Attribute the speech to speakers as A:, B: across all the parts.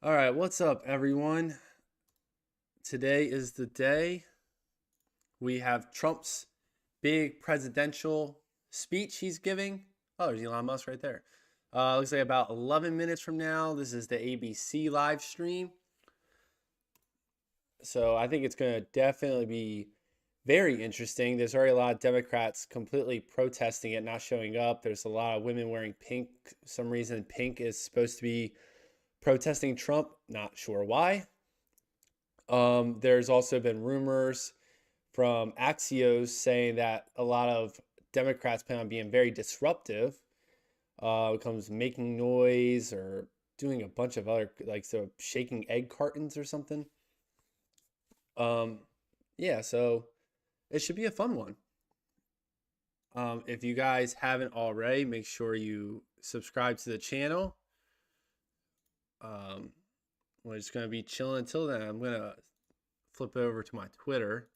A: All right, what's up, everyone? Today is the day we have Trump's big presidential speech he's giving. Oh, there's Elon Musk right there. Looks like about 11 minutes from now. This is the ABC live stream. So I think it's going to definitely be very interesting. There's already a lot of Democrats completely protesting it, not showing up. There's a lot of women wearing pink. For some reason, pink is supposed to be protesting Trump. Not sure why. There's also been rumors from Axios saying that a lot of Democrats plan on being very disruptive. When it comes to making noise or doing a bunch of other, like, so shaking egg cartons or something. Um, yeah, so it should be a fun one. If you guys haven't already, make sure you subscribe to the channel. Um, we're just gonna be chilling until then. I'm gonna flip over to my Twitter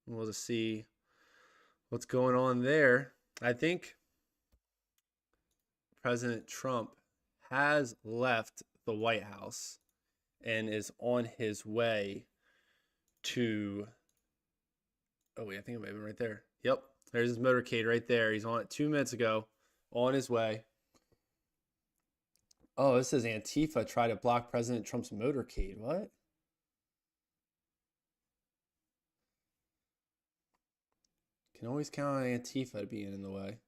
A: and we'll just see what's going on there. I think President Trump has left the White House and is on his way to. Oh, wait, I think it might have been right there. Yep, there's his motorcade right there. He's on it 2 minutes ago, on his way. Oh, this says Antifa tried to block President Trump's motorcade. What? Can always count on Antifa being in the way.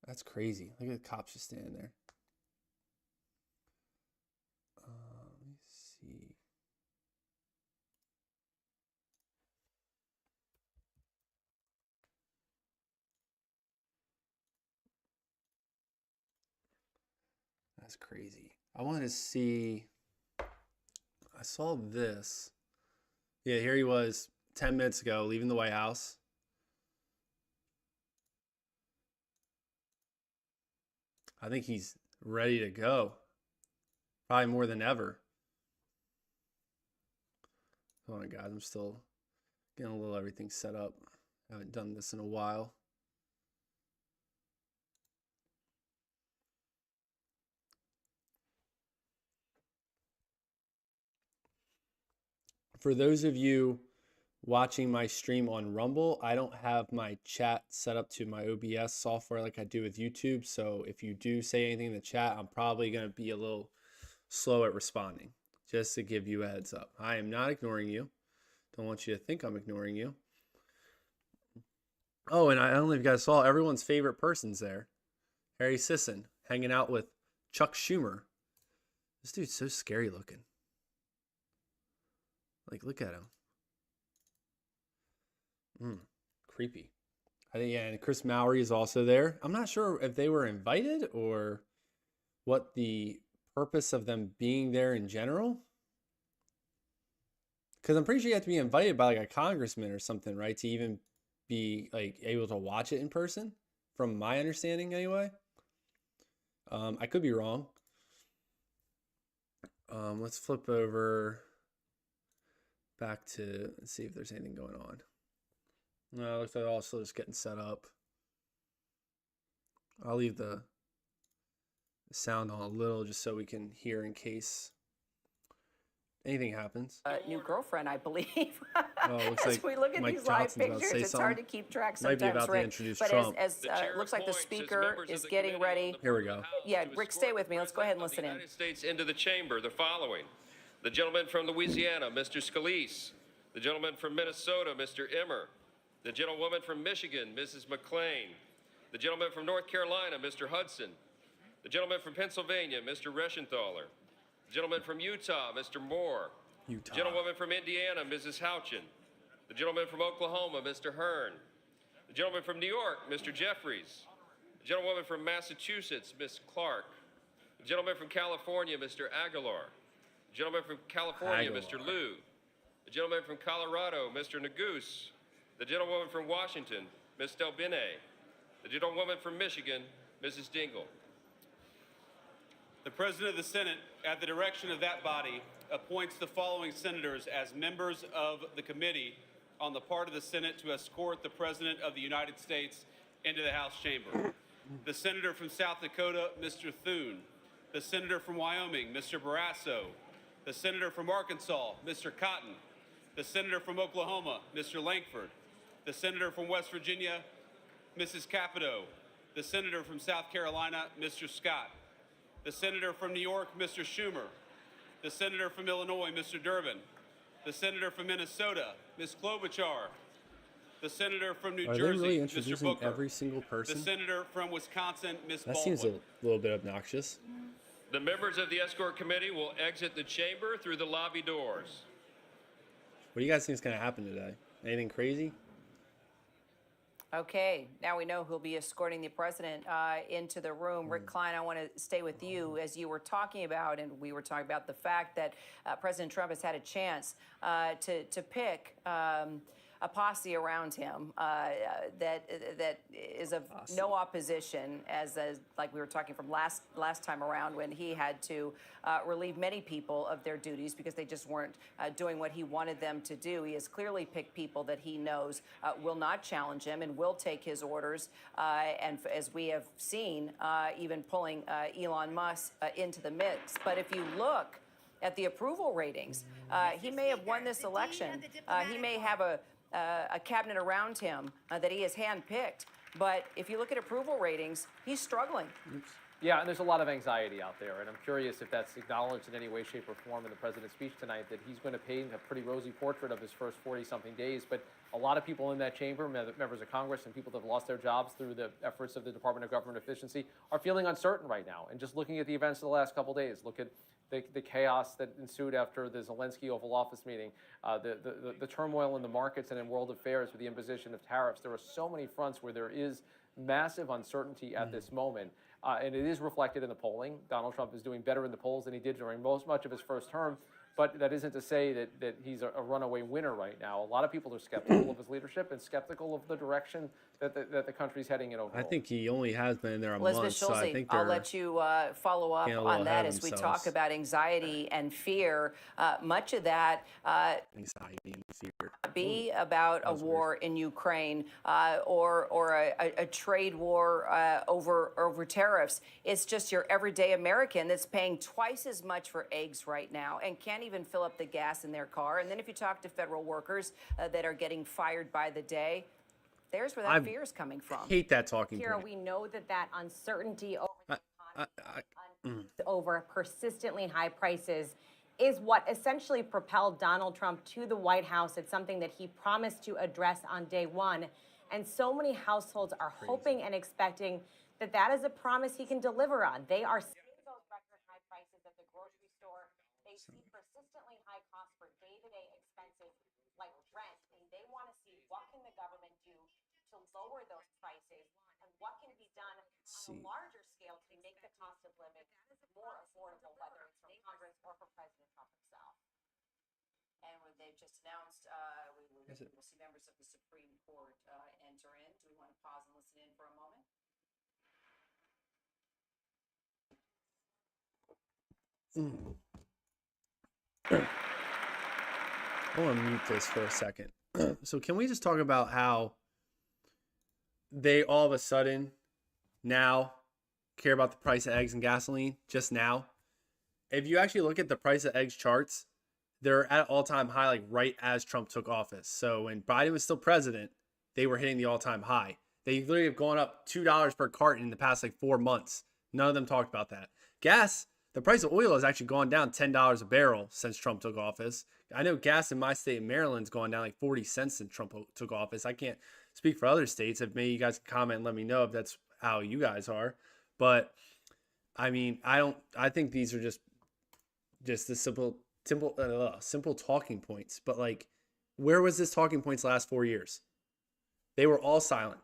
A: That's crazy. Look at the cops just standing there. Let me see. That's crazy. I wanted to see. I saw this. Yeah, here he was 10 minutes ago leaving the White House. I think he's ready to go. Probably more than ever. Oh my God, I'm still getting a little everything set up. I haven't done this in a while. For those of you watching my stream on Rumble, I don't have my chat set up to my OBS software like I do with YouTube. So if you do say anything in the chat, I'm probably going to be a little slow at responding, just to give you a heads up. I am not ignoring you. Don't want you to think I'm ignoring you. Oh, and I don't know if you guys saw everyone's favorite person's there. Harry Sisson hanging out with Chuck Schumer. This dude's so scary looking. Like, look at him. Creepy. I think, yeah, and Chris Mowry is also there. I'm not sure if they were invited or what the purpose of them being there in general. Because I'm pretty sure you have to be invited by like a congressman or something, right, to even be like able to watch it in person, from my understanding anyway. I could be wrong. Let's flip over back to see if there's anything going on. No, it looks like also just getting set up. I'll leave the sound on a little just so we can hear in case anything happens.
B: New girlfriend, I believe.
A: Oh, looks
B: as
A: like
B: we look at
A: Mike
B: these live
A: Johnson's about to
B: pictures,
A: say
B: it's
A: something.
B: hard to keep track
A: Might be
B: sometimes,
A: about to
B: Rick.
A: introduce
B: But
A: Trump.
B: as looks like the speaker is getting ready.
A: Here we go.
B: Yeah, Rick, stay with me. Let's go ahead and listen in.
C: United States into the chamber, the following. The gentleman from Louisiana, Mr. Scalise. The gentleman from Minnesota, Mr. Emmer. The gentlewoman from Michigan, Mrs. McClain. The gentleman from North Carolina, Mr. Hudson. The gentleman from Pennsylvania, Mr. Reschenthaler. The gentleman from Utah, Mr. Moore.
A: Utah.
C: The gentlewoman from Indiana, Mrs. Houchin. The gentleman from Oklahoma, Mr. Hearn. The gentleman from New York, Mr. Jeffries. The gentlewoman from Massachusetts, Ms. Clark. The gentleman from California, Mr. Aguilar. The gentleman from California, Mr. Liu. The gentleman from Colorado, Mr. Neguse. The gentlewoman from Washington, Ms. Delbene. The gentlewoman from Michigan, Mrs. Dingle.
D: The President of the Senate, at the direction of that body, appoints the following senators as members of the committee on the part of the Senate to escort the President of the United States into the House chamber. The Senator from South Dakota, Mr. Thune. The Senator from Wyoming, Mr. Barrasso. The Senator from Arkansas, Mr. Cotton. The Senator from Oklahoma, Mr. Lankford. The Senator from West Virginia, Mrs. Capito. The Senator from South Carolina, Mr. Scott. The Senator from New York, Mr. Schumer. The Senator from Illinois, Mr. Durbin. The Senator from Minnesota, Ms. Klobuchar. The Senator from New
A: Are they
D: Jersey,
A: really
D: Mr.
A: introducing
D: Booker.
A: every single
D: The
A: person?
D: Senator from Wisconsin, Ms.
A: That
D: Baldwin.
A: seems a little bit obnoxious.
C: The members of the escort committee will exit the chamber through the lobby doors.
A: What do you guys think is going to happen today? Anything crazy?
B: Okay, now we know who'll be escorting the president into the room. Rick Klein, I want to stay with you as you were talking about, and we were talking about the fact that President Trump has had a chance to pick a posse around him that is of no opposition, as like we were talking from last time around when he had to relieve many people of their duties because they just weren't doing what he wanted them to do. He has clearly picked people that he knows will not challenge him and will take his orders. And as we have seen, even pulling Elon Musk into the mix. But if you look at the approval ratings, he may have won this election. He may have a cabinet around him that he has handpicked. But if you look at approval ratings, he's struggling.
E: Yeah, and there's a lot of anxiety out there, and I'm curious if that's acknowledged in any way, shape, or form in the president's speech tonight, that he's going to paint a pretty rosy portrait of his first 40-something days. But a lot of people in that chamber, members of Congress and people that have lost their jobs through the efforts of the Department of Government Efficiency, are feeling uncertain right now. And just looking at the events of the last couple of days, look at the chaos that ensued after the Zelensky Oval Office meeting, the turmoil in the markets and in world affairs with the imposition of tariffs. There are so many fronts where there is massive uncertainty at this moment, and it is reflected in the polling. Donald Trump is doing better in the polls than he did during much of his first term, but that isn't to say that he's a runaway winner right now. A lot of people are skeptical of his leadership and skeptical of the direction that the country's heading in overall.
A: I think he only has been in there a
B: Elizabeth
A: month, so I think
B: I'll let you follow up on that as we talk about anxiety and fear. Much of that
A: anxiety and fear.
B: be about a war in Ukraine or a trade war over tariffs. It's just your everyday American that's paying twice as much for eggs right now and can't even fill up the gas in their car. And then if you talk to federal workers that are getting fired by the day, there's where that fear is coming from.
A: I hate that talking
F: Kira,
A: point.
F: we know that uncertainty over the economy, over persistently high prices is what essentially propelled Donald Trump to the White House. It's something that he promised to address on day one. And so many households are hoping and expecting that is a promise he can deliver on. They are seeing those record high prices at the grocery store. They see persistently high costs for day-to-day expenses like rent. And they want to see what can the government do to lower those prices and what can be done on a larger scale to make the cost of living more affordable, whether it's from Congress or from President Trump himself.
B: And they've just announced, we
A: Is it?
B: We'll see members of the Supreme Court enter in. Do we want to pause and listen in for a moment?
A: I want to mute this for a second. So can we just talk about how they all of a sudden now care about the price of eggs and gasoline just now? If you actually look at the price of eggs charts, they're at all-time high, like right as Trump took office. So when Biden was still president, they were hitting the all-time high. They literally have gone up $2 per carton in the past like 4 months. None of them talked about that. Gas, the price of oil has actually gone down $10 a barrel since Trump took office. I know gas in my state of Maryland's gone down like 40 cents since Trump took office. I can't speak for other states. If maybe you guys can comment and let me know if that's how you guys are. But I mean, I think these are just the simple talking points. But like, where was this talking points last 4 years? They were all silent.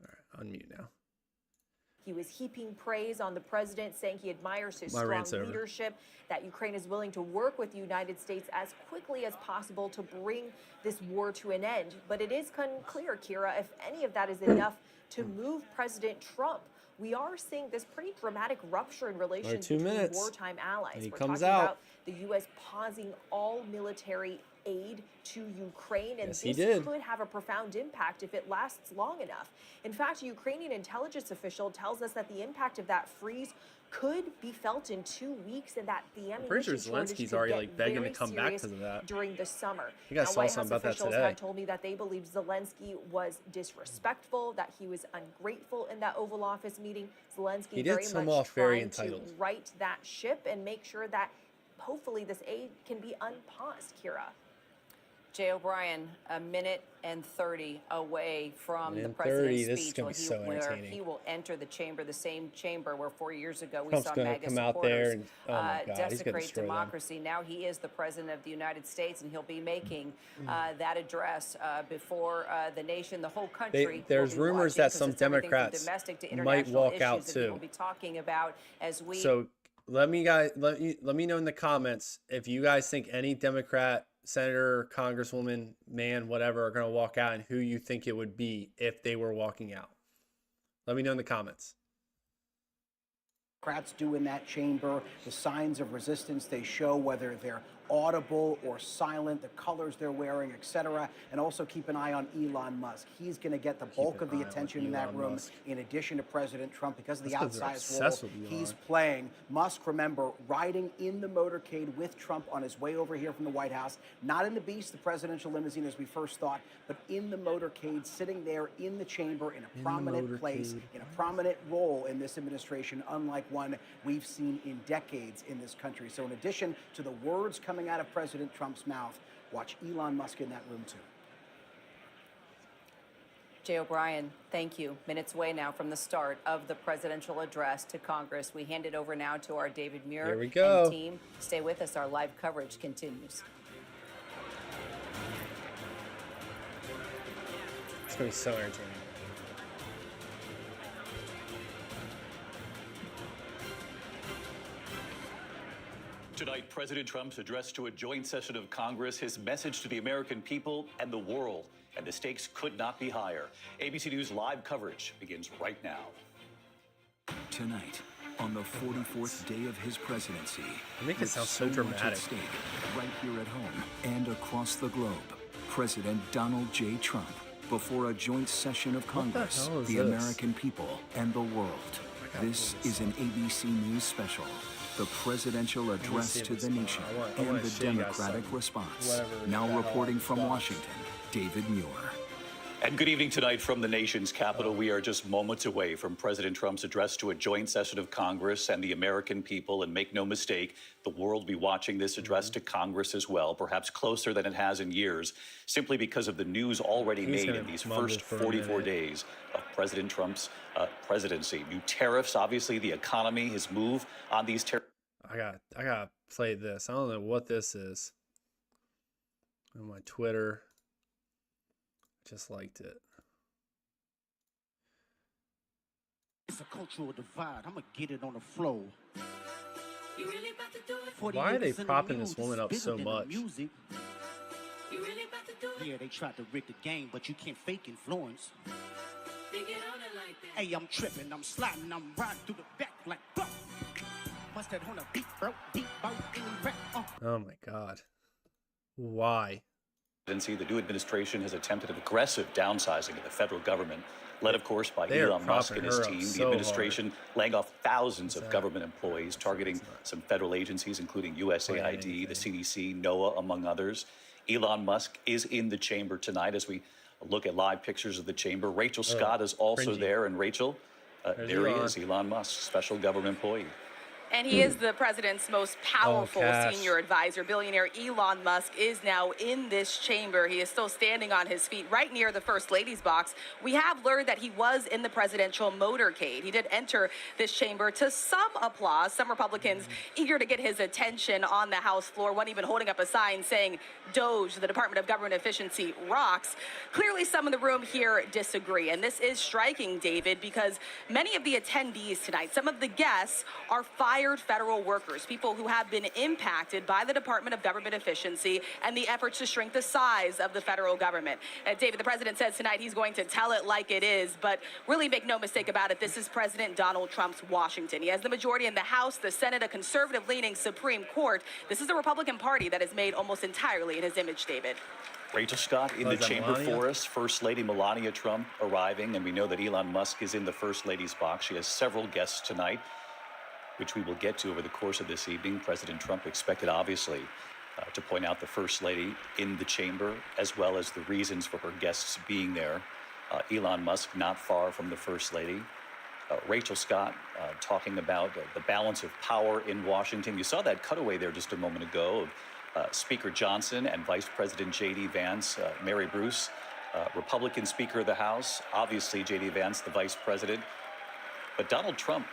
A: All right, unmute now.
G: He was heaping praise on the president, saying he admires his strong leadership, that Ukraine is willing to work with the United States as quickly as possible to bring this war to an end. But it is unclear, Kira, if any of that is enough to move President Trump. We are seeing this pretty dramatic rupture in relations between wartime allies.
A: He
G: We're
A: comes
G: talking
A: out.
G: about the U.S. pausing all military aid to Ukraine, and
A: Yes, he
G: this
A: did.
G: could have a profound impact if it lasts long enough. In fact, a Ukrainian intelligence official tells us that the impact of that freeze could be felt in 2 weeks, and that the
A: I'm pretty sure
G: ammunition shortage
A: Zelensky's
G: could
A: already
G: get
A: like begging to
G: very
A: come back
G: serious
A: because of that.
G: during the summer.
A: I think I saw
G: White
A: something
G: House
A: about that
G: officials
A: today.
G: have told me that they believe Zelensky was disrespectful, that he was ungrateful in that Oval Office meeting. Zelensky
A: He did
G: very
A: come
G: much
A: off very
G: trying to
A: entitled.
G: right that ship and make sure that hopefully this aid can be unpaused, Kira.
B: Jay O'Brien, a minute and 30 away from the
A: Minute 30,
B: president's
A: this is
B: speech,
A: gonna be so
B: where
A: entertaining.
B: he will enter the chamber, the same chamber where 4 years ago we
A: Trump's
B: saw
A: gonna
B: MAGA
A: come out there
B: supporters
A: and- oh my God, he's gonna
B: desecrate
A: destroy them.
B: democracy. Now he is the president of the United States, and he'll be making that address before the nation, the whole country.
A: There's
B: will be
A: rumors
B: watching,
A: that
B: 'cause
A: some
B: it's everything from
A: Democrats
B: domestic to
A: might
B: international
A: walk out
B: issues that we will
A: too.
B: be talking about as we.
A: So let me know in the comments if you guys think any Democrat senator, congresswoman, man, whatever, are going to walk out, and who you think it would be if they were walking out. Let me know in the comments.
H: Democrats do in that chamber, the signs of resistance they show, whether they're audible or silent, the colors they're wearing, etc. And also keep an eye on Elon Musk. He's going to get the bulk of the attention in that room, in addition to President Trump, because of the outsized role he's playing. Musk, remember, riding in the motorcade with Trump on his way over here from the White House, not in the Beast, the presidential limousine as we first thought, but in the motorcade, sitting there in the chamber in a prominent place, in a prominent role in this administration, unlike one we've seen in decades in this country. So in addition to the words coming out of President Trump's mouth, watch Elon Musk in that room too.
B: Jay O'Brien, thank you. Minutes away now from the start of the presidential address to Congress. We hand it over now to our David Muir
A: Here we go.
B: and team. Stay with us. Our live coverage continues.
A: It's going to be so entertaining.
I: Tonight, President Trump's address to a joint session of Congress, his message to the American people and the world. And the stakes could not be higher. ABC News live coverage begins right now.
J: Tonight, on the 44th day of his presidency,
A: I make it
J: with
A: sound so
J: much at
A: dramatic.
J: stake, right here at home and across the globe, President Donald J. Trump, before a joint session of Congress,
A: hell is
J: the
A: this?
J: American people, and the world. This is an ABC News special. The presidential address
A: see if
J: to
A: it's
J: the
A: fun.
J: nation
A: I wanna
J: and the
A: show you guys
J: Democratic
A: something.
J: response.
A: Whatever
J: Now
A: the hell
J: reporting
A: I'm
J: from
A: stuck.
J: Washington, David Muir.
I: And good evening tonight from the nation's capital. We are just moments away from President Trump's address to a joint session of Congress and the American people. And make no mistake, the world will be watching this address to Congress as well, perhaps closer than it has in years, simply because of the news already
A: He's
I: made
A: gonna
I: in these
A: mumble
I: first
A: for a
I: 44
A: minute.
I: days of President Trump's presidency. New tariffs, obviously, the economy, his move on these tariffs.
A: I got to play this. I don't know what this is. On my Twitter. Just liked it.
K: It's a cultural divide. I'm gonna get it on the flow.
A: Why are they propping this woman up so much?
K: Yeah, they tried to rig the game, but you can't fake influence. Hey, I'm tripping, I'm sliding, I'm riding through the back like fuck. Mustard on a beat, bro, deep boat in the rap.
A: Oh my God. Why?
I: The new administration has attempted an aggressive downsizing of the federal government, led, of course, by
A: They are
I: Elon Musk and
A: propping
I: his
A: her up
I: team.
A: so
I: The administration
A: hard.
I: laying off thousands of government employees, targeting some federal agencies, including USAID, the CDC, NOAA, among others. Elon Musk is in the chamber tonight as we look at live pictures of the chamber. Rachel Scott is also
A: cringy.
I: there. And Rachel, there he
A: Elon.
I: is, Elon Musk, special government employee.
L: And he is the president's most powerful
A: Cash.
L: senior advisor. Billionaire Elon Musk is now in this chamber. He is still standing on his feet right near the First Lady's box. We have learned that he was in the presidential motorcade. He did enter this chamber to some applause. Some Republicans eager to get his attention on the House floor, one even holding up a sign saying, "Doge, the Department of Government Efficiency rocks." Clearly, some in the room here disagree. And this is striking, David, because many of the attendees tonight, some of the guests, are fired federal workers, people who have been impacted by the Department of Government Efficiency and the efforts to shrink the size of the federal government. David, the president says tonight he's going to tell it like it is, but really make no mistake about it, this is President Donald Trump's Washington. He has the majority in the House, the Senate, a conservative-leaning Supreme Court. This is a Republican Party that is made almost entirely in his image, David.
I: Rachel Scott in the
A: is that
I: chamber
A: Melania?
I: for us. First Lady Melania Trump arriving, and we know that Elon Musk is in the First Lady's box. She has several guests tonight, which we will get to over the course of this evening. President Trump expected, obviously, to point out the First Lady in the chamber, as well as the reasons for her guests being there. Elon Musk not far from the First Lady. Rachel Scott talking about the balance of power in Washington. You saw that cutaway there just a moment ago of Speaker Johnson and Vice President J.D. Vance, Mary Bruce, Republican Speaker of the House, obviously J.D. Vance, the Vice President. But Donald Trump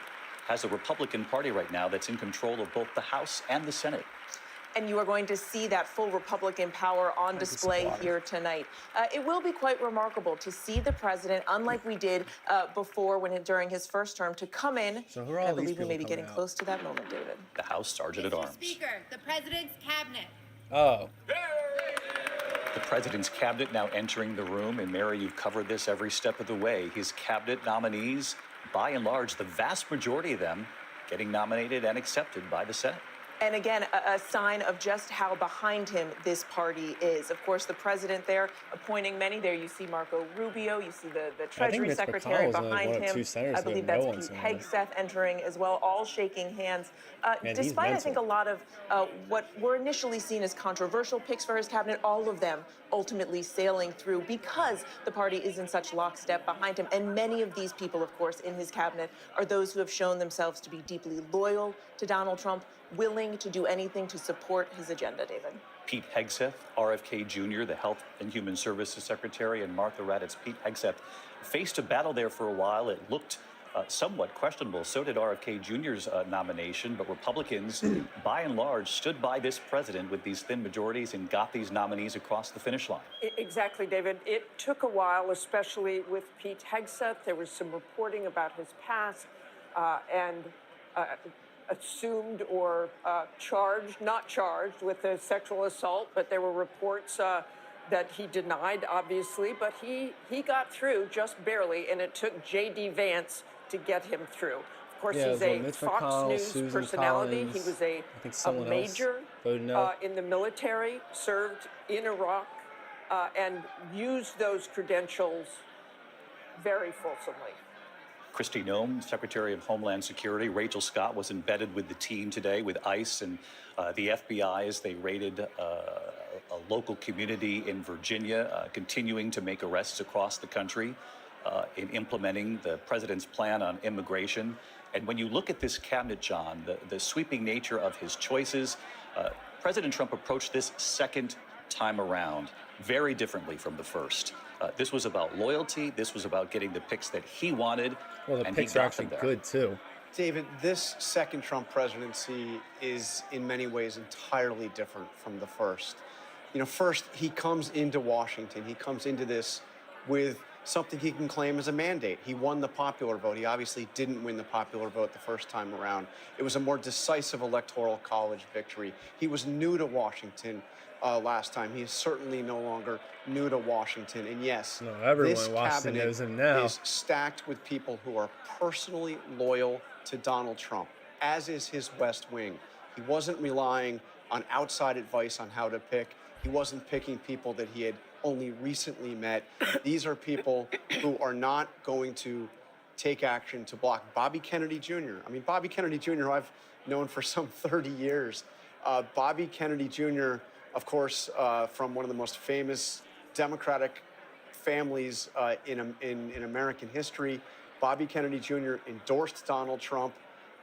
I: has a Republican Party right now that's in control of both the House and the Senate.
M: And you are going to see that full Republican power on display here tonight. It will be quite remarkable to see the president, unlike we did before during his first term, to come in.
A: So who are all
M: I
A: these
M: believe we may be
A: people
M: getting
A: coming out?
M: close to that moment, David.
I: The House Sergeant at Arms.
N: Speaker, the president's cabinet.
A: Oh,
I: The president's cabinet now entering the room. And Mary, you've covered this every step of the way. His cabinet nominees, by and large, the vast majority of them getting nominated and accepted by the Senate.
M: And again, a sign of just how behind him this party is. Of course, the president there appointing many. There you see Marco Rubio, you see the Treasury
A: Mitch
M: Secretary
A: McConnell is only
M: behind
A: one of
M: him.
A: two senators
M: I
A: that
M: believe
A: no
M: that's
A: one's
M: Pete
A: in there.
M: Hegseth entering as well, all shaking hands.
A: And he's
M: Despite, I think, a
A: mental.
M: lot of what were initially seen as controversial picks for his cabinet, all of them ultimately sailing through because the party is in such lockstep behind him. And many of these people, of course, in his cabinet are those who have shown themselves to be deeply loyal to Donald Trump, willing to do anything to support his agenda, David.
I: Pete Hegseth, RFK Jr., the Health and Human Services Secretary, and Martha Raddatz. Pete Hegseth faced a battle there for a while. It looked somewhat questionable. So did RFK Jr.'s nomination, but Republicans, by and large, stood by this president with these thin majorities and got these nominees across the finish line.
O: Exactly, David. It took a while, especially with Pete Hegseth. There was some reporting about his past and assumed or not charged with a sexual assault, but there were reports that he denied, obviously, but he got through just barely, and it took J.D. Vance to get him through. Of course,
A: Yeah,
O: he's
A: it was
O: a
A: Mitch
O: Fox
A: McConnell,
O: News
A: Susan
O: personality.
A: Collins,
O: He was
A: I think
O: a
A: someone else
O: major
A: voted no.
O: in the military, served in Iraq, and used those credentials very fulsomely.
I: Kristi Noem, Secretary of Homeland Security. Rachel Scott was embedded with the team today with ICE and the FBI as they raided a local community in Virginia, continuing to make arrests across the country in implementing the president's plan on immigration. And when you look at this cabinet, John, the sweeping nature of his choices, President Trump approached this second time around very differently from the first. This was about loyalty. This was about getting the picks that he wanted.
A: Well, the
I: and
A: picks
I: he
A: are
I: got
A: actually
I: them there.
A: good, too.
P: David, this second Trump presidency is in many ways entirely different from the first. You know, first, he comes into Washington, he comes into this with something he can claim as a mandate. He won the popular vote. He obviously didn't win the popular vote the first time around. It was a more decisive electoral college victory. He was new to Washington last time. He is certainly no longer new to Washington. And yes,
A: everyone
P: this
A: in Washington
P: cabinet
A: knows him now.
P: is stacked with people who are personally loyal to Donald Trump, as is his West Wing. He wasn't relying on outside advice on how to pick. He wasn't picking people that he had only recently met. These are people who are not going to take action to block Bobby Kennedy Jr. I mean, Bobby Kennedy Jr., who I've known for some 30 years. Bobby Kennedy Jr., of course, from one of the most famous Democratic families in American history. Bobby Kennedy Jr. endorsed Donald Trump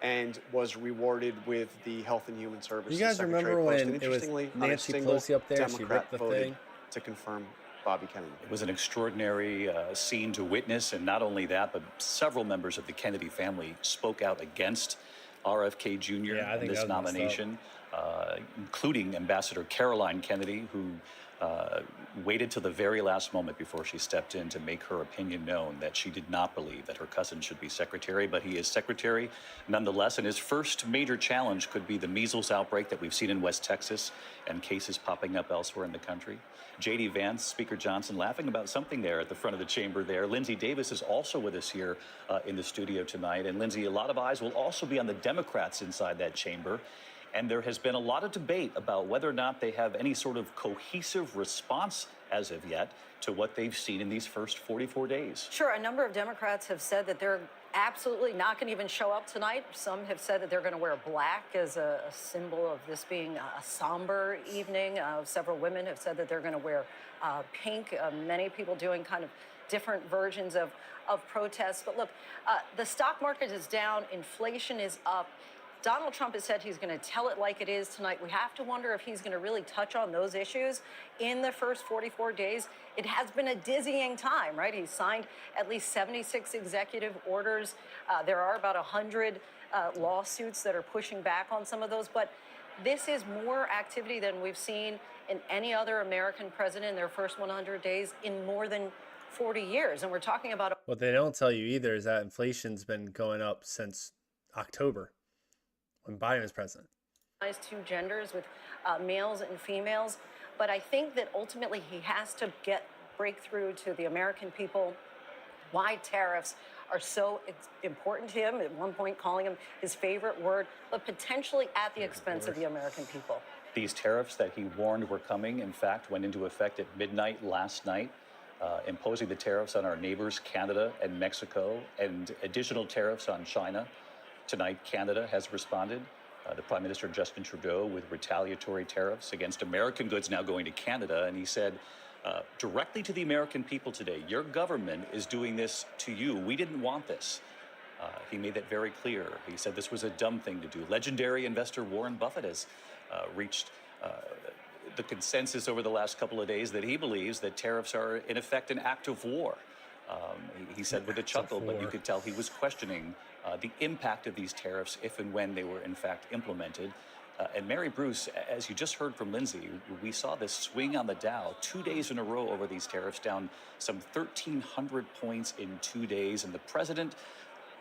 P: and was rewarded with the Health and Human Services
A: You guys
P: Secretary
A: remember
P: post.
A: when
P: And
A: it was
P: interestingly,
A: Nancy
P: not a single
A: Pelosi up there? She
P: Democrat
A: ripped the
P: voted
A: thing.
P: to confirm Bobby Kennedy.
I: It was an extraordinary scene to witness, and not only that, but several members of the Kennedy family spoke out against RFK Jr.
A: Yeah, I
I: in
A: think
I: this
A: that was messed up.
I: nomination, including Ambassador Caroline Kennedy, who waited till the very last moment before she stepped in to make her opinion known that she did not believe that her cousin should be secretary, but he is secretary nonetheless. And his first major challenge could be the measles outbreak that we've seen in West Texas and cases popping up elsewhere in the country. J.D. Vance, Speaker Johnson laughing about something there at the front of the chamber there. Lindsey Davis is also with us here in the studio tonight. And Lindsey, a lot of eyes will also be on the Democrats inside that chamber. And there has been a lot of debate about whether or not they have any sort of cohesive response as of yet to what they've seen in these first 44 days.
Q: Sure, a number of Democrats have said that they're absolutely not going to even show up tonight. Some have said that they're going to wear black as a symbol of this being a somber evening. Several women have said that they're going to wear pink. Many people doing kind of different versions of protests. But look, the stock market is down, inflation is up. Donald Trump has said he's going to tell it like it is tonight. We have to wonder if he's going to really touch on those issues in the first 44 days. It has been a dizzying time, right? He's signed at least 76 executive orders. There are about 100 lawsuits that are pushing back on some of those. But this is more activity than we've seen in any other American president in their first 100 days in more than 40 years. And we're talking about...
A: What they don't tell you either is that inflation's been going up since October, when Biden was president.
Q: Two genders with males and females, but I think that ultimately he has to break through to the American people why tariffs are so important to him. At one point, calling them his favorite word, but potentially at the expense of the American people.
I: These tariffs that he warned were coming, in fact, went into effect at midnight last night, imposing the tariffs on our neighbors, Canada and Mexico, and additional tariffs on China. Tonight, Canada has responded. The Prime Minister, Justin Trudeau, with retaliatory tariffs against American goods now going to Canada. And he said directly to the American people today, your government is doing this to you. We didn't want this. He made that very clear. He said this was a dumb thing to do. Legendary investor Warren Buffett has reached the consensus over the last couple of days that he believes that tariffs are, in effect, an act of war. He said with a chuckle, but you could tell he was questioning the impact of these tariffs if and when they were in fact implemented. And Mary Bruce, as you just heard from Lindsey, we saw this swing on the Dow 2 days in a row over these tariffs, down some 1,300 points in 2 days. And the president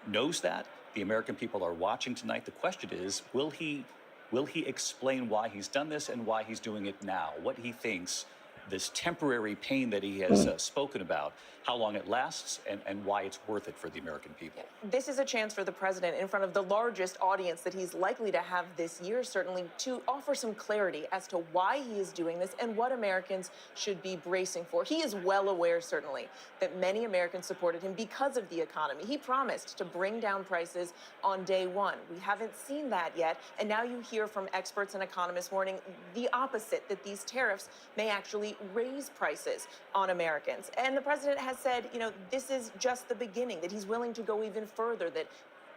I: knows that. The American people are watching tonight. The question is, will he explain why he's done this and why he's doing it now? What he thinks this temporary pain that he has spoken about, how long it lasts, and why it's worth it for the American people.
M: This is a chance for the president, in front of the largest audience that he's likely to have this year, certainly, to offer some clarity as to why he is doing this and what Americans should be bracing for. He is well aware, certainly, that many Americans supported him because of the economy. He promised to bring down prices on day one. We haven't seen that yet, and now you hear from experts and economists warning the opposite, that these tariffs may actually raise prices on Americans. And the president has said, you know, this is just the beginning, that he's willing to go even further, that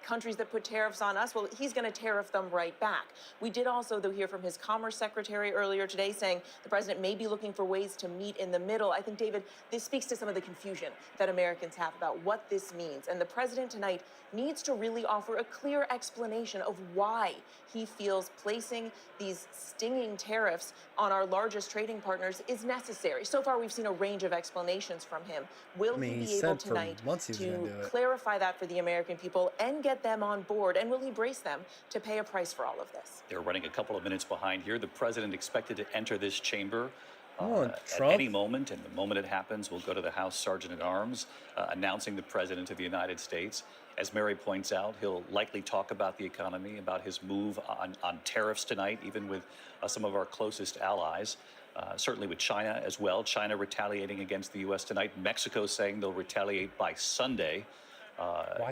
M: countries that put tariffs on us, well, he's going to tariff them right back. We did also, though, hear from his Commerce Secretary earlier today saying the president may be looking for ways to meet in the middle. I think, David, this speaks to some of the confusion that Americans have about what this means. And the president tonight needs to really offer a clear explanation of why he feels placing these stinging tariffs on our largest trading partners is necessary. So far, we've seen a range of explanations from him. Will he be able tonight to clarify that for the American people and get them on board? And will he brace them to pay a price for all of this?
I: They're running a couple of minutes behind here. The president expected to enter this chamber at
A: Trump.
I: any moment, and the moment it happens, we'll go to the House Sergeant-at-Arms announcing the President of the United States. As Mary points out, he'll likely talk about the economy, about his move on tariffs tonight, even with some of our closest allies, certainly with China as well. China retaliating against the U.S. tonight. Mexico saying they'll retaliate by Sunday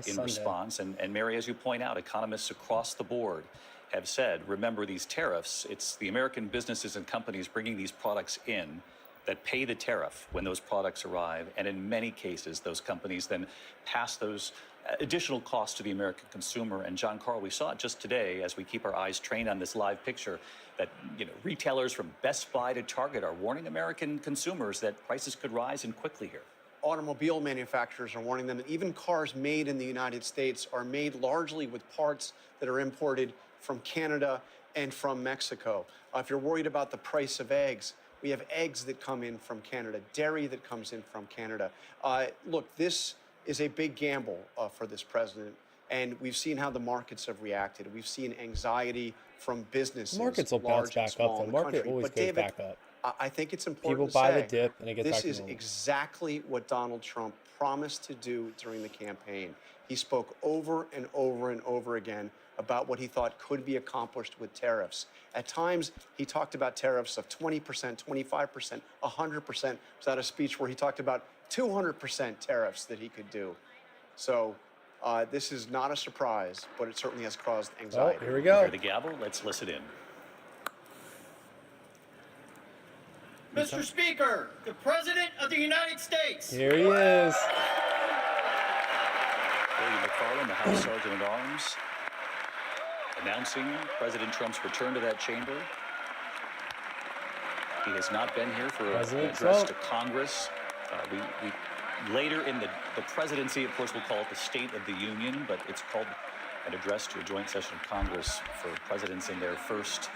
I: in response. And Mary, as you point out, economists across the board have said, remember these tariffs, it's the American businesses and companies bringing these products in that pay the tariff when those products arrive. And in many cases, those companies then pass those additional costs to the American consumer. And John Carl, we saw it just today as we keep our eyes trained on this live picture that retailers from Best Buy to Target are warning American consumers that prices could rise and quickly here.
P: Automobile manufacturers are warning them that even cars made in the United States are made largely with parts that are imported from Canada and from Mexico. If you're worried about the price of eggs, we have eggs that come in from Canada, dairy that comes in from Canada. Look, this is a big gamble for this president, and we've seen how the markets have reacted. We've seen anxiety from businesses.
A: Markets will bounce back up. The market always goes back up.
P: I think it's important
A: People
P: to
A: buy
P: say
A: the dip and it gets back
P: this
A: to
P: is
A: normal.
P: exactly what Donald Trump promised to do during the campaign. He spoke over and over and over again about what he thought could be accomplished with tariffs. At times, he talked about tariffs of 20%, 25%, 100%. Was that a speech where he talked about 200% tariffs that he could do? So this is not a surprise, but it certainly has caused anxiety.
A: Oh, here we go.
I: Hear the gavel. Let's listen in.
R: Mr. Speaker, the President of the United States.
A: Here he is.
I: William McFarland, the House Sergeant-at-Arms, announcing President Trump's return to that chamber. He has not been here for an address to Congress. Later in the presidency, of course, we'll call it the State of the Union, but it's called an address to a joint session of Congress for presidents in their first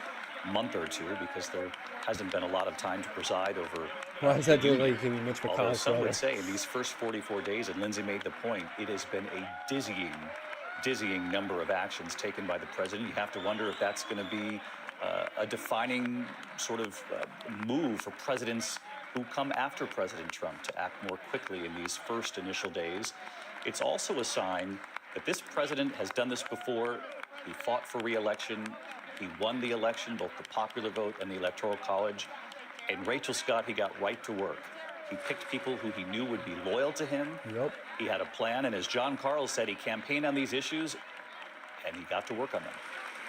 I: month or two, because there hasn't been a lot of time to preside over.
A: Why does that do like give me Mitch
I: Although
A: McConnell's
I: some
A: brother?
I: would say in these first 44 days, and Lindsay made the point, it has been a dizzying number of actions taken by the president. You have to wonder if that's going to be a defining sort of move for presidents who come after President Trump to act more quickly in these first initial days. It's also a sign that this president has done this before. He fought for re-election. He won the election, both the popular vote and the Electoral College. And Rachel Scott, he got right to work. He picked people who he knew would be loyal to him.
A: Yep.
I: He had a plan, and as John Carl said, he campaigned on these issues, and he got to work on them.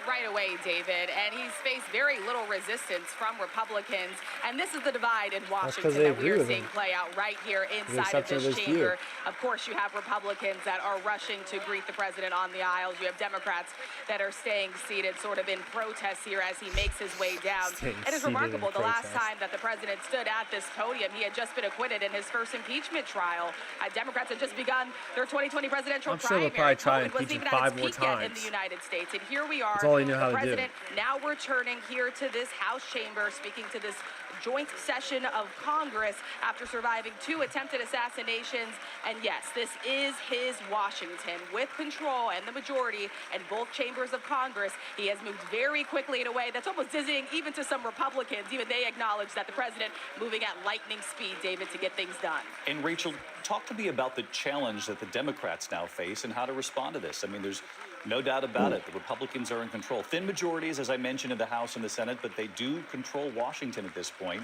L: Right away, David, and he's faced very little resistance from Republicans, and this is the divide in Washington that we are seeing play out right here inside of this chamber. Of course, you have Republicans that are rushing to greet the president on the aisles. You have Democrats that are staying seated sort of in protest here as he makes his way down. It is remarkable. The last time that the president stood at this podium, he had just been acquitted in his first impeachment trial. Democrats had just begun their 2020 presidential primary.
A: I'm sure they'll probably try and
L: wasn't
A: impeach
L: even
A: him
L: at
A: 5
L: its
A: more
L: peak yet in
A: times.
L: the United States, and here we are.
A: That's all he knew how to do.
L: The president now returning here to this House chamber, speaking to this joint session of Congress after surviving 2 attempted assassinations. And yes, this is his Washington with control and the majority in both chambers of Congress. He has moved very quickly in a way that's almost dizzying even to some Republicans. Even they acknowledge that the president moving at lightning speed, David, to get things done.
I: And Rachel, talk to me about the challenge that the Democrats now face and how to respond to this. I mean, there's no doubt about it. The Republicans are in control. Thin majorities, as I mentioned, in the House and the Senate, but they do control Washington at this point.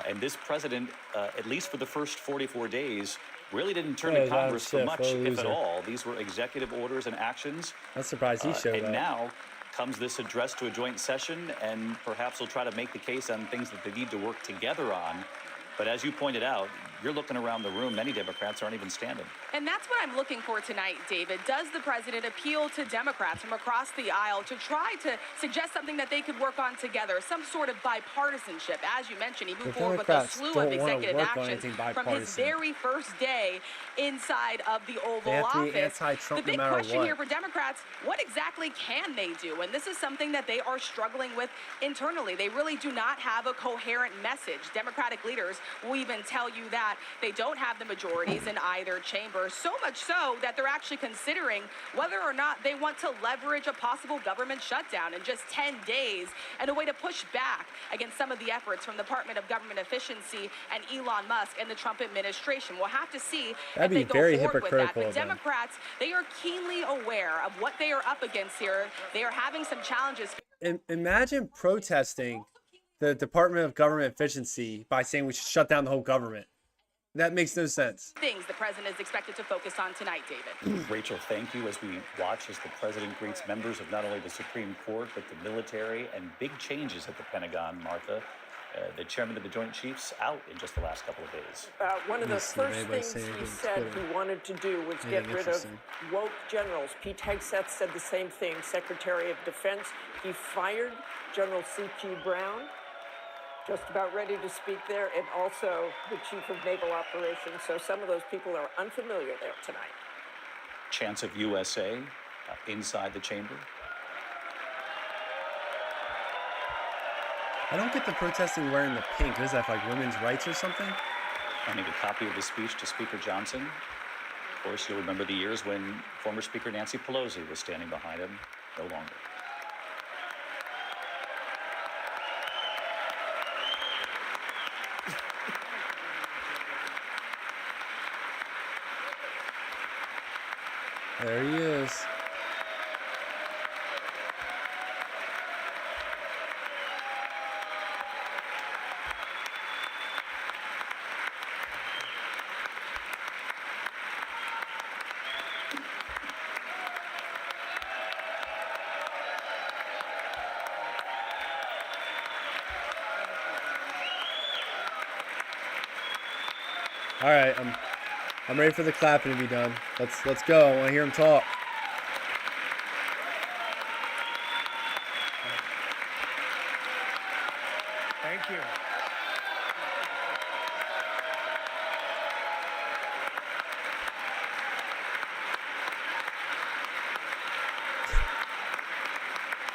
I: And this president, at least for the first 44 days, really didn't turn to Congress for much, if at all. These were executive orders and actions.
A: I'm surprised he showed up.
I: And now comes this address to a joint session, and perhaps he'll try to make the case on things that they need to work together on. But as you pointed out, you're looking around the room, many Democrats aren't even standing.
L: And that's what I'm looking for tonight, David. Does the president appeal to Democrats from across the aisle to try to suggest something that they could work on together, some sort of bipartisanship? As you mentioned, he moved forward with a
A: Democrats
L: slew
A: don't
L: of
A: wanna
L: executive
A: work on
L: actions
A: anything
L: from his
A: bipartisan.
L: very first day inside of the Oval
A: They have to be
L: Office.
A: anti-Trump
L: The
A: no
L: big
A: matter
L: question
A: what.
L: here for Democrats, what exactly can they do? And this is something that they are struggling with internally. They really do not have a coherent message. Democratic leaders will even tell you that they don't have the majorities in either chamber, so much so that they're actually considering whether or not they want to leverage a possible government shutdown in just 10 days and a way to push back against some of the efforts from the Department of Government Efficiency and Elon Musk and the Trump administration. We'll have to see
A: That'd
L: if
A: be
L: they go
A: very
L: forward with that.
A: hypocritical
L: But
A: of them.
L: Democrats, they are keenly aware of what they are up against here. They are having some challenges.
A: Imagine protesting the Department of Government Efficiency by saying we should shut down the whole government. That makes no sense.
L: Things the president is expected to focus on tonight, David.
I: Rachel, thank you as we watch as the president greets members of not only the Supreme Court, but the military and big changes at the Pentagon, Martha. The chairman of the Joint Chiefs out in just the last couple of days.
O: One of the
A: Let's see,
O: first
A: maybe I
O: things
A: say it
O: he
A: on
O: said
A: Twitter.
O: he wanted to do was
A: Anything
O: get rid of
A: interesting?
O: woke generals. Pete Hegseth said the same thing, Secretary of Defense. He fired General C.Q. Brown, just about ready to speak there, and also the Chief of Naval Operations. So some of those people are unfamiliar there tonight.
I: Chants of USA inside the chamber.
A: I don't get the protesting wearing the pink. What is that, like women's rights or something?
I: Handing a copy of the speech to Speaker Johnson. Of course, you'll remember the years when former Speaker Nancy Pelosi was standing behind him. No longer.
A: There he is. All right, I'm ready for the clapping to be done. Let's go. I want to hear him talk.
R: Thank you.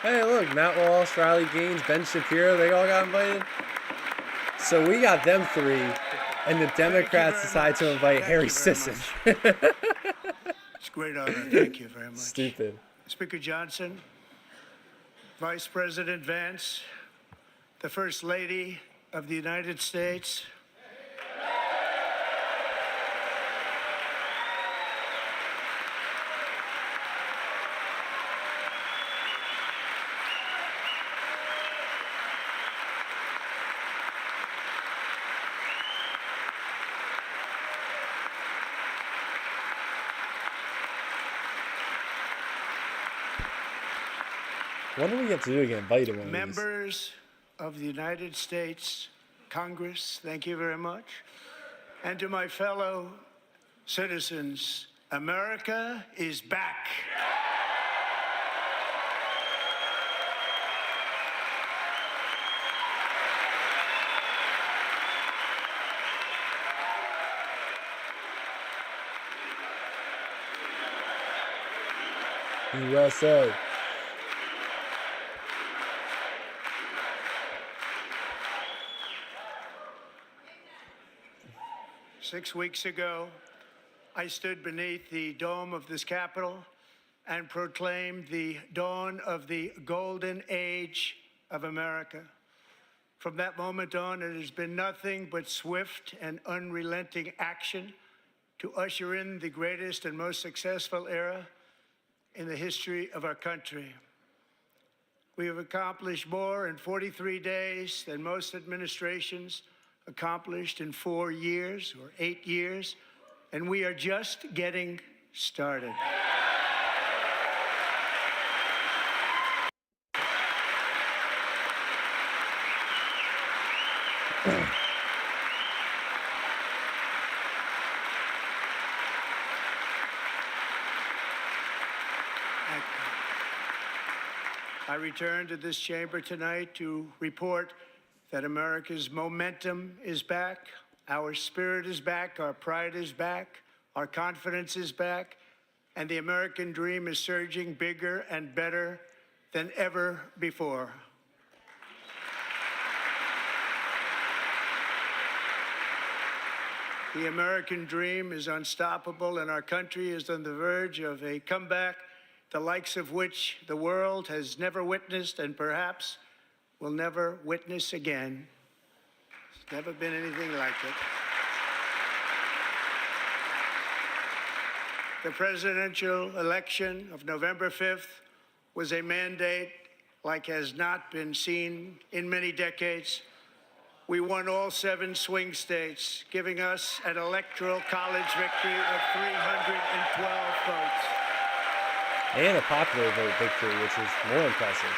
A: Hey, look, Matt Walsh, Riley Gaines, Ben Shapiro, they all got invited. So we got them three, and the Democrats decided to invite Harry Sisson.
R: It's a great honor. Thank you very much.
A: Stupid.
R: Speaker Johnson, Vice President Vance, the First Lady of the United States,
A: What do we get to do to get invited to one of these?
R: members of the United States Congress, thank you very much. And to my fellow citizens, America is back.
A: USA.
R: 6 weeks ago, I stood beneath the dome of this Capitol and proclaimed the dawn of the golden age of America. From that moment on, it has been nothing but swift and unrelenting action to usher in the greatest and most successful era in the history of our country. We have accomplished more in 43 days than most administrations accomplished in 4 years or 8 years, and we are just getting started. I return to this chamber tonight to report that America's momentum is back, our spirit is back, our pride is back, our confidence is back, and the American dream is surging bigger and better than ever before. The American dream is unstoppable, and our country is on the verge of a comeback, the likes of which the world has never witnessed and perhaps will never witness again. There's never been anything like it. The presidential election of November 5th was a mandate like has not been seen in many decades. We won all 7 swing states, giving us an electoral college victory of 312 votes.
A: And a popular vote victory, which is more impressive.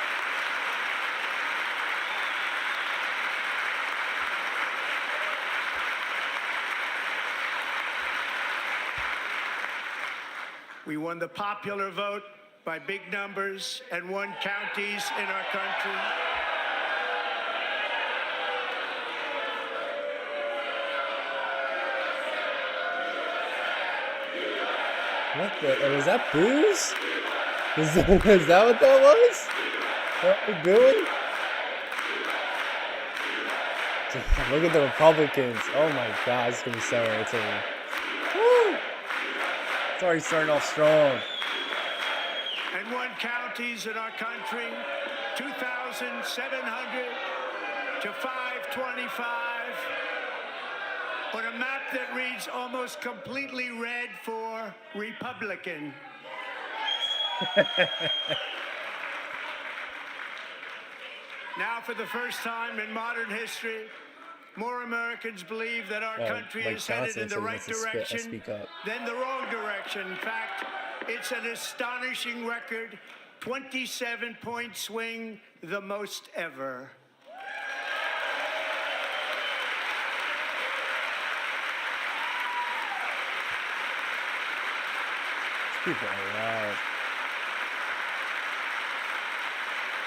R: We won the popular vote by big numbers and won counties in our country.
A: What the? Was that booze? Is that what that was? What are we doing? Damn, look at the Republicans. Oh my God, it's gonna be so entertaining. Woo! It's already starting off strong.
R: And won counties in our country, 2,700 to 525. On a map that reads almost completely red for Republican. Now, for the first time in modern history, more Americans believe that our country
A: Mike
R: is headed
A: Johnson
R: in the
A: said he
R: right
A: wants to
R: direction
A: speak up.
R: than the wrong direction. In fact, it's an astonishing record, 27-point swing, the most ever.
A: People are loud.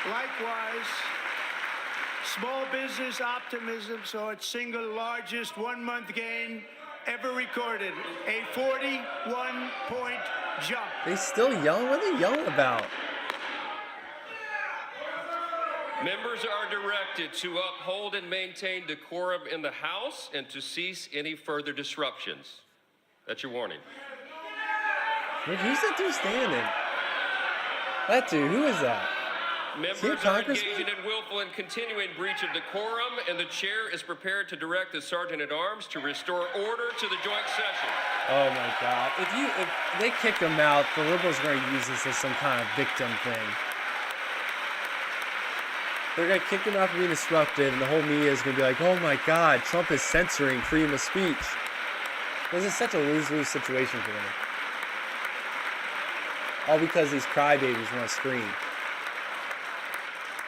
R: Likewise, small business optimism saw its single largest one-month gain ever recorded, a 41-point jump.
A: They still yelling? What are they yelling about?
C: Members are directed to uphold and maintain decorum in the House and to cease any further disruptions. That's your warning.
A: Wait, who's that dude standing? That dude, who is that?
C: Members are engaging in willful and continuing breach of decorum, and the chair is prepared to direct the Sergeant-at-Arms to restore order to the joint session.
A: Oh my God. If they kick him out, the liberals are going to use this as some kind of victim thing. They're going to kick him out for being disruptive, and the whole media is going to be like, oh my God, Trump is censoring freedom of speech. This is such a lose-lose situation for them. All because these crybabies want to scream.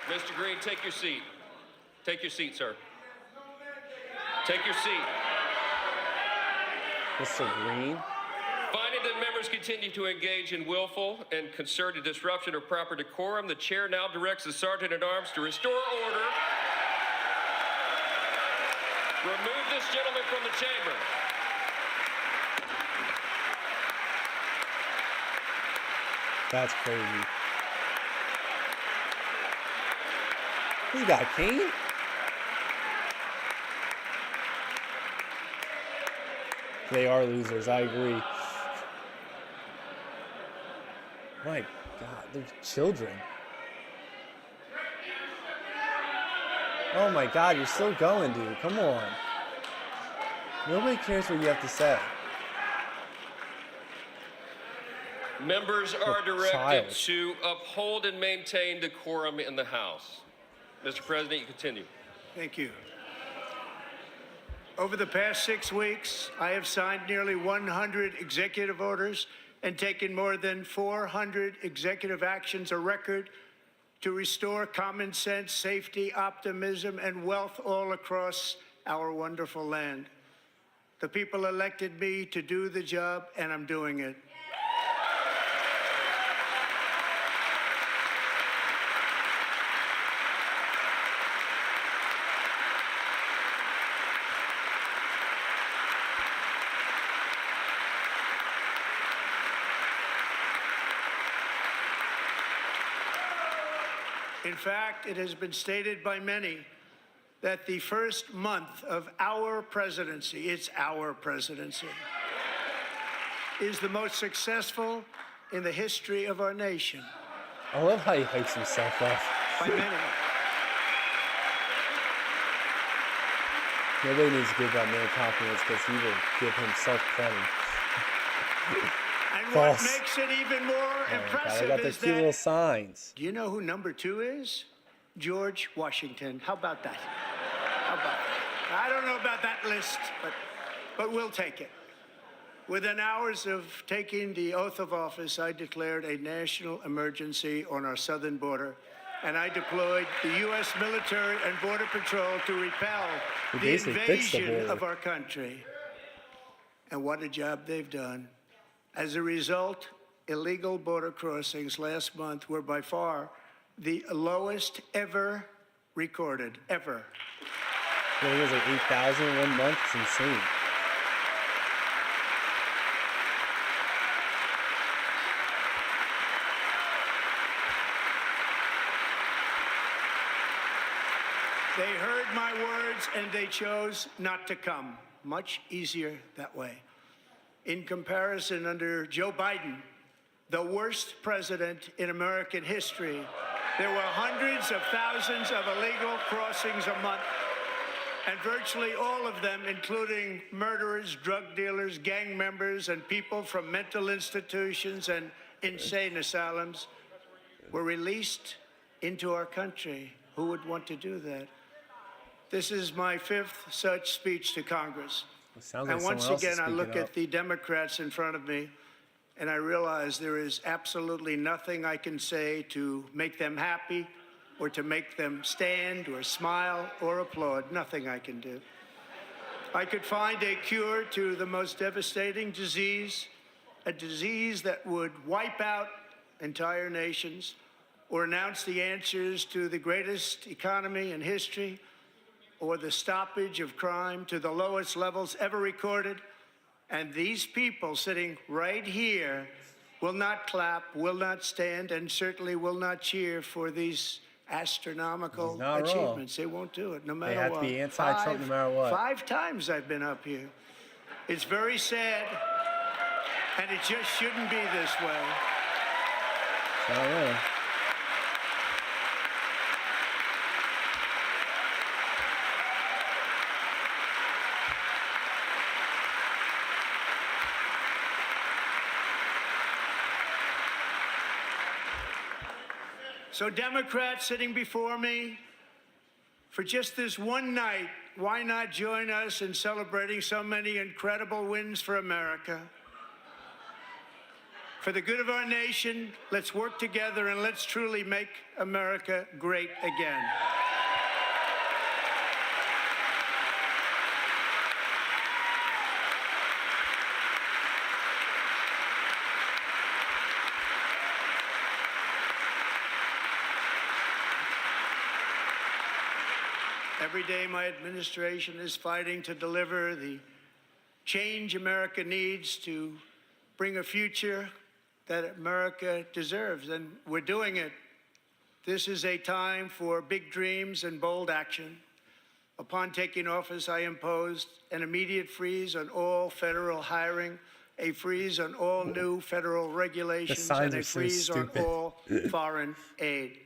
C: Mr. Green, take your seat. Take your seat, sir. Take your seat.
A: Mr. Green?
C: Finding that members continue to engage in willful and concerted disruption of proper decorum, the chair now directs the Sergeant-at-Arms to restore order. Remove this gentleman from the chamber.
A: That's crazy. He got a cane? They are losers, I agree. My God, they're children. Oh my God, you're still going, dude. Come on. Nobody cares what you have to say.
C: Members are directed
A: Child.
C: to uphold and maintain decorum in the House. Mr. President, you continue.
R: Thank you. Over the past 6 weeks, I have signed nearly 100 executive orders and taken more than 400 executive actions, a record to restore common sense, safety, optimism, and wealth all across our wonderful land. The people elected me to do the job, and I'm doing it. In fact, it has been stated by many that the first month of our presidency, it's our presidency, is the most successful in the history of our nation.
A: I love how he hypes himself up.
R: By many.
A: Nobody needs to give that man compliments because he will give himself plenty.
R: And
A: False.
R: what makes it even more
A: Oh my God,
R: impressive
A: I got
R: is
A: those cute little
R: that,
A: signs.
R: do you know who number 2 is? George Washington. How about that? How about that? I don't know about that list, but we'll take it. Within hours of taking the oath of office, I declared a national emergency on our southern border, and I deployed the U.S. military and Border Patrol to repel
A: He
R: the
A: basically fixed the
R: invasion
A: border.
R: of our country. And what a job they've done. As a result, illegal border crossings last month were by far the lowest ever recorded, ever.
A: Well, it was like 8,000 in 1 month. It's insane.
R: They heard my words and they chose not to come. Much easier that way. In comparison, under Joe Biden, the worst president in American history, there were hundreds of thousands of illegal crossings a month, and virtually all of them, including murderers, drug dealers, gang members, and people from mental institutions and insane asylums, were released into our country. Who would want to do that? This is my 5th such speech to Congress.
A: Sounds like
R: And once
A: someone else is
R: again, I look
A: speaking up.
R: at the Democrats in front of me, and I realize there is absolutely nothing I can say to make them happy or to make them stand or smile or applaud. Nothing I can do. I could find a cure to the most devastating disease, a disease that would wipe out entire nations, or announce the answers to the greatest economy in history, or the stoppage of crime to the lowest levels ever recorded. And these people sitting right here will not clap, will not stand, and certainly will not cheer for these astronomical
A: He's not wrong.
R: achievements. They won't do it, no matter
A: have
R: what.
A: to be anti-Trump no matter what.
R: 5 times I've been up here. It's very sad, and it just shouldn't be this way.
A: I don't know.
R: So Democrats sitting before me, for just this one night, why not join us in celebrating so many incredible wins for America? For the good of our nation, let's work together and let's truly make America great again. Every day, my administration is fighting to deliver the change America needs to bring a future that America deserves, and we're doing it. This is a time for big dreams and bold action. Upon taking office, I imposed an immediate freeze on all federal hiring, a freeze on all new federal regulations,
A: signs
R: and a
A: are so
R: freeze on
A: stupid.
R: all foreign aid.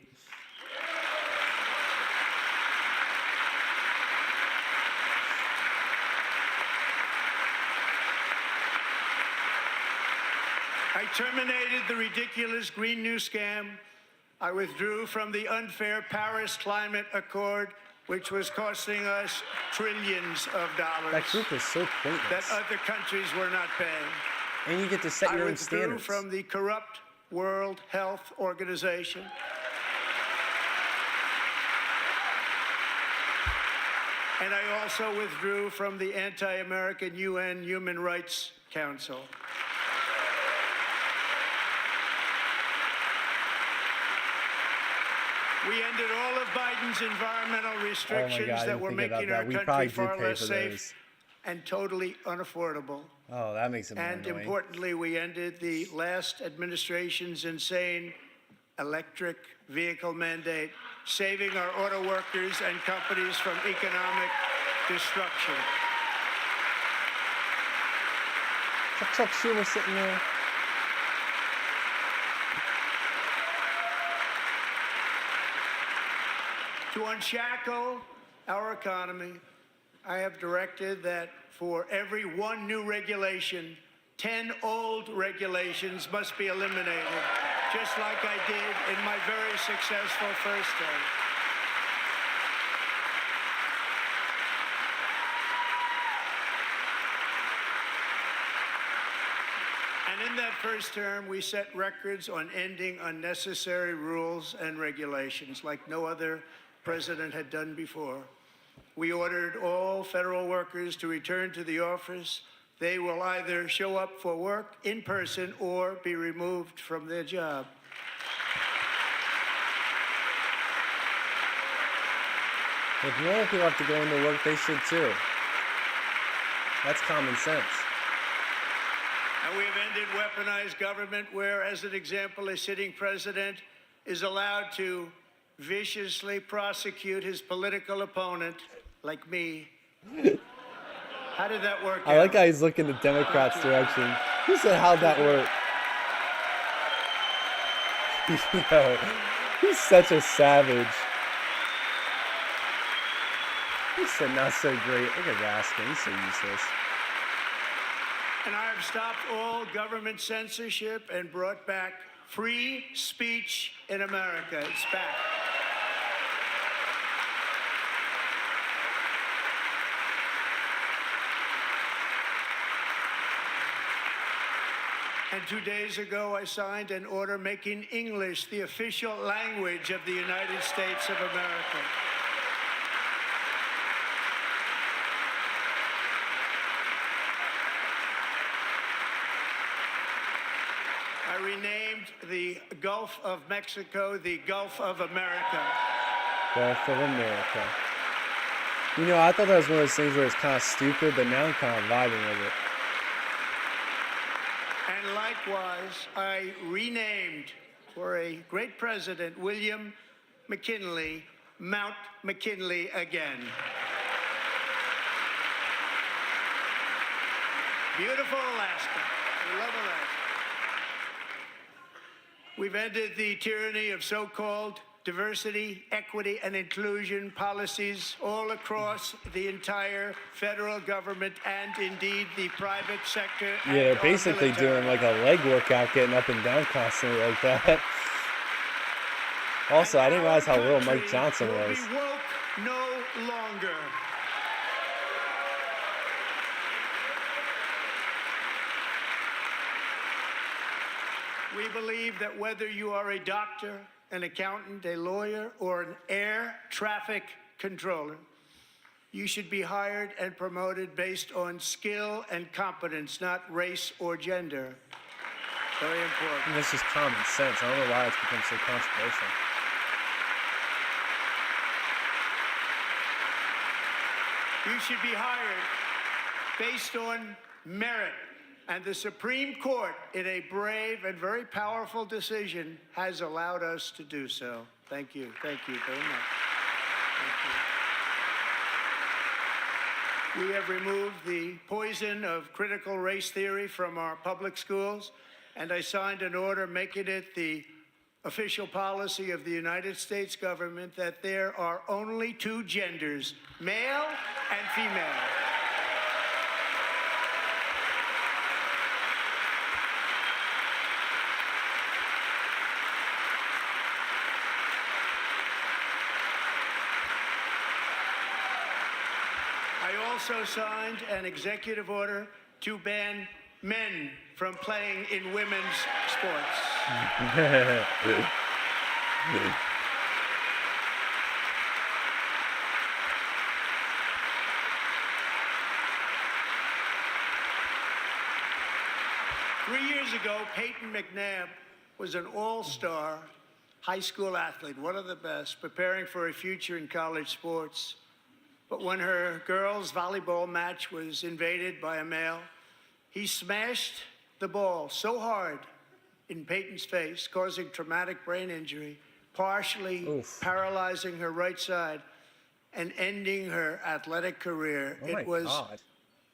R: I terminated the ridiculous Green New Scam. I withdrew from the unfair Paris Climate Accord, which was costing us trillions of dollars
A: That group is so
R: that
A: pointless.
R: other countries were not paying.
A: And you get to set
R: I
A: your own
R: withdrew
A: standards.
R: from the corrupt World Health Organization. And I also withdrew from the anti-American UN Human Rights Council. We ended all of Biden's environmental restrictions
A: I
R: that
A: didn't
R: were
A: think about
R: making
A: that.
R: our
A: We
R: country
A: probably do
R: far
A: pay
R: less
A: for
R: safe
A: those.
R: and totally unaffordable.
A: Oh, that makes it more
R: And
A: annoying.
R: importantly, we ended the last administration's insane electric vehicle mandate, saving our auto workers and companies from economic destruction.
A: Chuck Schumer sitting there.
R: To unshackle our economy, I have directed that for every one new regulation, 10 old regulations must be eliminated, just like I did in my very successful first term. And in that first term, we set records on ending unnecessary rules and regulations like no other president had done before. We ordered all federal workers to return to the office. They will either show up for work in person or be removed from their job.
A: If more people have to go into work, they should too. That's common sense.
R: And we have ended weaponized government where, as an example, a sitting president is allowed to viciously prosecute his political opponent, like me. How did that work
A: I like how he's looking the Democrats' direction. He said, how'd that work? Yo, he's such a savage. He said, not so great. Look at Raskin. He's so useless.
R: And I have stopped all government censorship and brought back free speech in America. It's back. And 2 days ago, I signed an order making English the official language of the United States of America. I renamed the Gulf of Mexico the Gulf of America.
A: Gulf of America. You know, I thought that was one of those things where it's kind of stupid, but now I'm kind of vibing with it.
R: And likewise, I renamed for a great president, William McKinley, Mount McKinley again. Beautiful Alaska. We love Alaska. We've ended the tyranny of so-called diversity, equity, and inclusion policies all across the entire federal government and indeed the private sector.
A: Yeah, they're basically doing like a leg workout, getting up and down constantly like that. Also, I didn't realize how little Mike Johnson was.
R: Be woke no longer. We believe that whether you are a doctor, an accountant, a lawyer, or an air traffic controller, you should be hired and promoted based on skill and competence, not race or gender. Very important.
A: And this is common sense. I don't know why it's become so controversial.
R: You should be hired based on merit. And the Supreme Court, in a brave and very powerful decision, has allowed us to do so. Thank you. Thank you very much. Thank you. We have removed the poison of critical race theory from our public schools, and I signed an order making it the official policy of the United States government that there are only two genders, male and female. I also signed an executive order to ban men from playing in women's sports. 3 years ago, Peyton McNabb was an all-star high school athlete, one of the best, preparing for a future in college sports. But when her girls' volleyball match was invaded by a male, he smashed the ball so hard in Peyton's face, causing traumatic brain injury, partially paralyzing her right side, and ending her athletic career.
A: Oh my
R: It was
A: God.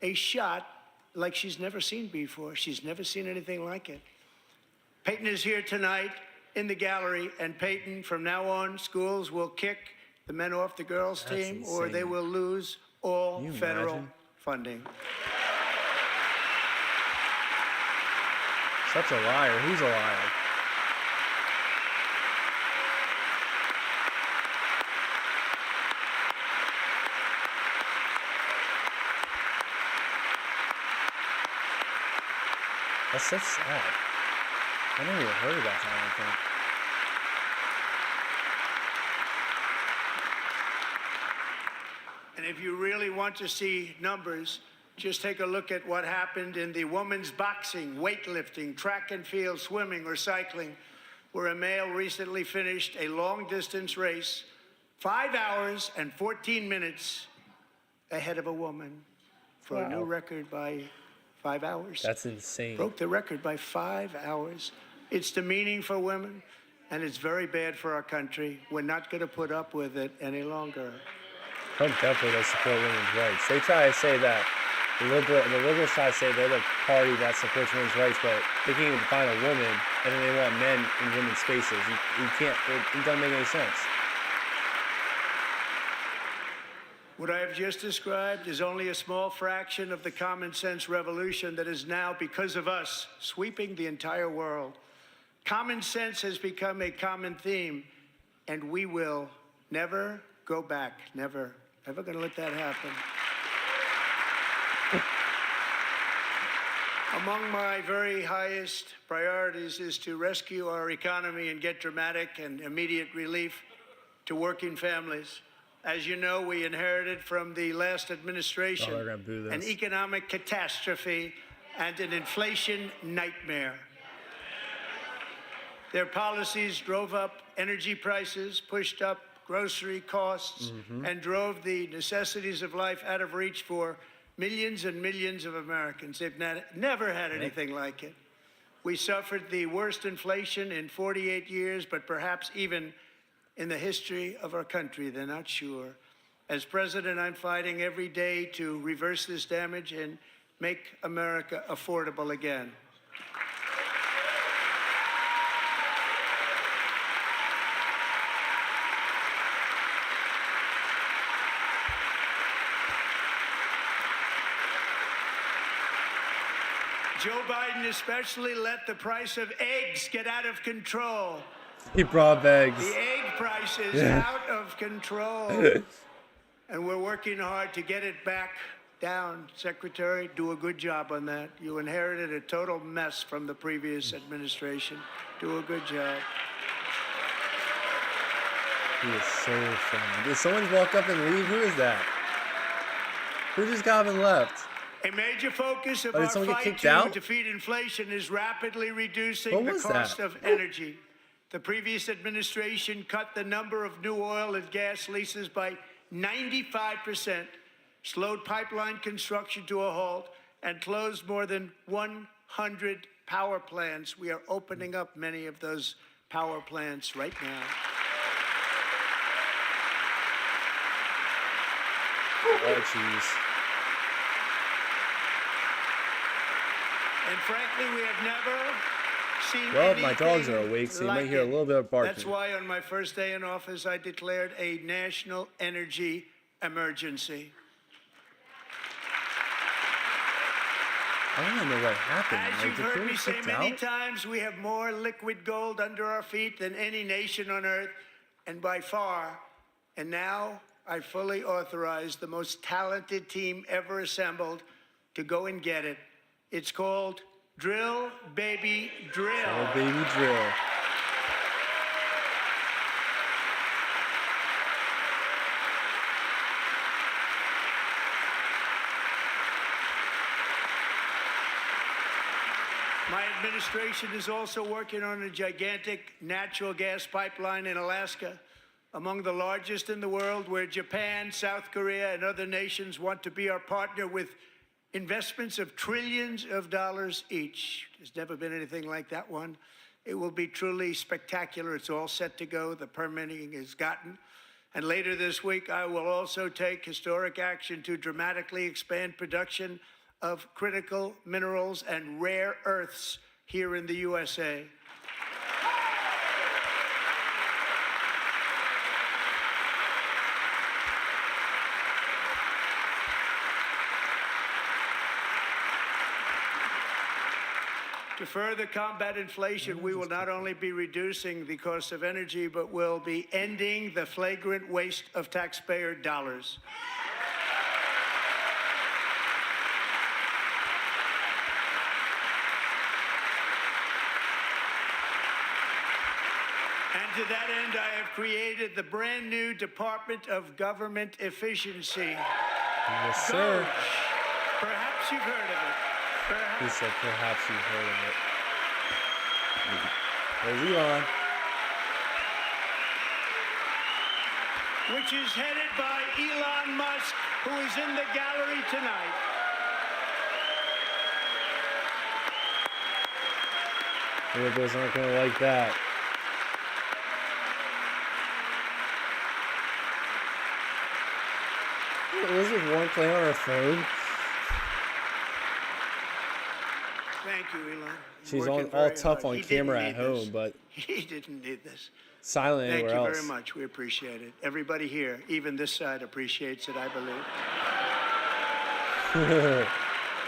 R: a shot like she's never seen before. She's never seen anything like it. Peyton is here tonight in the gallery, and Peyton, from now on, schools will kick the men off the girls'
A: That's
R: team, or they
A: insane.
R: will lose all
A: Can you
R: federal
A: imagine?
R: funding.
A: Such a liar. Who's a liar? That's so sad. I never even heard about that, I don't think.
R: And if you really want to see numbers, just take a look at what happened in the women's boxing, weightlifting, track and field, swimming, or cycling, where a male recently finished a long-distance race 5 hours and 14 minutes ahead of a woman for a new
A: Wow.
R: record by 5 hours.
A: That's insane.
R: Broke the record by 5 hours. It's demeaning for women, and it's very bad for our country. We're not going to put up with it any longer.
A: Trump definitely does support women's rights. They try to say that the liberal side say they're the party that supports women's rights, but they can't even define a woman, and then they want men in women's spaces. You can't. It doesn't make any sense.
R: What I have just described is only a small fraction of the common sense revolution that is now, because of us, sweeping the entire world. Common sense has become a common theme, and we will never go back. Never. Never going to let that happen. Among my very highest priorities is to rescue our economy and get dramatic and immediate relief to working families. As you know, we inherited from the last administration
A: they're gonna boo this.
R: an economic catastrophe and an inflation nightmare. Their policies drove up energy prices, pushed up grocery costs, and drove the necessities of life out of reach for millions and millions of Americans. They've never had anything like it. We suffered the worst inflation in 48 years, but perhaps even in the history of our country. They're not sure. As president, I'm fighting every day to reverse this damage and make America affordable again. Joe Biden especially let the price of eggs get out of control.
A: He brought eggs.
R: The egg price is out of control. And we're working hard to get it back down. Secretary, do a good job on that. You inherited a total mess from the previous administration. Do a good job.
A: He is so funny. Did someone walk up and leave? Who is that? Who just got up and left?
R: A major focus of
A: Oh, did
R: our
A: someone get
R: fight
A: kicked
R: to
A: out?
R: defeat inflation is rapidly reducing
A: What
R: the
A: was
R: cost
A: that?
R: of energy. The previous administration cut the number of new oil and gas leases by 95%, slowed pipeline construction to a halt, and closed more than 100 power plants. We are opening up many of those power plants right now.
A: Oh, jeez.
R: And frankly, we have never seen
A: Well, my dogs are
R: anything
A: awake, so you might
R: like
A: hear a
R: it.
A: little bit of barking.
R: That's why on my first day in office, I declared a national energy emergency.
A: I don't know what happened.
R: As
A: Like,
R: you've
A: did
R: heard
A: people
R: me say
A: kicked
R: many
A: out?
R: times, we have more liquid gold under our feet than any nation on earth, and by far. And now I fully authorize the most talented team ever assembled to go and get it. It's called Drill, Baby, Drill.
A: Oh, baby drill.
R: My administration is also working on a gigantic natural gas pipeline in Alaska, among the largest in the world, where Japan, South Korea, and other nations want to be our partner with investments of trillions of dollars each. There's never been anything like that one. It will be truly spectacular. It's all set to go. The permitting is gotten. And later this week, I will also take historic action to dramatically expand production of critical minerals and rare earths here in the USA. To further combat inflation, we will not only be reducing the cost of energy, but will be ending the flagrant waste of taxpayer dollars. And to that end, I have created the brand new Department of Government Efficiency.
A: Yes, sir.
R: Perhaps you've heard of it.
A: He said, perhaps you've heard of it. There's Elon.
R: Which is headed by Elon Musk, who is in the gallery tonight.
A: Liberals aren't going to like that. Elizabeth Warren playing on her phone.
R: Thank you, Elon.
A: She's
R: Working
A: all
R: very
A: tough
R: hard.
A: on
R: He
A: camera
R: didn't
A: at
R: need
A: home,
R: this.
A: but
R: He didn't need this.
A: silent
R: Thank
A: anywhere
R: you
A: else.
R: very much. We appreciate it. Everybody here, even this side, appreciates it, I believe.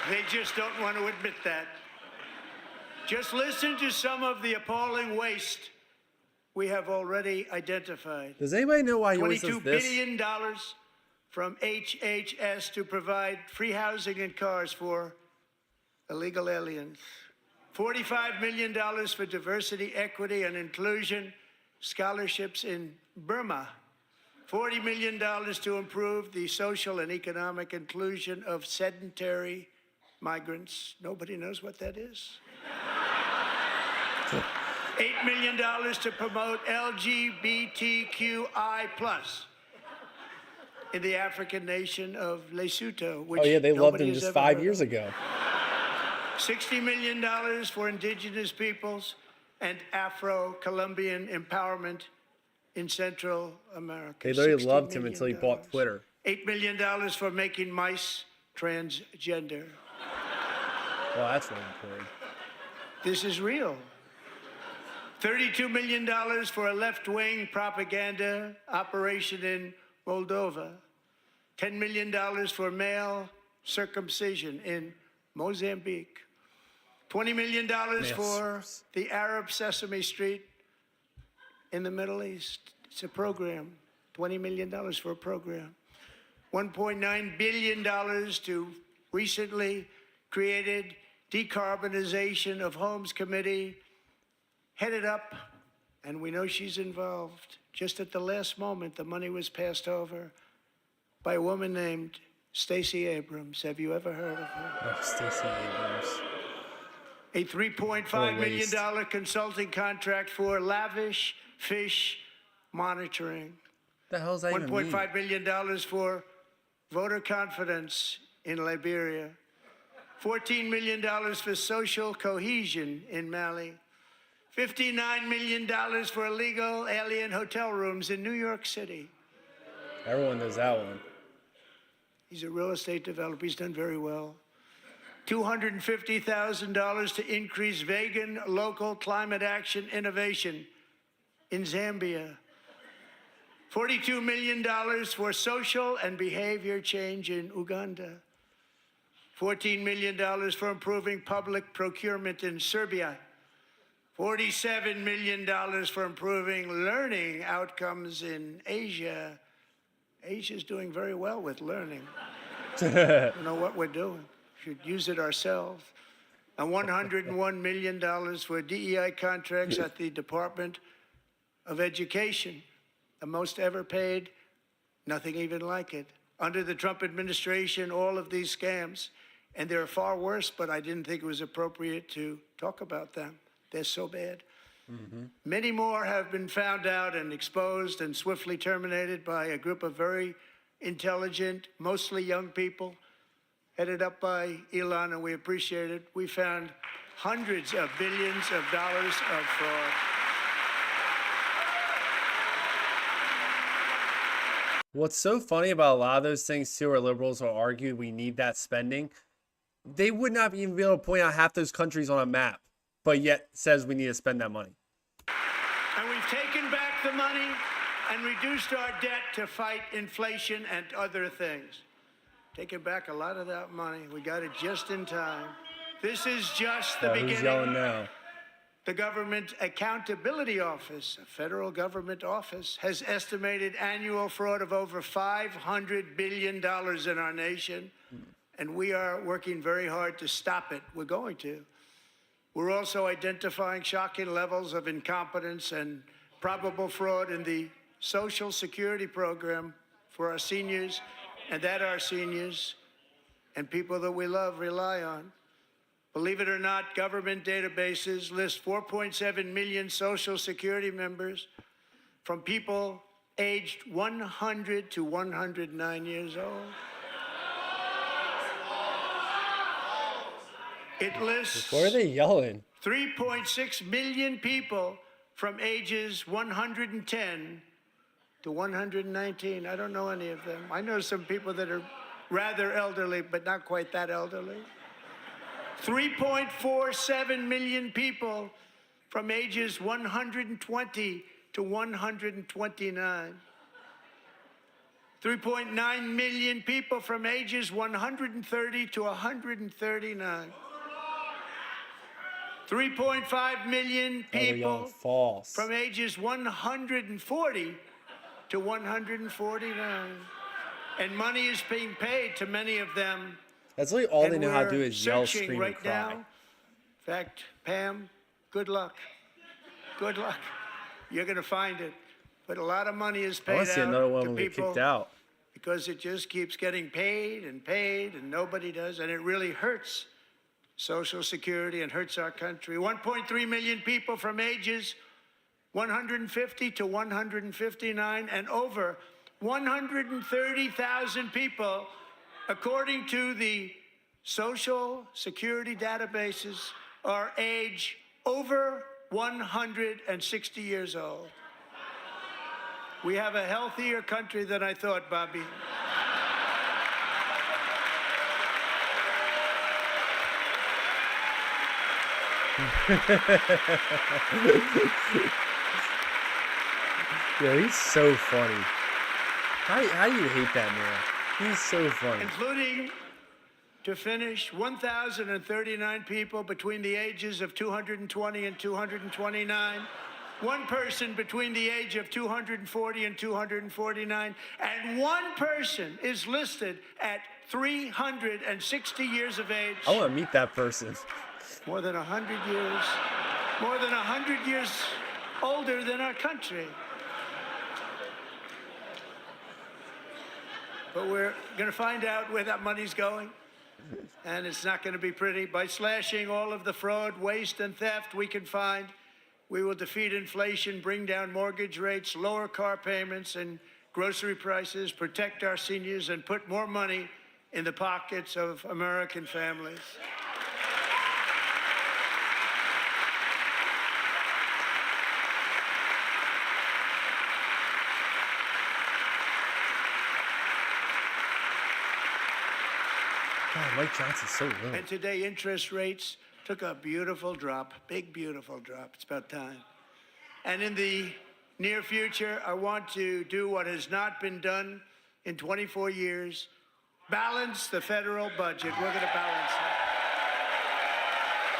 R: They just don't want to admit that. Just listen to some of the appalling waste we have already identified.
A: Does anybody know why he always does
R: $22
A: this?
R: billion from HHS to provide free housing and cars for illegal aliens. $45 million for diversity, equity, and inclusion scholarships in Burma. $40 million to improve the social and economic inclusion of sedentary migrants. Nobody knows what that is. $8 million to promote LGBTQI+ in the African nation of Lesotho, which
A: Oh yeah, they loved
R: nobody
A: him
R: has
A: just
R: ever
A: 5
R: heard
A: years
R: of.
A: ago.
R: $60 million for indigenous peoples and Afro-Colombian empowerment in Central America.
A: They literally
R: $60
A: loved him
R: million.
A: until he bought Twitter.
R: $8 million for making mice transgender.
A: Well, that's really important.
R: This is real. $32 million for a left-wing propaganda operation in Moldova. $10 million for male circumcision in Mozambique. $20 million for the Arab Sesame Street in the Middle East. It's a program. $20 million for a program. $1.9 billion to recently created Decarbonization of Homes Committee, headed up, and we know she's involved. Just at the last moment, the money was passed over by a woman named Stacey Abrams. Have you ever heard of her?
A: Oh, Stacey Abrams.
R: A $3.5 million consulting contract for lavish fish monitoring.
A: The hell's that even mean?
R: $1.5 million for voter confidence in Liberia. $14 million for social cohesion in Mali. $59 million for illegal alien hotel rooms in New York City.
A: Everyone knows that one.
R: He's a real estate developer. He's done very well. $250,000 to increase vegan local climate action innovation in Zambia. $42 million for social and behavior change in Uganda. $14 million for improving public procurement in Serbia. $47 million for improving learning outcomes in Asia. Asia's doing very well with learning. We know what we're doing. Should use it ourselves. And $101 million for DEI contracts at the Department of Education, the most ever paid, nothing even like it. Under the Trump administration, all of these scams, and they're far worse, but I didn't think it was appropriate to talk about them. They're so bad. Many more have been found out and exposed and swiftly terminated by a group of very intelligent, mostly young people, headed up by Elon, and we appreciate it. We found hundreds of billions of dollars of fraud.
A: What's so funny about a lot of those things too, where liberals will argue we need that spending, they would not even be able to point out half those countries on a map, but yet says we need to spend that money.
R: And we've taken back the money and reduced our debt to fight inflation and other things. Taken back a lot of that money. We got it just in time. This is just the beginning.
A: Who's yelling now?
R: The Government Accountability Office, a federal government office, has estimated annual fraud of over $500 billion in our nation, and we are working very hard to stop it. We're going to. We're also identifying shocking levels of incompetence and probable fraud in the Social Security program for our seniors, and that our seniors and people that we love rely on. Believe it or not, government databases list 4.7 million Social Security members from people aged 100 to 109 years old. It lists
A: Why are they yelling?
R: 3.6 million people from ages 110 to 119. I don't know any of them. I know some people that are rather elderly, but not quite that elderly. 3.47 million people from ages 120 to 129. 3.9 million people from ages 130 to 139. 3.5 million people from ages 140 to 149. And money is being paid to many of them.
A: That's really all they
R: And
A: know how to
R: we're
A: do is yell,
R: searching
A: scream,
R: right
A: and cry.
R: now. In fact, Pam, good luck. Good luck. You're going to find it. But a lot of money is
A: I
R: paid
A: want to see
R: out
A: another one
R: to
A: when we get
R: people
A: kicked out.
R: because it just keeps getting paid, and nobody does. And it really hurts Social Security and hurts our country. 1.3 million people from ages 150 to 159, and over 130,000 people, according to the Social Security databases, are age over 160 years old. We have a healthier country than I thought, Bobby.
A: Yeah, he's so funny. How do you hate that man? He's so funny.
R: Including, to finish, 1,039 people between the ages of 220 and 229. One person between the age of 240 and 249. And one person is listed at 360 years of age.
A: I want to meet that person.
R: More than 100 years. More than 100 years older than our country. But we're going to find out where that money's going. And it's not going to be pretty. By slashing all of the fraud, waste, and theft we can find, we will defeat inflation, bring down mortgage rates, lower car payments and grocery prices, protect our seniors, and put more money in the pockets of American families.
A: God, Mike Johnson's so little.
R: And today, interest rates took a beautiful drop, big, beautiful drop. It's about time. And in the near future, I want to do what has not been done in 24 years, balance the federal budget. We're going to balance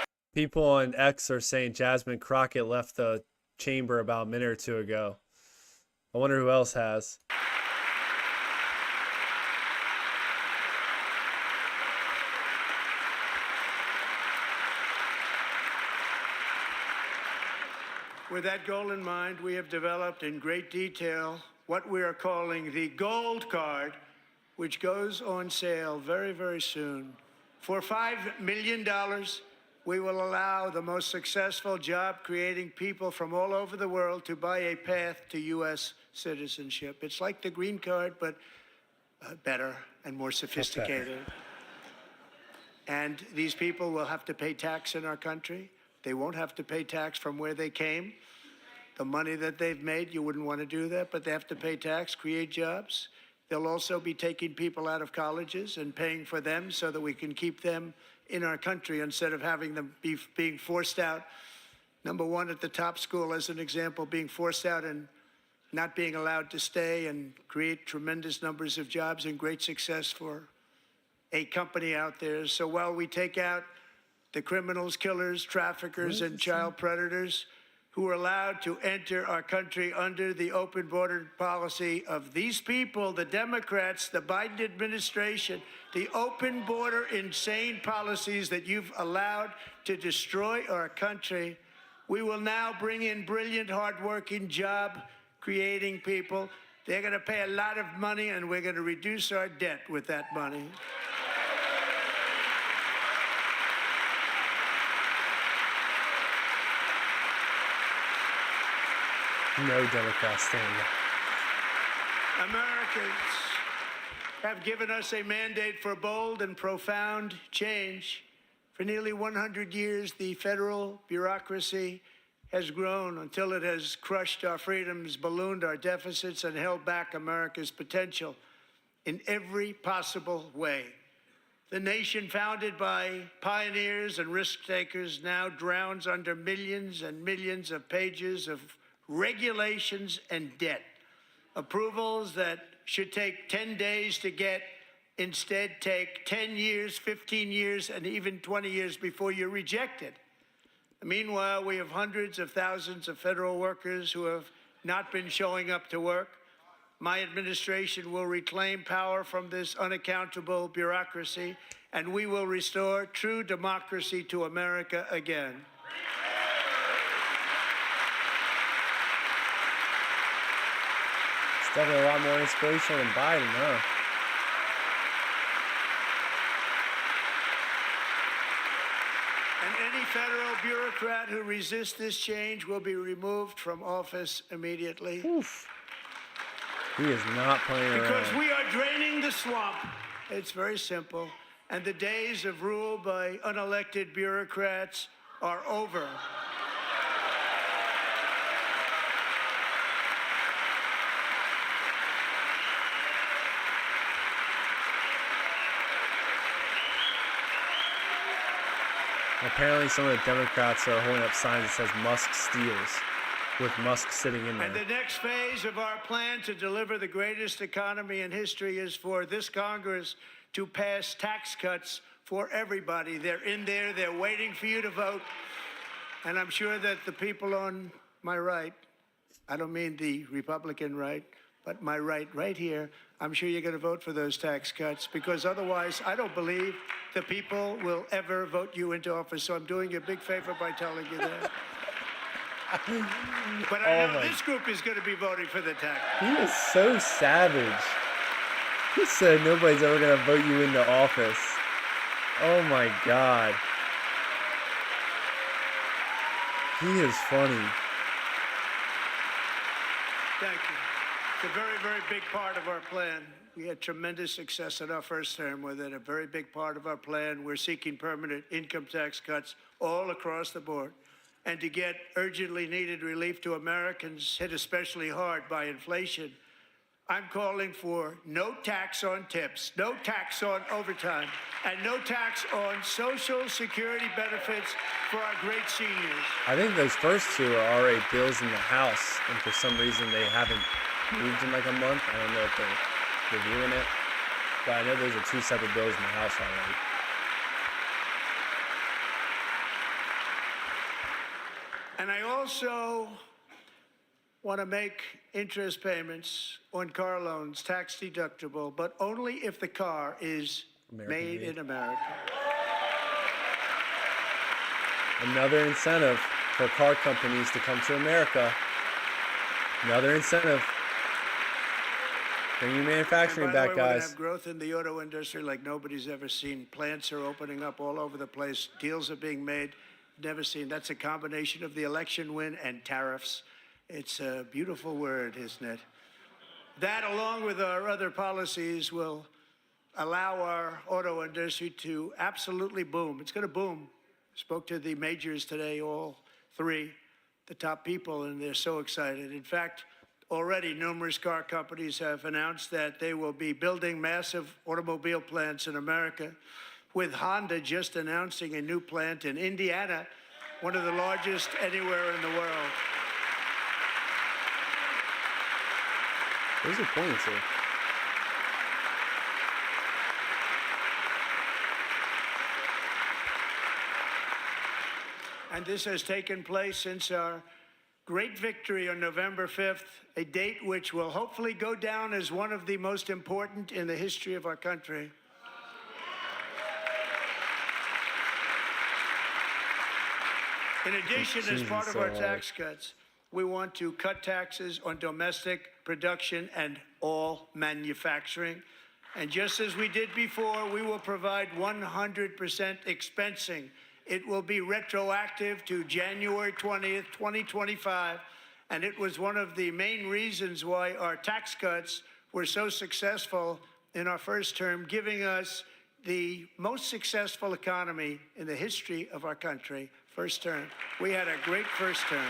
R: it.
A: People on X are saying Jasmine Crockett left the chamber about a minute or two ago. I wonder who else has.
R: With that goal in mind, we have developed in great detail what we are calling the Gold Card, which goes on sale very, very soon. For $5 million, we will allow the most successful job-creating people from all over the world to buy a path to U.S. citizenship. It's like the green card, but better and more sophisticated. And these people will have to pay tax in our country. They won't have to pay tax from where they came. The money that they've made, you wouldn't want to do that, but they have to pay tax, create jobs. They'll also be taking people out of colleges and paying for them so that we can keep them in our country instead of having them being forced out. Number one, at the top school, as an example, being forced out and not being allowed to stay and create tremendous numbers of jobs and great success for a company out there. So while we take out the criminals, killers, traffickers, and child predators who are allowed to enter our country under the open border policy of these people, the Democrats, the Biden administration, the open border insane policies that you've allowed to destroy our country, we will now bring in brilliant, hardworking, job-creating people. They're going to pay a lot of money, and we're going to reduce our debt with that money.
A: No Democrats standing up.
R: Americans have given us a mandate for bold and profound change. For nearly 100 years, the federal bureaucracy has grown until it has crushed our freedoms, ballooned our deficits, and held back America's potential in every possible way. The nation founded by pioneers and risk takers now drowns under millions and millions of pages of regulations and debt. Approvals that should take 10 days to get instead take 10 years, 15 years, and even 20 years before you're rejected. Meanwhile, we have hundreds of thousands of federal workers who have not been showing up to work. My administration will reclaim power from this unaccountable bureaucracy, and we will restore true democracy to America again.
A: Definitely a lot more inspirational than Biden, huh?
R: And any federal bureaucrat who resists this change will be removed from office immediately.
A: Oof. He is not playing around.
R: Because we are draining the swamp. It's very simple. And the days of rule by unelected bureaucrats are over.
A: Apparently, some of the Democrats are holding up signs that says Musk steals, with Musk sitting in there.
R: And the next phase of our plan to deliver the greatest economy in history is for this Congress to pass tax cuts for everybody. They're in there. They're waiting for you to vote. And I'm sure that the people on my right, I don't mean the Republican right, but my right here, I'm sure you're going to vote for those tax cuts, because otherwise I don't believe the people will ever vote you into office. So I'm doing you a big favor by telling you that. But I know this group is going to be voting for the tax.
A: He is so savage. He said nobody's ever going to vote you into office. Oh my God. He is funny.
R: Thank you. It's a very, very big part of our plan. We had tremendous success in our first term with it. A very big part of our plan. We're seeking permanent income tax cuts all across the board. And to get urgently needed relief to Americans hit especially hard by inflation, I'm calling for no tax on tips, no tax on overtime, and no tax on Social Security benefits for our great seniors.
A: I think those first two are already bills in the House, and for some reason they haven't moved in like a month. I don't know if they're reviewing it, but I know those are two separate bills in the House already.
R: And I also want to make interest payments on car loans tax deductible, but only if the car is made in America.
A: Another incentive for car companies to come to America. Another incentive. Bring your manufacturing
R: And by the
A: back,
R: way, we're gonna
A: guys.
R: have growth in the auto industry like nobody's ever seen. Plants are opening up all over the place. Deals are being made. Never seen. That's a combination of the election win and tariffs. It's a beautiful word, isn't it? That, along with our other policies, will allow our auto industry to absolutely boom. It's going to boom. Spoke to the majors today, all three, the top people, and they're so excited. In fact, already numerous car companies have announced that they will be building massive automobile plants in America, with Honda just announcing a new plant in Indiana, one of the largest anywhere in the world.
A: Those are points here.
R: And this has taken place since our great victory on November 5th, a date which will hopefully go down as one of the most important in the history of our country. In addition, as part of our tax cuts, we want to cut taxes on domestic production and all manufacturing. And just as we did before, we will provide 100% expensing. It will be retroactive to January 20th, 2025. And it was one of the main reasons why our tax cuts were so successful in our first term, giving us the most successful economy in the history of our country. First term. We had a great first term.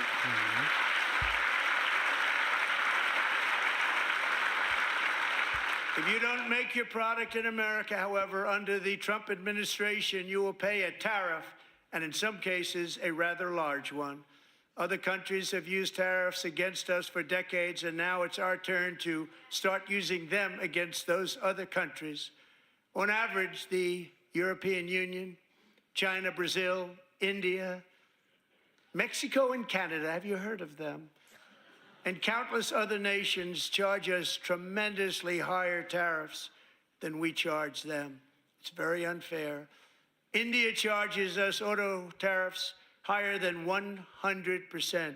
R: If you don't make your product in America, however, under the Trump administration, you will pay a tariff, and in some cases, a rather large one. Other countries have used tariffs against us for decades, and now it's our turn to start using them against those other countries. On average, the European Union, China, Brazil, India, Mexico, and Canada, have you heard of them? And countless other nations charge us tremendously higher tariffs than we charge them. It's very unfair. India charges us auto tariffs higher than 100%.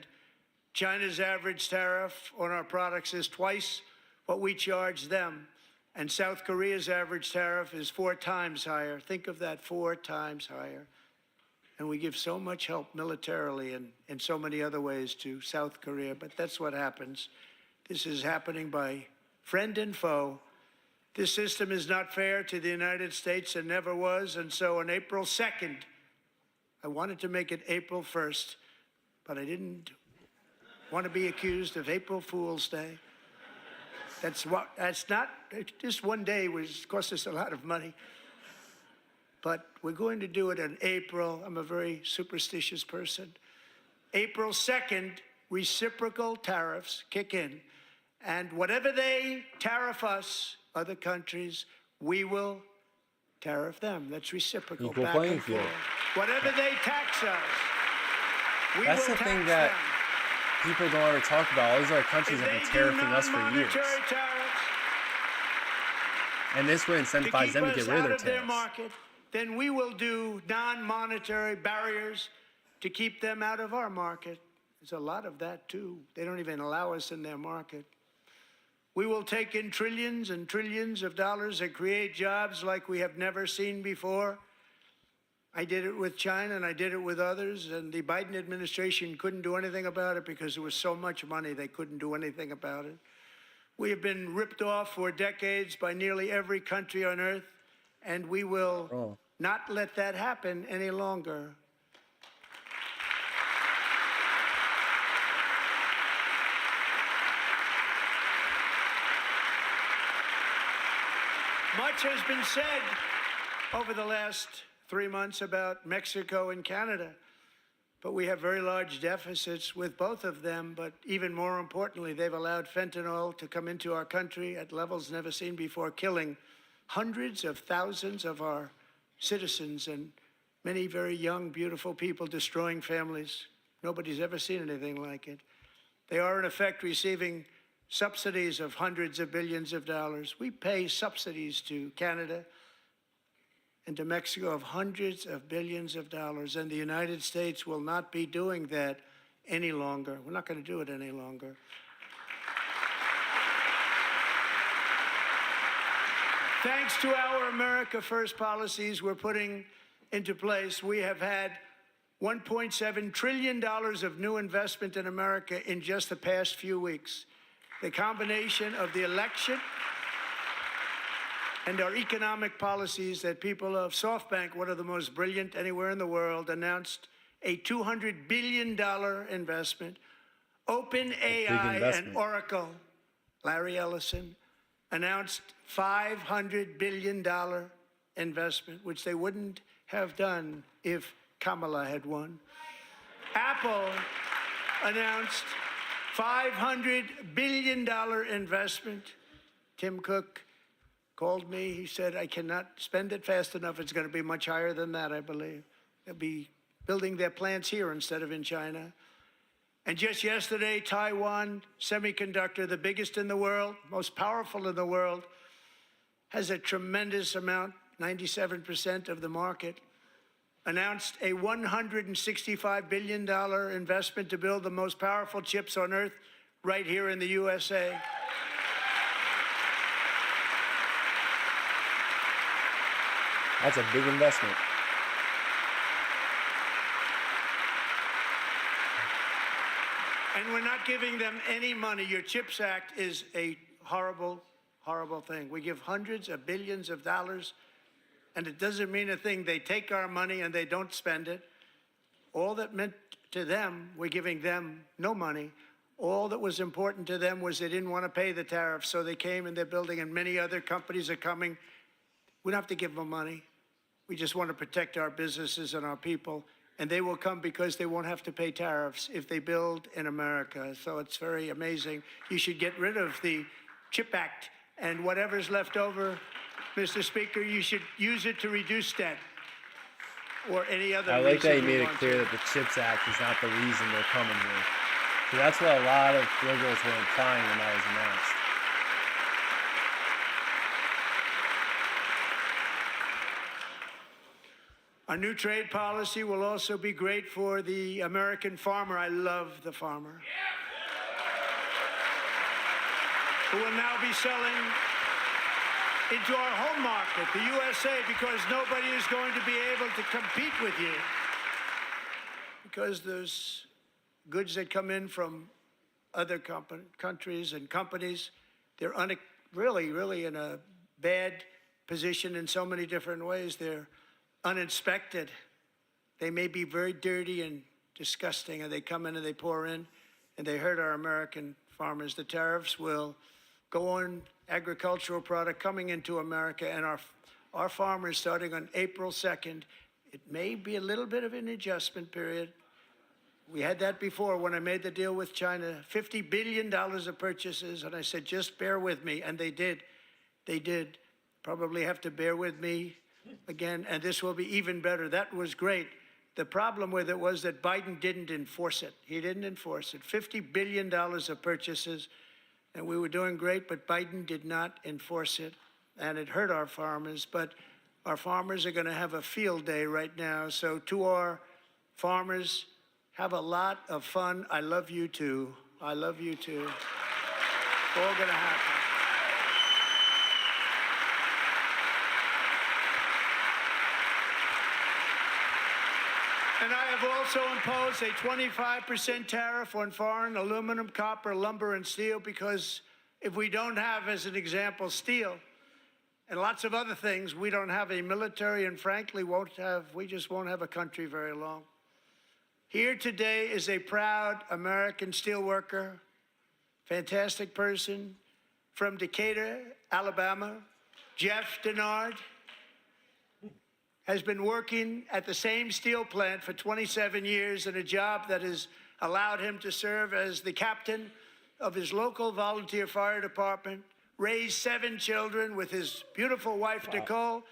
R: China's average tariff on our products is twice what we charge them. And South Korea's average tariff is 4 times higher. Think of that, 4 times higher. And we give so much help militarily and in so many other ways to South Korea, but that's what happens. This is happening by friend and foe. This system is not fair to the United States and never was, and so on April 2nd, I wanted to make it April 1st, but I didn't want to be accused of April Fool's Day. That's not, just one day cost us a lot of money. But we're going to do it in April. I'm a very superstitious person. April 2nd, reciprocal tariffs kick in. And whatever they tariff us, other countries, we will tariff them. That's reciprocal.
A: Equal
R: back
A: playing
R: and
A: field.
R: forth. Whatever they tax us, we
A: That's
R: will
A: the thing
R: tax
A: that
R: them.
A: people don't ever talk about. All these other countries
R: If
A: have been
R: they do
A: tariffing us for years.
R: non-monetary tariffs,
A: And this would incentivize them to get rid of their
R: out of their
A: tariffs.
R: market, then we will do non-monetary barriers to keep them out of our market. There's a lot of that, too. They don't even allow us in their market. We will take in trillions and trillions of dollars and create jobs like we have never seen before. I did it with China, and I did it with others, and the Biden administration couldn't do anything about it because there was so much money they couldn't do anything about it. We have been ripped off for decades by nearly every country on earth, and we will not let that happen any longer. Much has been said over the last 3 months about Mexico and Canada, but we have very large deficits with both of them. But even more importantly, they've allowed fentanyl to come into our country at levels never seen before, killing hundreds of thousands of our citizens and many very young, beautiful people, destroying families. Nobody's ever seen anything like it. They are, in effect, receiving subsidies of hundreds of billions of dollars. We pay subsidies to Canada and to Mexico of hundreds of billions of dollars, and the United States will not be doing that any longer. We're not going to do it any longer. Thanks to our America First policies we're putting into place, we have had $1.7 trillion of new investment in America in just the past few weeks. The combination of the election and our economic policies that people of SoftBank, one of the most brilliant anywhere in the world, announced a $200 billion investment. OpenAI and Oracle, Larry Ellison, announced $500 billion investment, which they wouldn't have done if Kamala had won. Apple announced $500 billion investment. Tim Cook called me. He said, I cannot spend it fast enough. It's going to be much higher than that, I believe. They'll be building their plants here instead of in China. And just yesterday, Taiwan Semiconductor, the biggest in the world, most powerful in the world, has a tremendous amount, 97% of the market, announced a $165 billion investment to build the most powerful chips on earth right here in the USA.
A: That's a big investment.
R: And we're not giving them any money. Your CHIPS Act is a horrible, horrible thing. We give hundreds of billions of dollars, and it doesn't mean a thing. They take our money and they don't spend it. All that meant to them, we're giving them no money. All that was important to them was they didn't want to pay the tariffs, so they came and they're building, and many other companies are coming. We don't have to give them money. We just want to protect our businesses and our people. And they will come because they won't have to pay tariffs if they build in America. So it's very amazing. You should get rid of the CHIP Act, and whatever's left over, Mr. Speaker, you should use it to reduce debt or any other
A: I like that you
R: reason
A: made it
R: want
A: clear
R: to.
A: that the CHIPS Act is not the reason they're coming here. So that's what a lot of liberals were implying when that was announced.
R: Our new trade policy will also be great for the American farmer. I love the farmer. Who will now be selling into our home market, the USA, because nobody is going to be able to compete with you. Because there's goods that come in from other countries and companies, they're really in a bad position in so many different ways. They're uninspected. They may be very dirty and disgusting, and they come in and they pour in, and they hurt our American farmers. The tariffs will go on agricultural product coming into America, and our farmers, starting on April 2nd, it may be a little bit of an adjustment period. We had that before when I made the deal with China, $50 billion of purchases, and I said, just bear with me, and they did. They did. Probably have to bear with me again, and this will be even better. That was great. The problem with it was that Biden didn't enforce it. He didn't enforce it. $50 billion of purchases, and we were doing great, but Biden did not enforce it, and it hurt our farmers. But our farmers are going to have a field day right now. So to our farmers, have a lot of fun. I love you too. I love you too. It's all going to happen. And I have also imposed a 25% tariff on foreign aluminum, copper, lumber, and steel, because if we don't have, as an example, steel and lots of other things, we don't have a military, and frankly, we just won't have a country very long. Here today is a proud American steelworker, fantastic person from Decatur, Alabama, Jeff Denard. Has been working at the same steel plant for 27 years in a job that has allowed him to serve as the captain of his local volunteer fire department, raise 7 children with his beautiful wife, Nicole,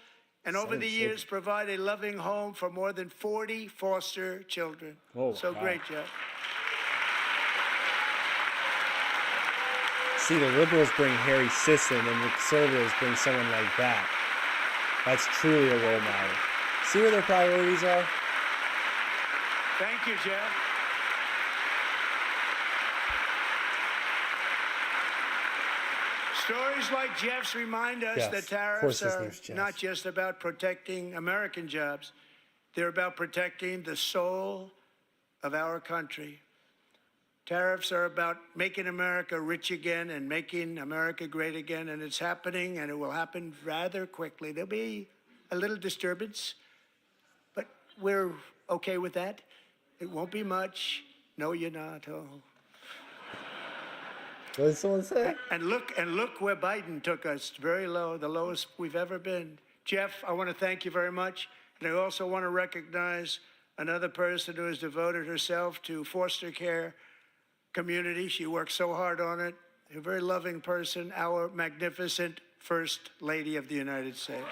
R: and over the years provide a loving home for more than 40 foster children. So great, Jeff.
A: See, the liberals bring Harry Sisson, and the conservatives bring someone like that. That's truly a role model. See where their priorities are?
R: Thank you, Jeff. Stories like Jeff's remind us that tariffs are not just about protecting American jobs. They're about protecting the soul of our country. Tariffs are about making America rich again and making America great again, and it's happening, and it will happen rather quickly. There'll be a little disturbance, but we're okay with that. It won't be much. No, you're not. Oh.
A: What did someone say?
R: And look where Biden took us. Very low, the lowest we've ever been. Jeff, I want to thank you very much. And I also want to recognize another person who has devoted herself to foster care community. She works so hard on it. A very loving person, our magnificent First Lady of the United States.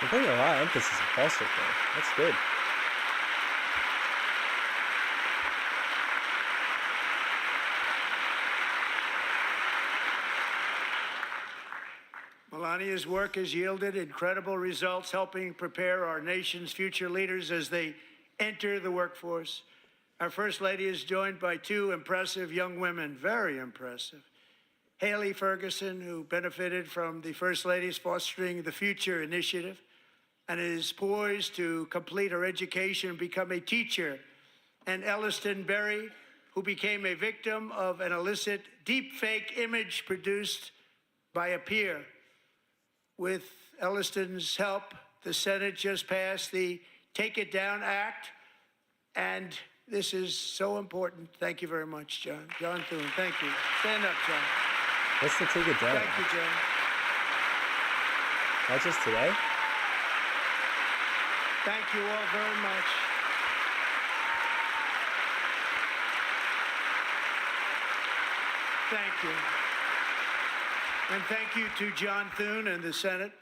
A: We're putting a lot of emphasis on foster care. That's good.
R: Melania's work has yielded incredible results, helping prepare our nation's future leaders as they enter the workforce. Our First Lady is joined by two impressive young women, very impressive. Haley Ferguson, who benefited from the First Lady's Fostering the Future initiative and is poised to complete her education and become a teacher. And Elliston Berry, who became a victim of an illicit deepfake image produced by a peer. With Elliston's help, the Senate just passed the Take It Down Act, and this is so important. Thank you very much, John. John Thune, thank you. Stand up, John.
A: What's the Take It Down?
R: Thank you, John.
A: Not just today?
R: Thank you all very much. Thank you. And thank you to John Thune and the Senate.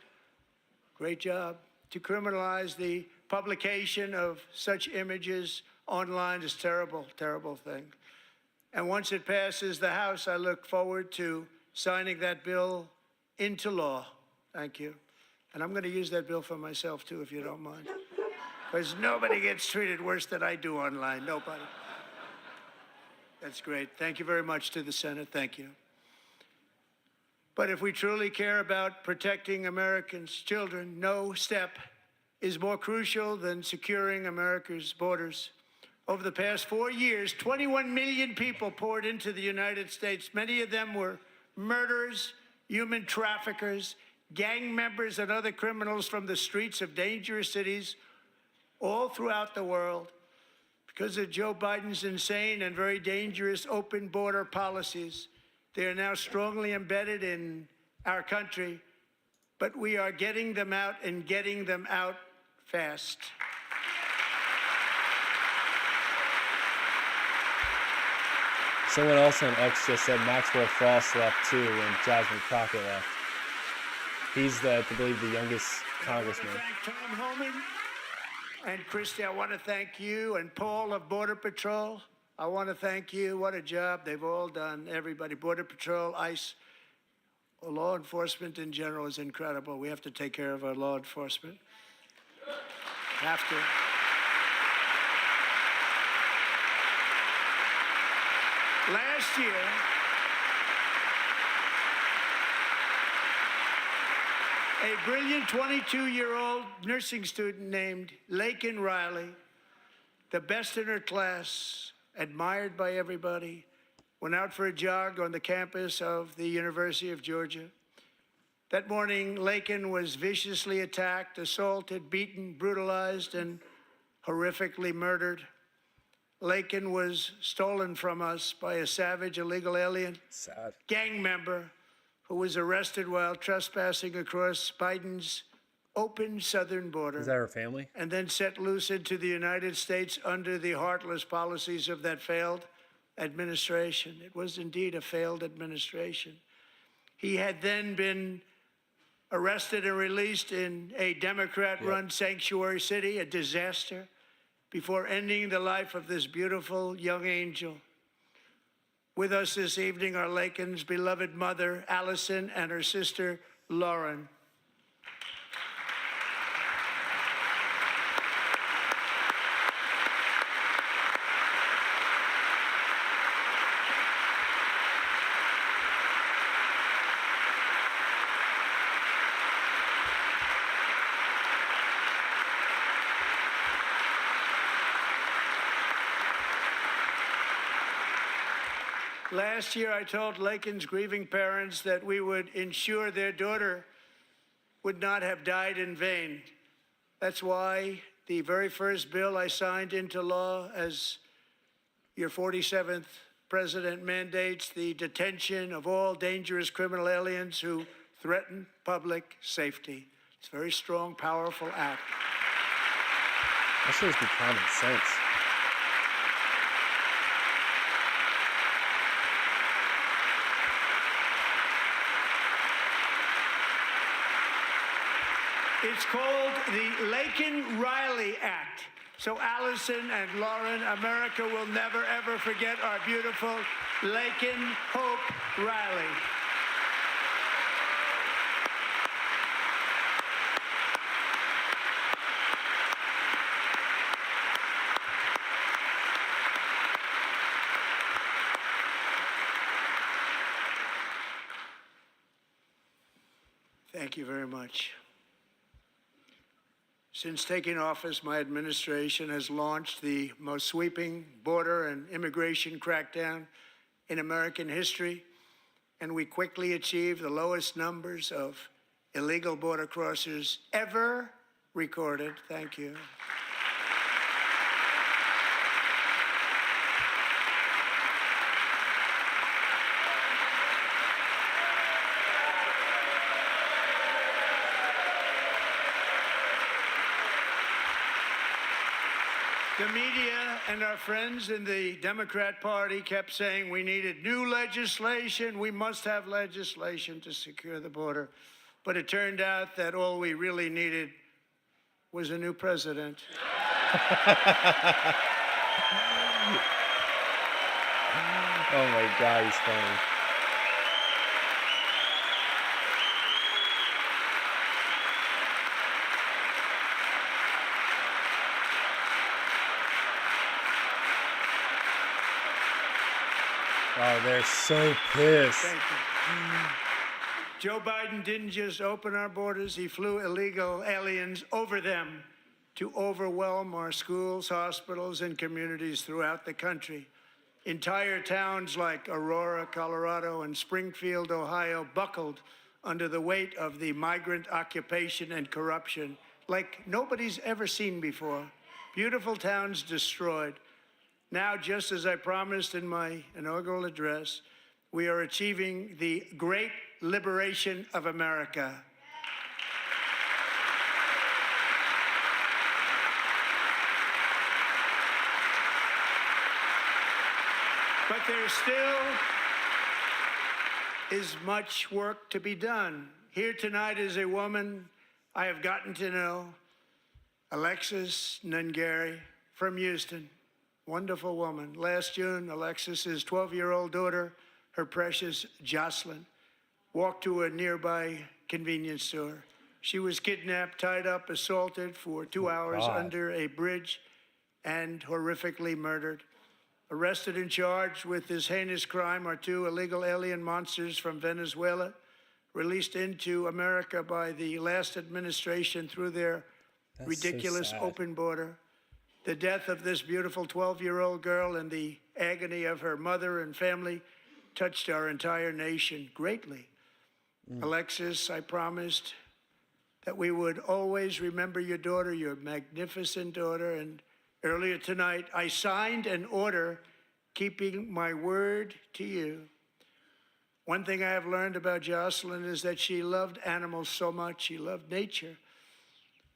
R: Great job. To criminalize the publication of such images online is terrible, terrible thing. And once it passes the House, I look forward to signing that bill into law. Thank you. And I'm going to use that bill for myself, too, if you don't mind. Because nobody gets treated worse than I do online. Nobody. That's great. Thank you very much to the Senate. Thank you. But if we truly care about protecting Americans' children, no step is more crucial than securing America's borders. Over the past 4 years, 21 million people poured into the United States. Many of them were murderers, human traffickers, gang members, and other criminals from the streets of dangerous cities all throughout the world. Because of Joe Biden's insane and very dangerous open border policies, they are now strongly embedded in our country, but we are getting them out and getting them out fast.
A: Someone else on X just said Maxwell Frost left too when Jasmine Crockett left. He's, I believe, the youngest congressman.
R: Thank Tom Homan and Christy. I want to thank you and Paul of Border Patrol. I want to thank you. What a job they've all done. Everybody, Border Patrol, ICE, law enforcement in general is incredible. We have to take care of our law enforcement. Have to. Last year, a brilliant 22-year-old nursing student named Laken Riley, the best in her class, admired by everybody, went out for a jog on the campus of the University of Georgia. That morning, Laken was viciously attacked, assaulted, beaten, brutalized, and horrifically murdered. Laken was stolen from us by a savage illegal alien, gang member, who was arrested while trespassing across Biden's open southern border.
A: Is that her family?
R: And then set loose into the United States under the heartless policies of that failed administration. It was indeed a failed administration. He had then been arrested and released in a Democrat-run sanctuary city, a disaster, before ending the life of this beautiful young angel. With us this evening are Laken's beloved mother, Allison, and her sister, Lauren. Last year, I told Laken's grieving parents that we would ensure their daughter would not have died in vain. That's why the very first bill I signed into law as your 47th president mandates the detention of all dangerous criminal aliens who threaten public safety. It's a very strong, powerful act.
A: That should just be common sense.
R: It's called the Laken-Riley Act. So Allison and Lauren, America will never, ever forget our beautiful Laken Hope Riley. Thank you very much. Since taking office, my administration has launched the most sweeping border and immigration crackdown in American history, and we quickly achieved the lowest numbers of illegal border crossers ever recorded. Thank you. The media and our friends in the Democrat Party kept saying we needed new legislation. We must have legislation to secure the border. But it turned out that all we really needed was a new president.
A: Oh my God, he's funny. Oh, they're so pissed.
R: Thank you. Joe Biden didn't just open our borders, he flew illegal aliens over them to overwhelm our schools, hospitals, and communities throughout the country. Entire towns like Aurora, Colorado, and Springfield, Ohio, buckled under the weight of the migrant occupation and corruption like nobody's ever seen before. Beautiful towns destroyed. Now, just as I promised in my inaugural address, we are achieving the great liberation of America. But there still is much work to be done. Here tonight is a woman I have gotten to know, Alexis Nungari from Houston. Wonderful woman. Last June, Alexis's 12-year-old daughter, her precious Jocelyn, walked to a nearby convenience store. She was kidnapped, tied up, assaulted for 2 hours under a bridge, and horrifically murdered. Arrested and charged with this heinous crime are 2 illegal alien monsters from Venezuela, released into America by the last administration through their ridiculous open border. The death of this beautiful 12-year-old girl and the agony of her mother and family touched our entire nation greatly. Alexis, I promised that we would always remember your daughter, your magnificent daughter, and earlier tonight, I signed an order keeping my word to you. One thing I have learned about Jocelyn is that she loved animals so much. She loved nature.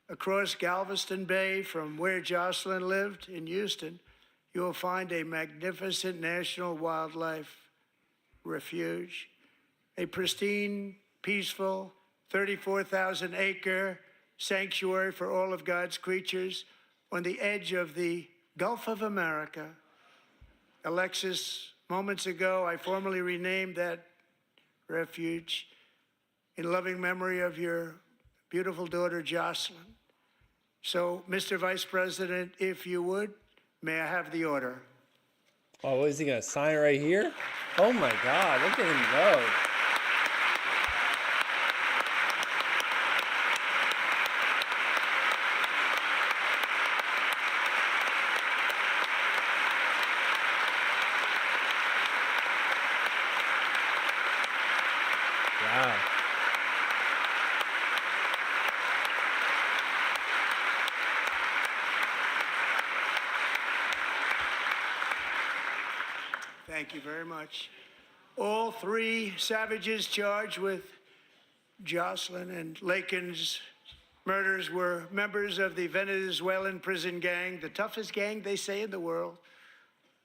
R: Across Galveston Bay, from where Jocelyn lived in Houston, you will find a magnificent national wildlife refuge, a pristine, peaceful, 34,000-acre sanctuary for all of God's creatures on the edge of the Gulf of America. Alexis, moments ago, I formally renamed that refuge in loving memory of your beautiful daughter, Jocelyn. So, Mr. Vice President, if you would, may I have the order?
A: Oh, what is he going to sign it right here? Oh my God, look at him go.
R: Thank you very much. All three savages charged with Jocelyn and Lakin's murders were members of the Venezuelan prison gang, the toughest gang, they say, in the world,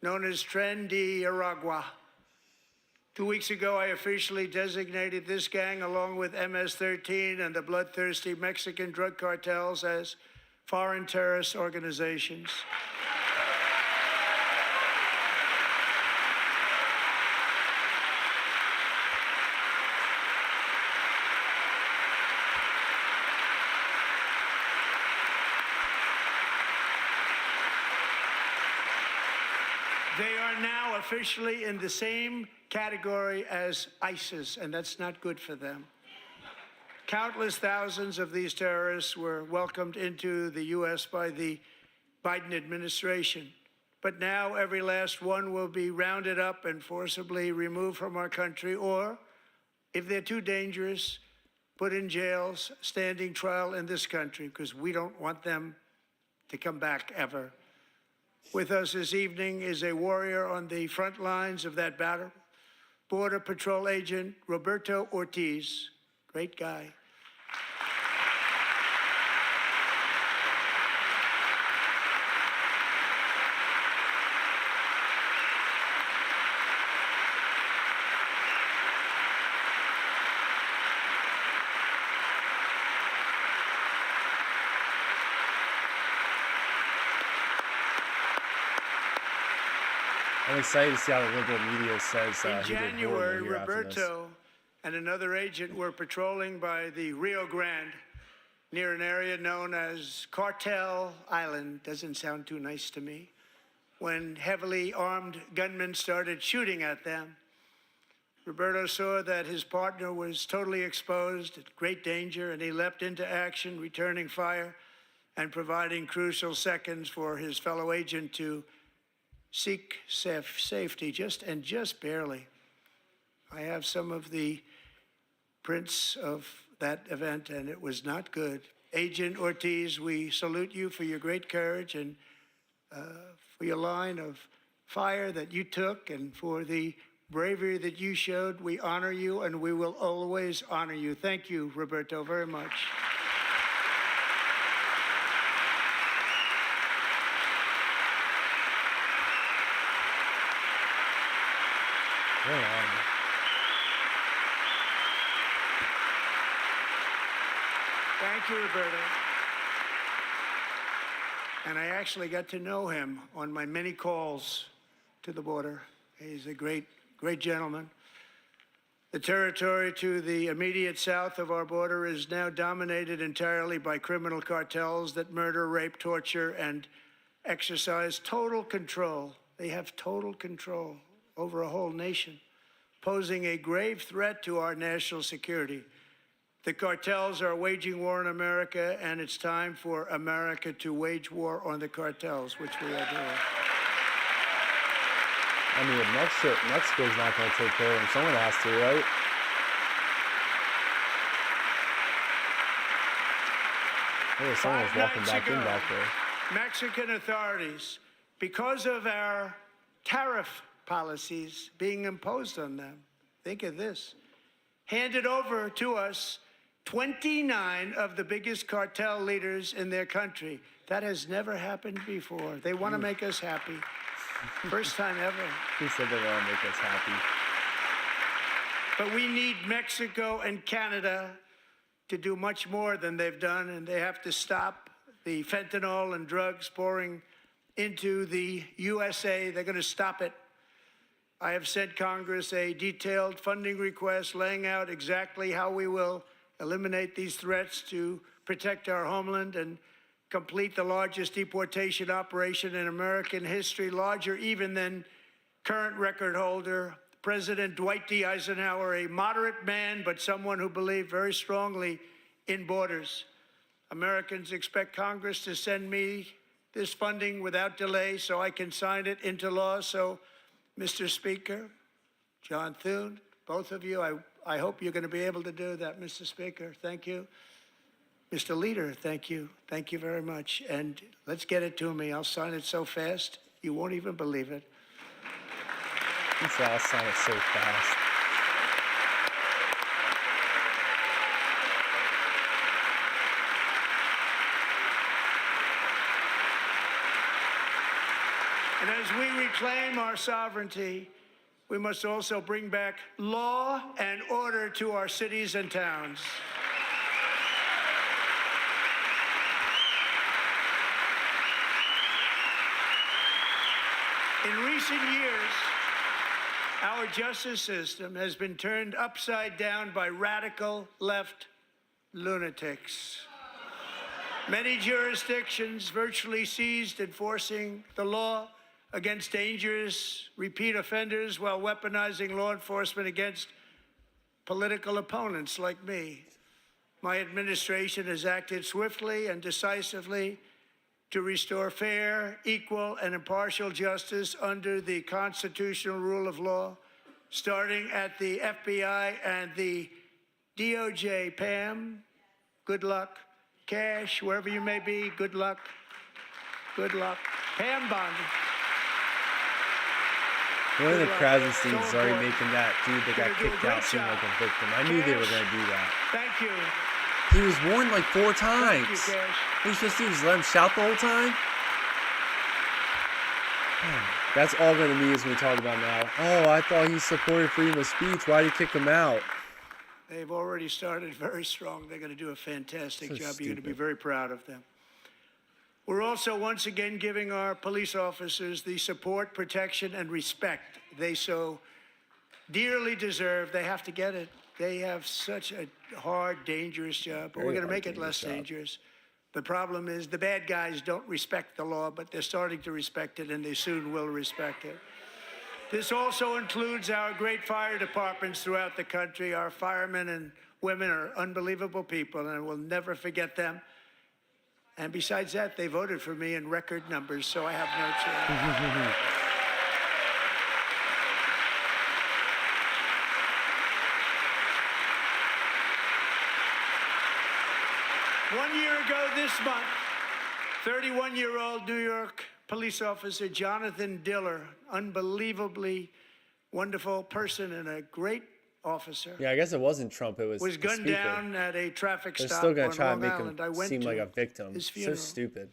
R: known as Tren de Aragua. 2 weeks ago, I officially designated this gang, along with MS-13 and the bloodthirsty Mexican drug cartels, as foreign terrorist organizations. They are now officially in the same category as ISIS, and that's not good for them. Countless thousands of these terrorists were welcomed into the U.S. by the Biden administration. But now every last one will be rounded up and forcibly removed from our country, or, if they're too dangerous, put in jails, standing trial in this country, because we don't want them to come back ever. With us this evening is a warrior on the front lines of that battle, Border Patrol Agent Roberto Ortiz. Great guy.
A: I'm excited to see how the liberal media says
R: In January, Roberto and another agent were patrolling by the Rio Grande near an area known as Cartel Island. Doesn't sound too nice to me. When heavily armed gunmen started shooting at them, Roberto saw that his partner was totally exposed, at great danger, and he leapt into action, returning fire and providing crucial seconds for his fellow agent to seek safety, just barely. I have some of the prints of that event, and it was not good. Agent Ortiz, we salute you for your great courage and for your line of fire that you took and for the bravery that you showed. We honor you, and we will always honor you. Thank you, Roberto, very much. Thank you, Roberto. And I actually got to know him on my many calls to the border. He's a great gentleman. The territory to the immediate south of our border is now dominated entirely by criminal cartels that murder, rape, torture, and exercise total control. They have total control over a whole nation, posing a grave threat to our national security. The cartels are waging war on America, and it's time for America to wage war on the cartels, which we are doing.
A: I mean, if Mexico's not going to take care of them, someone has to, right? Oh, someone's walking back in back there.
R: Mexican authorities, because of our tariff policies being imposed on them, think of this, handed over to us 29 of the biggest cartel leaders in their country. That has never happened before. They want to make us happy. First time ever.
A: He said they want to make us happy.
R: But we need Mexico and Canada to do much more than they've done, and they have to stop the fentanyl and drugs pouring into the USA. They're going to stop it. I have sent Congress a detailed funding request laying out exactly how we will eliminate these threats to protect our homeland and complete the largest deportation operation in American history, larger even than current record holder, President Dwight D. Eisenhower, a moderate man, but someone who believed very strongly in borders. Americans expect Congress to send me this funding without delay so I can sign it into law. So, Mr. Speaker, John Thune, both of you, I hope you're going to be able to do that, Mr. Speaker. Thank you. Mr. Leader, thank you. Thank you very much. And let's get it to me. I'll sign it so fast, you won't even believe it.
A: These all sounded so fast.
R: And as we reclaim our sovereignty, we must also bring back law and order to our cities and towns. In recent years, our justice system has been turned upside down by radical left lunatics. Many jurisdictions virtually ceased enforcing the law against dangerous repeat offenders while weaponizing law enforcement against political opponents like me. My administration has acted swiftly and decisively to restore fair, equal, and impartial justice under the constitutional rule of law, starting at the FBI and the DOJ. Pam, good luck. Cash, wherever you may be, good luck. Good luck. Pam Bondi.
A: One of the Krasensteins is already making that dude that got kicked out seem like a victim. I knew they were going to do that.
R: Thank you.
A: He was warned like 4 times.
R: Thank you, Cash.
A: What are you supposed to do? Just let him shout the whole time? That's all going to be is we talk about now. Oh, I thought he supported freedom of speech. Why did he kick him out?
R: They've already started very strong. They're going to do a fantastic job. You're going to be very proud of them. We're also once again giving our police officers the support, protection, and respect they so dearly deserve. They have to get it. They have such a hard, dangerous job, but we're going to make it less dangerous. The problem is the bad guys don't respect the law, but they're starting to respect it, and they soon will respect it. This also includes our great fire departments throughout the country. Our firemen and women are unbelievable people, and we'll never forget them. And besides that, they voted for me in record numbers, so I have no chance. 1 year ago this month, 31-year-old New York police officer Jonathan Diller, unbelievably wonderful person and a great officer.
A: Yeah, I guess it wasn't Trump. It was
R: Was
A: the
R: gunned
A: speaker.
R: down at a traffic
A: They're
R: stop
A: still going
R: on
A: to try to
R: Long
A: make
R: Island. I
A: him
R: went
A: seem
R: to
A: like a victim.
R: his
A: So
R: funeral.
A: stupid.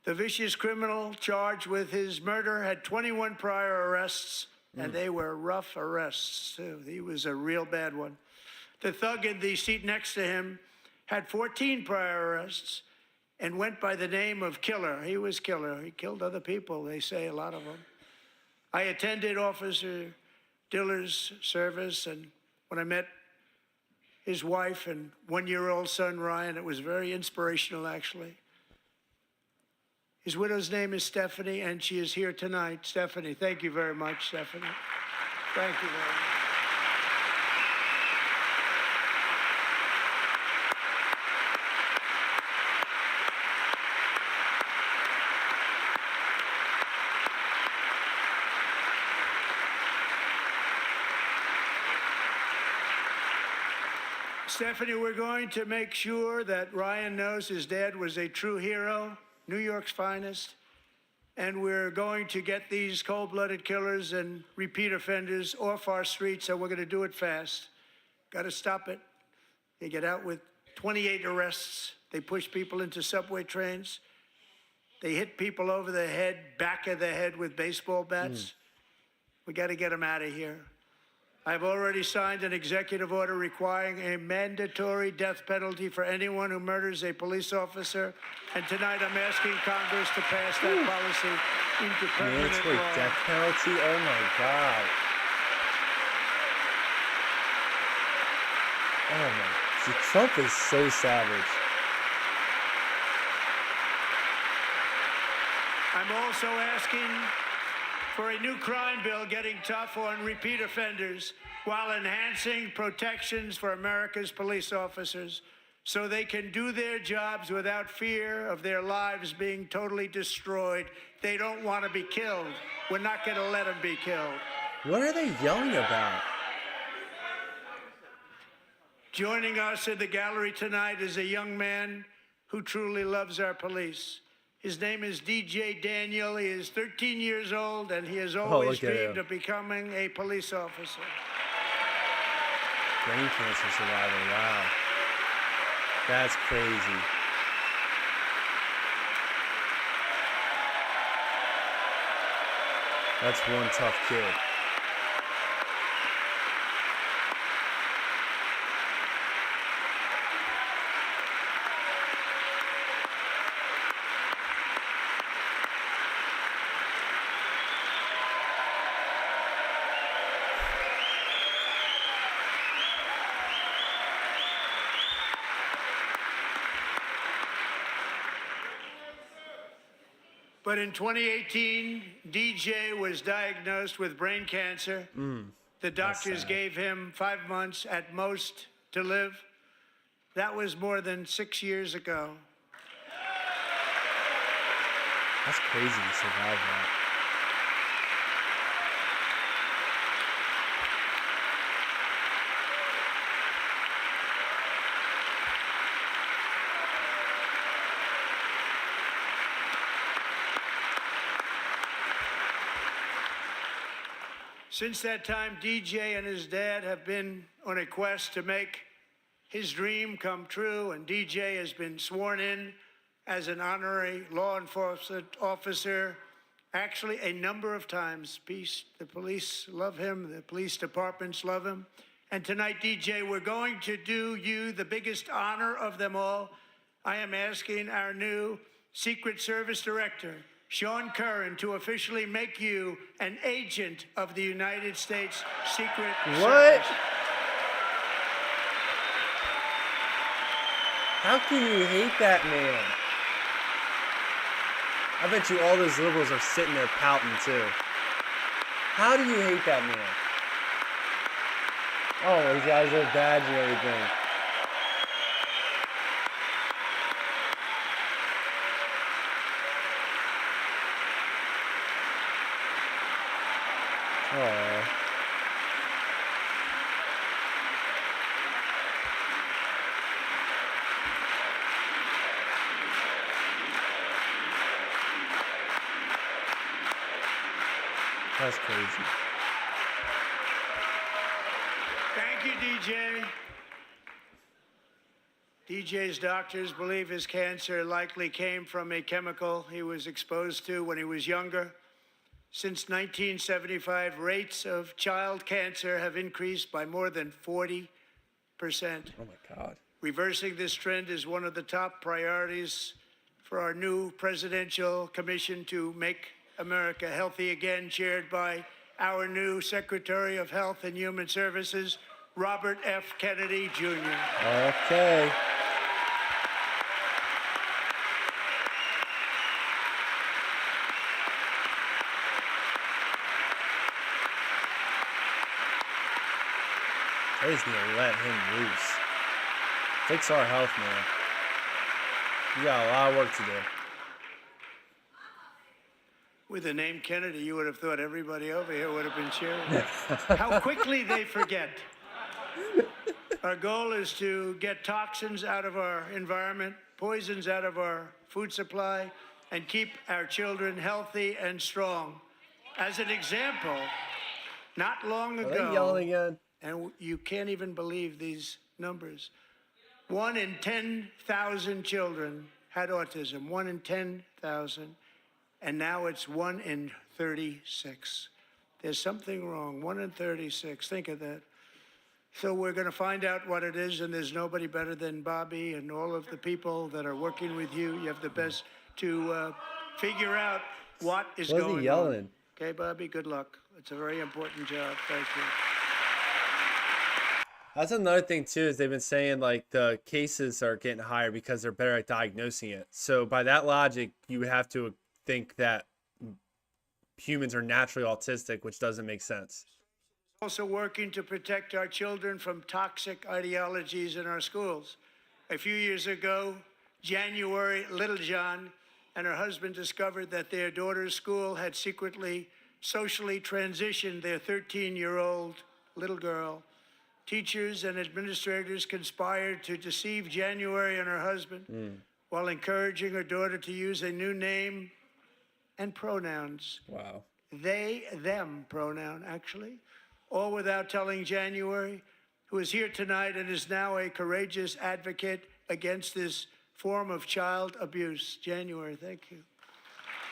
R: The vicious criminal charged with his murder had 21 prior arrests, and they were rough arrests, too. He was a real bad one. The thug in the seat next to him had 14 prior arrests and went by the name of Killer. He was Killer. He killed other people, they say, a lot of them. I attended Officer Diller's service, and when I met his wife and one-year-old son, Ryan, it was very inspirational, actually. His widow's name is Stephanie, and she is here tonight. Stephanie, thank you very much, Stephanie. Thank you very much. Stephanie, we're going to make sure that Ryan knows his dad was a true hero, New York's finest, and we're going to get these cold-blooded killers and repeat offenders off our streets, and we're going to do it fast. Got to stop it. They get out with 28 arrests. They push people into subway trains. They hit people over the head, back of the head with baseball bats. We got to get them out of here. I've already signed an executive order requiring a mandatory death penalty for anyone who murders a police officer. And tonight I'm asking Congress to pass that policy into permanent
A: Mandatory
R: law.
A: death penalty? Oh my God. Oh my. See, Trump is so savage.
R: I'm also asking for a new crime bill getting tough on repeat offenders while enhancing protections for America's police officers so they can do their jobs without fear of their lives being totally destroyed. They don't want to be killed. We're not going to let them be killed.
A: What are they yelling about?
R: Joining us in the gallery tonight is a young man who truly loves our police. His name is DJ Daniel. He is 13 years old, and he has
A: look
R: always
A: at
R: dreamed
A: him.
R: of becoming a police officer.
A: Brain cancer survivor. Wow. That's crazy. That's one tough kid.
R: But in 2018, DJ was diagnosed with brain cancer. The doctors
A: sad.
R: gave him 5 months at most to live. That was more than 6 years ago.
A: That's crazy to survive that.
R: Since that time, DJ and his dad have been on a quest to make his dream come true, and DJ has been sworn in as an honorary law enforcement officer, actually a number of times. The police love him, the police departments love him. And tonight, DJ, we're going to do you the biggest honor of them all. I am asking our new Secret Service Director, Sean Curran, to officially make you an agent of the United States Secret
A: What?
R: Service.
A: How can you hate that man? I bet you all those liberals are sitting there pouting too. How do you hate that man? Oh, he's got his little badge and everything. Oh. That's crazy.
R: Thank you, DJ. DJ's doctors believe his cancer likely came from a chemical he was exposed to when he was younger. Since 1975, rates of child cancer have increased by more than 40%.
A: Oh my God.
R: Reversing this trend is one of the top priorities for our new presidential commission to make America healthy again, chaired by our new Secretary of Health and Human Services, Robert F. Kennedy, Jr.
A: Okay. They just need to let him loose. Fix our health, man. You got a lot of work to do.
R: With the name Kennedy, you would have thought everybody over here would have been cheering. How quickly they forget. Our goal is to get toxins out of our environment, poisons out of our food supply, and keep our children healthy and strong. As an example, not long
A: Are
R: ago,
A: they yelling again?
R: and you can't even believe these numbers, 1 in 10,000 children had autism, 1 in 10,000. And now it's 1 in 36. There's something wrong. 1 in 36. Think of that. So we're going to find out what it is, and there's nobody better than Bobby and all of the people that are working with you. You have the best to figure out what is
A: What is
R: going
A: he
R: on.
A: yelling?
R: Okay, Bobby, good luck. It's a very important job. Thank you.
A: That's another thing too, is they've been saying like the cases are getting higher because they're better at diagnosing it. So by that logic, you would have to think that humans are naturally autistic, which doesn't make sense.
R: Also working to protect our children from toxic ideologies in our schools. A few years ago, January, Littlejohn and her husband discovered that their daughter's school had secretly socially transitioned their 13-year-old little girl. Teachers and administrators conspired to deceive January and her husband. while encouraging her daughter to use a new name and pronouns.
A: Wow.
R: They, them pronoun, actually. All without telling January, who is here tonight and is now a courageous advocate against this form of child abuse. January, thank you.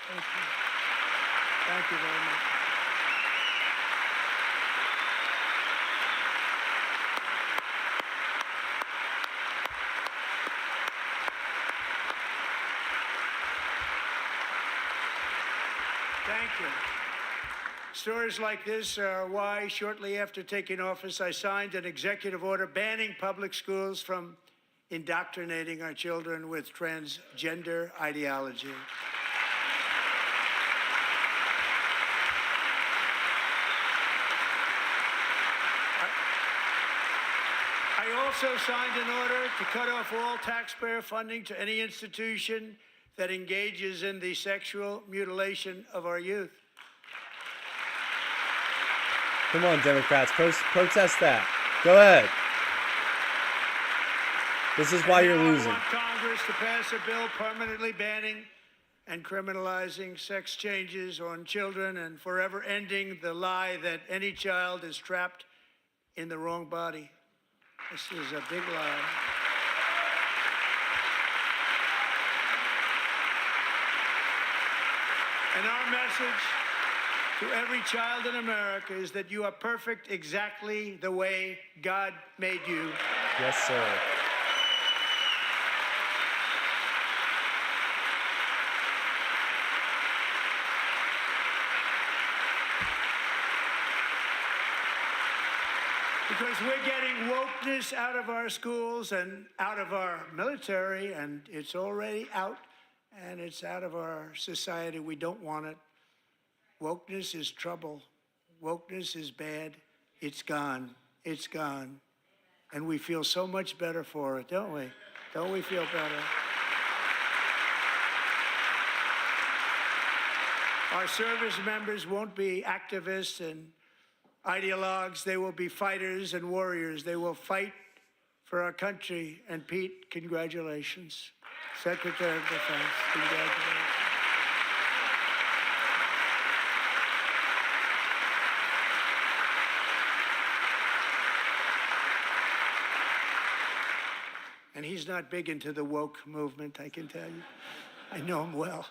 R: Thank you. Thank you very much. Thank you. Stories like this are why, shortly after taking office, I signed an executive order banning public schools from indoctrinating our children with transgender ideology. I also signed an order to cut off all taxpayer funding to any institution that engages in the sexual mutilation of our youth.
A: Come on, Democrats, protest that. Go ahead. This is why you're losing.
R: I want Congress to pass a bill permanently banning and criminalizing sex changes on children and forever ending the lie that any child is trapped in the wrong body. This is a big lie. And our message to every child in America is that you are perfect exactly the way God made you.
A: Yes, sir.
R: Because we're getting wokeness out of our schools and out of our military, and it's already out, and it's out of our society. We don't want it. Wokeness is trouble. Wokeness is bad. It's gone. It's gone. And we feel so much better for it, don't we? Don't we feel better? Our service members won't be activists and ideologues. They will be fighters and warriors. They will fight for our country. And Pete, congratulations. Secretary of Defense, congratulations. And he's not big into the woke movement, I can tell you. I know him well.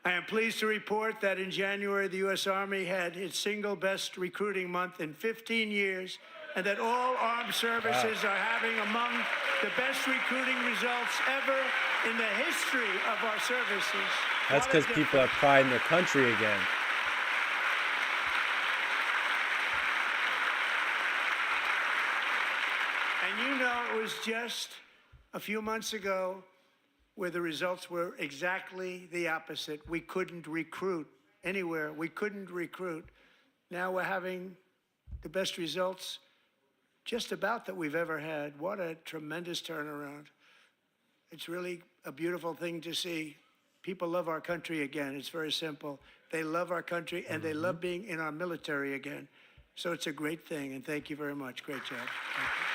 R: I am pleased to report that in January, the U.S. Army had its single best recruiting month in 15 years, and that all armed services are having among the best recruiting results ever in the history of our services.
A: That's because people have pride in their country again.
R: And you know, it was just a few months ago where the results were exactly the opposite. We couldn't recruit anywhere. We couldn't recruit. Now we're having the best results just about that we've ever had. What a tremendous turnaround. It's really a beautiful thing to see. People love our country again. It's very simple. They love our country, and they love being in our military again. So it's a great thing, and thank you very much. Great job. Thank you.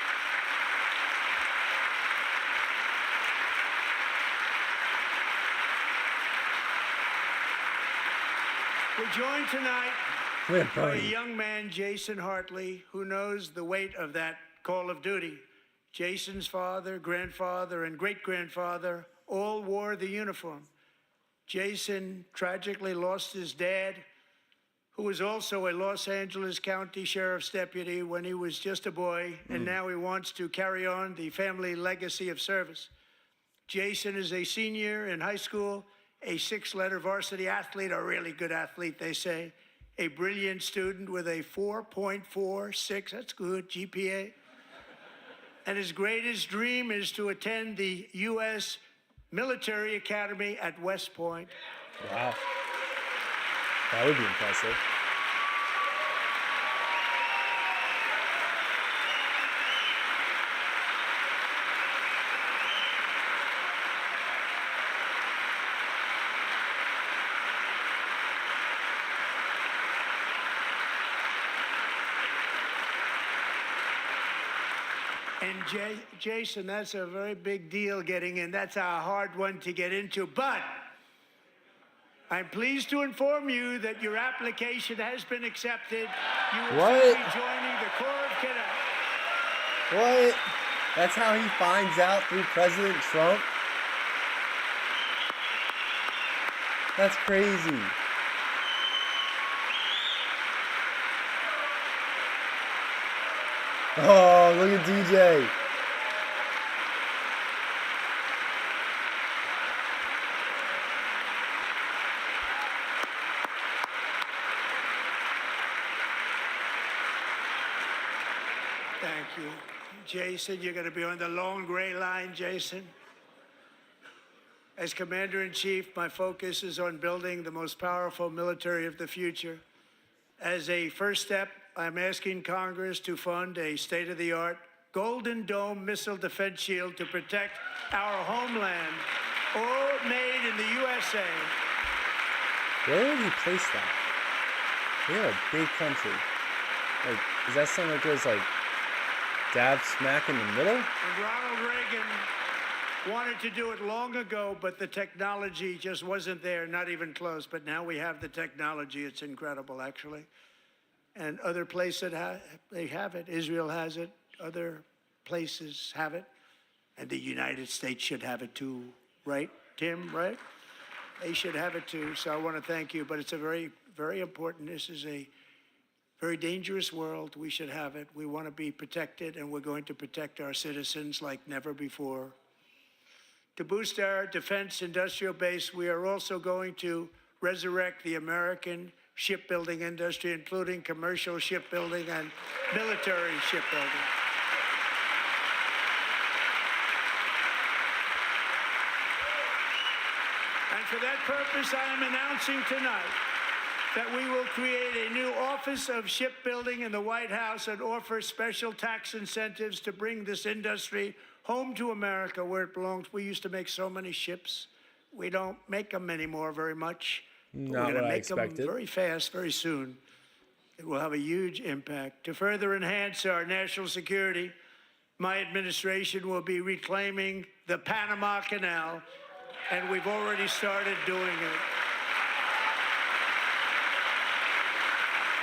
R: We're joined tonight by a young man, Jason Hartley, who knows the weight of that call of duty. Jason's father, grandfather, and great-grandfather all wore the uniform. Jason tragically lost his dad, who was also a Los Angeles County Sheriff's deputy when he was just a boy, and now he wants to carry on the family legacy of service. Jason is a senior in high school, a six-letter varsity athlete, a really good athlete, they say, a brilliant student with a 4.46, that's good, GPA. And his greatest dream is to attend the U.S. Military Academy at West Point.
A: Wow. That would be impressive.
R: And Jason, that's a very big deal getting in. That's a hard one to get into. But I'm pleased to inform you that your application has been accepted. You will soon be joining the Corps of Cadets.
A: What? That's how he finds out through President Trump? That's crazy. Oh, look at DJ.
R: Thank you. Jason, you're going to be on the long gray line, Jason. As Commander-in-Chief, my focus is on building the most powerful military of the future. As a first step, I'm asking Congress to fund a state-of-the-art Golden Dome missile defense shield to protect our homeland, all made in the USA.
A: Where would he place that? They're a big country. Like, is that something that goes like dab smack in the middle?
R: And Ronald Reagan wanted to do it long ago, but the technology just wasn't there, not even close. But now we have the technology. It's incredible, actually. And other places they have it. Israel has it. Other places have it. And the United States should have it too, right, Tim, right? They should have it too. So I want to thank you. But it's a very, very important. This is a very dangerous world. We should have it. We want to be protected, and we're going to protect our citizens like never before. To boost our defense industrial base, we are also going to resurrect the American shipbuilding industry, including commercial shipbuilding and military shipbuilding. And for that purpose, I am announcing tonight that we will create a new Office of Shipbuilding in the White House and offer special tax incentives to bring this industry home to America where it belongs. We used to make so many ships. We don't make them anymore very much.
A: Not
R: We're going to
A: what I
R: make them
A: expected.
R: very fast, very soon. It will have a huge impact. To further enhance our national security, my administration will be reclaiming the Panama Canal, and we've already started doing it.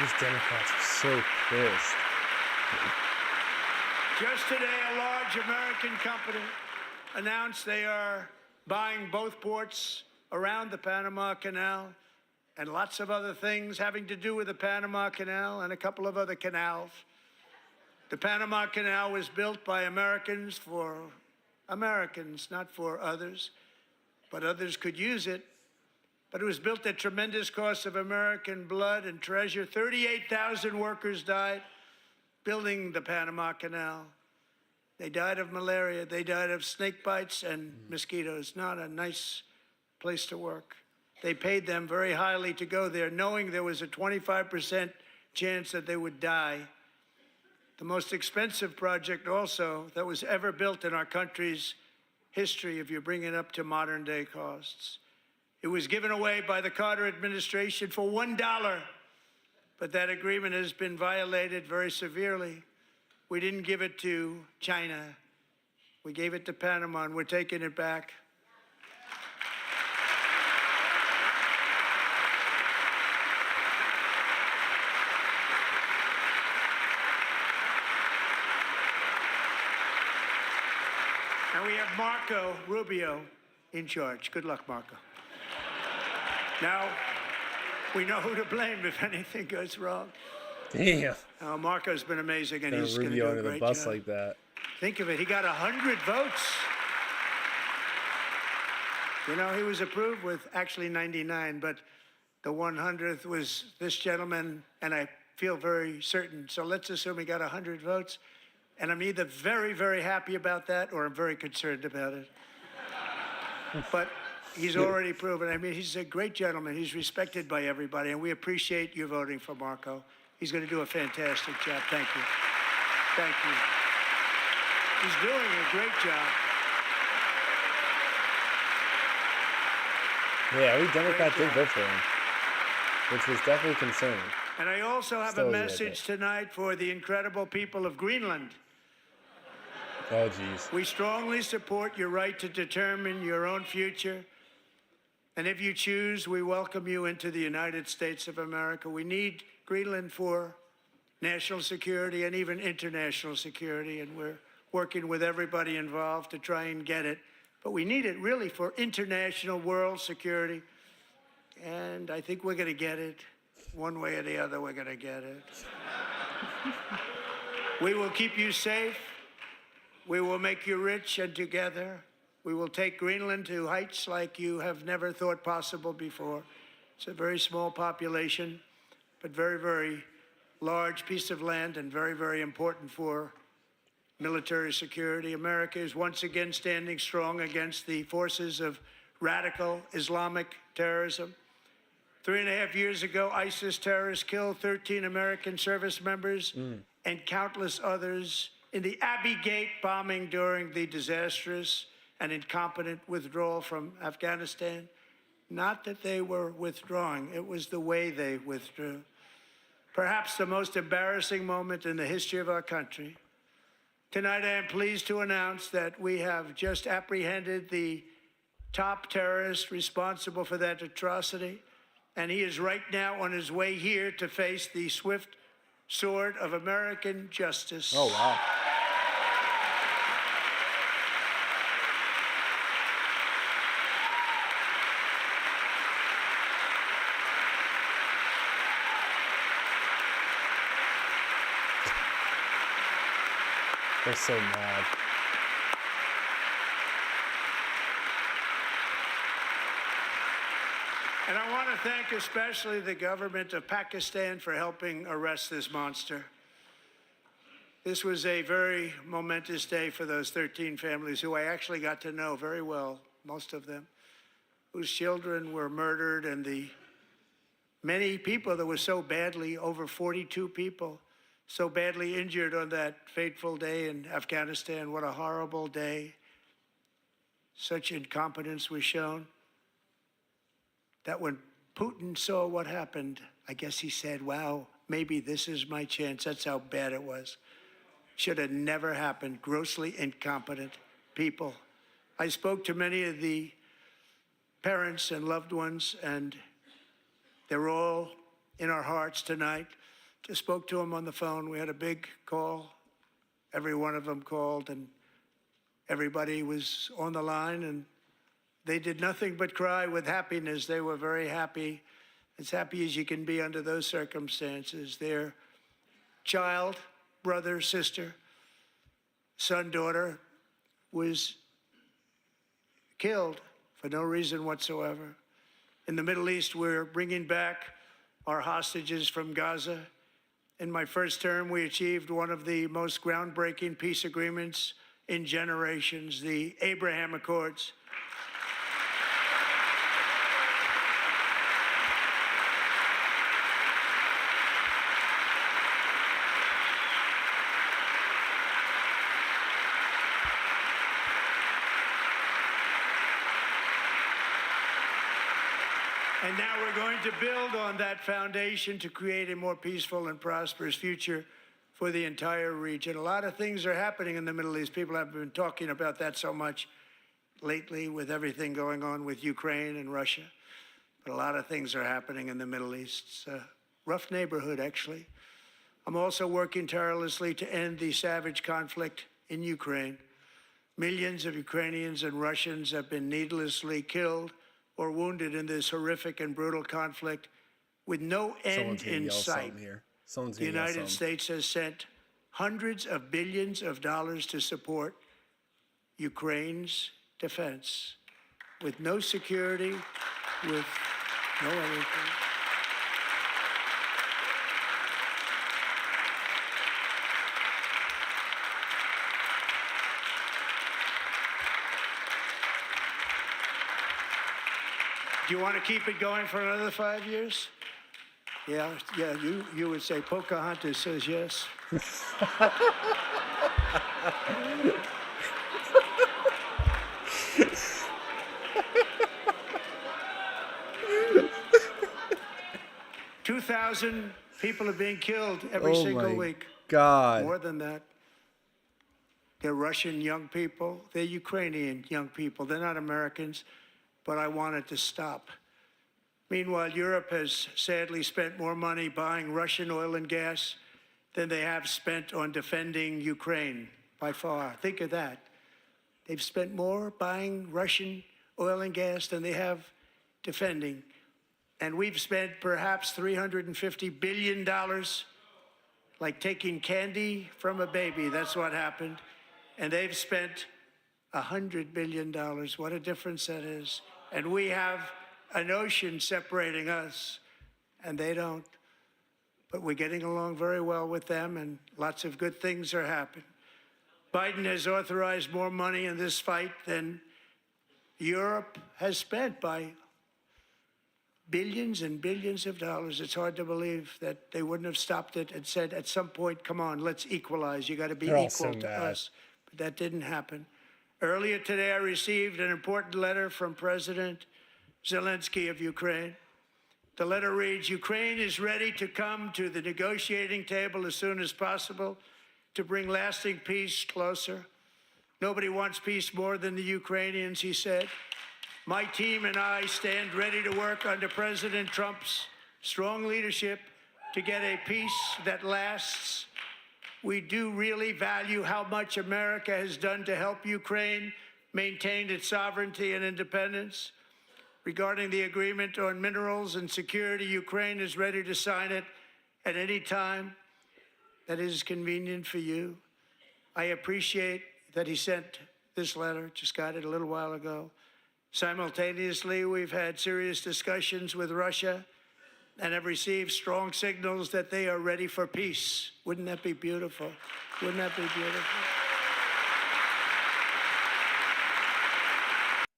A: These Democrats are so pissed.
R: Just today, a large American company announced they are buying both ports around the Panama Canal and lots of other things having to do with the Panama Canal and a couple of other canals. The Panama Canal was built by Americans for Americans, not for others, but others could use it. But it was built at tremendous cost of American blood and treasure. 38,000 workers died building the Panama Canal. They died of malaria. They died of snake bites and mosquitoes. Not a nice place to work. They paid them very highly to go there, knowing there was a 25% chance that they would die. The most expensive project also that was ever built in our country's history, if you bring it up to modern day costs. It was given away by the Carter administration for $1, but that agreement has been violated very severely. We didn't give it to China. We gave it to Panama, and we're taking it back. And we have Marco Rubio in charge. Good luck, Marco. Now, we know who to blame if anything goes wrong.
A: Damn.
R: Marco's been amazing, and he's going to
A: Rubio
R: do a
A: under the
R: great
A: bus
R: job.
A: like that.
R: Think of it. He got 100 votes. You know, he was approved with actually 99, but the 100th was this gentleman, and I feel very certain. So let's assume he got 100 votes. And I'm either very, very happy about that, or I'm very concerned about it. But he's already proven. I mean, he's a great gentleman. He's respected by everybody, and we appreciate you voting for Marco. He's going to do a fantastic job. Thank you. Thank you. He's doing a great job.
A: Yeah, we Democrats did vote for him, which was definitely concerning.
R: And I also have
A: Still
R: a
A: is, I
R: message tonight for the incredible people of Greenland.
A: Oh, geez.
R: We strongly support your right to determine your own future. And if you choose, we welcome you into the United States of America. We need Greenland for national security and even international security, and we're working with everybody involved to try and get it. But we need it really for international world security, and I think we're going to get it. One way or the other, we're going to get it. We will keep you safe. We will make you rich, and together we will take Greenland to heights like you have never thought possible before. It's a very small population, but very, very large piece of land and very, very important for military security. America is once again standing strong against the forces of radical Islamic terrorism. 3.5 years ago, ISIS terrorists killed 13 American service members and countless others in the Abbey Gate bombing during the disastrous and incompetent withdrawal from Afghanistan. Not that they were withdrawing, it was the way they withdrew. Perhaps the most embarrassing moment in the history of our country. Tonight, I am pleased to announce that we have just apprehended the top terrorist responsible for that atrocity, and he is right now on his way here to face the swift sword of American justice.
A: Oh, wow. They're so mad.
R: And I want to thank especially the government of Pakistan for helping arrest this monster. This was a very momentous day for those 13 families who I actually got to know very well, most of them, whose children were murdered, and the many people that were so badly, over 42 people, so badly injured on that fateful day in Afghanistan. What a horrible day. Such incompetence was shown that when Putin saw what happened, I guess he said, wow, maybe this is my chance. That's how bad it was. Should have never happened. Grossly incompetent people. I spoke to many of the parents and loved ones, and they're all in our hearts tonight. Just spoke to them on the phone. We had a big call. Every one of them called, and everybody was on the line, and they did nothing but cry with happiness. They were very happy, as happy as you can be under those circumstances. Their child, brother, sister, son, daughter was killed for no reason whatsoever. In the Middle East, we're bringing back our hostages from Gaza. In my first term, we achieved one of the most groundbreaking peace agreements in generations, the Abraham Accords. And now we're going to build on that foundation to create a more peaceful and prosperous future for the entire region. A lot of things are happening in the Middle East. People have been talking about that so much lately with everything going on with Ukraine and Russia. But a lot of things are happening in the Middle East. It's a rough neighborhood, actually. I'm also working tirelessly to end the savage conflict in Ukraine. Millions of Ukrainians and Russians have been needlessly killed or wounded in this horrific and brutal conflict with no end in sight. The United States has sent hundreds of billions of dollars to support Ukraine's defense with no security, with no anything. Do you want to keep it going for another 5 years? Yeah, you would say Pocahontas says yes. 2,000 people are being killed every single week.
A: God.
R: More than that. They're Russian young people. They're Ukrainian young people. They're not Americans, but I want it to stop. Meanwhile, Europe has sadly spent more money buying Russian oil and gas than they have spent on defending Ukraine, by far. Think of that. They've spent more buying Russian oil and gas than they have defending. And we've spent perhaps $350 billion, like taking candy from a baby. That's what happened. And they've spent $100 billion. What a difference that is. And we have an ocean separating us, and they don't. But we're getting along very well with them, and lots of good things are happening. Biden has authorized more money in this fight than Europe has spent by billions and billions of dollars. It's hard to believe that they wouldn't have stopped it and said, at some point, come on, let's equalize. You got to be equal to us. But that didn't happen. Earlier today, I received an important letter from President Zelensky of Ukraine. The letter reads, Ukraine is ready to come to the negotiating table as soon as possible to bring lasting peace closer. Nobody wants peace more than the Ukrainians, he said. My team and I stand ready to work under President Trump's strong leadership to get a peace that lasts. We do really value how much America has done to help Ukraine maintain its sovereignty and independence. Regarding the agreement on minerals and security, Ukraine is ready to sign it at any time that is convenient for you. I appreciate that he sent this letter, just got it a little while ago. Simultaneously, we've had serious discussions with Russia and have received strong signals that they are ready for peace. Wouldn't that be beautiful? Wouldn't that be beautiful?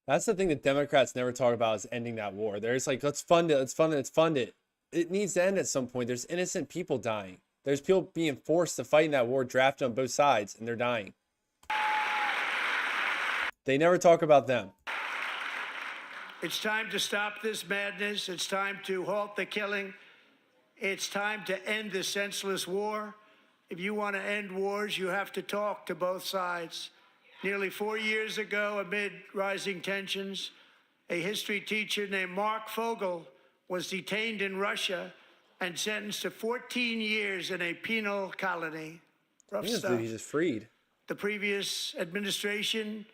A: That's the thing that Democrats never talk about, is ending that war. They're just like, let's fund it, let's fund it, let's fund it. It needs to end at some point. There's innocent people dying. There's people being forced to fight in that war, drafted on both sides, and they're dying. They never talk about them.
R: It's time to stop this madness. It's time to halt the killing. It's time to end this senseless war. If you want to end wars, you have to talk to both sides. Nearly 4 years ago, amid rising tensions, a history teacher named Mark Fogel was detained in Russia and sentenced to 14 years in a penal colony. Rough stuff.
A: He's just freed.
R: The previous administration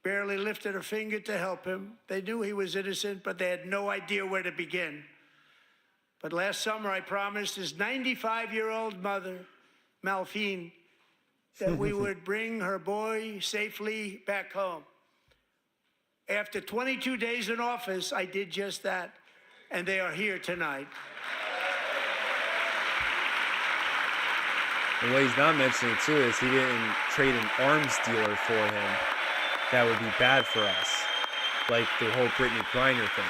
R: barely lifted a finger to help him. They knew he was innocent, but they had no idea where to begin. But last summer, I promised his 95-year-old mother, Malphine, that we would bring her boy safely back home. After 22 days in office, I did just that, and they are here tonight.
A: And what he's not mentioning, too, is he didn't trade an arms dealer for him. That would be bad for us, like the whole Brittany Griner thing.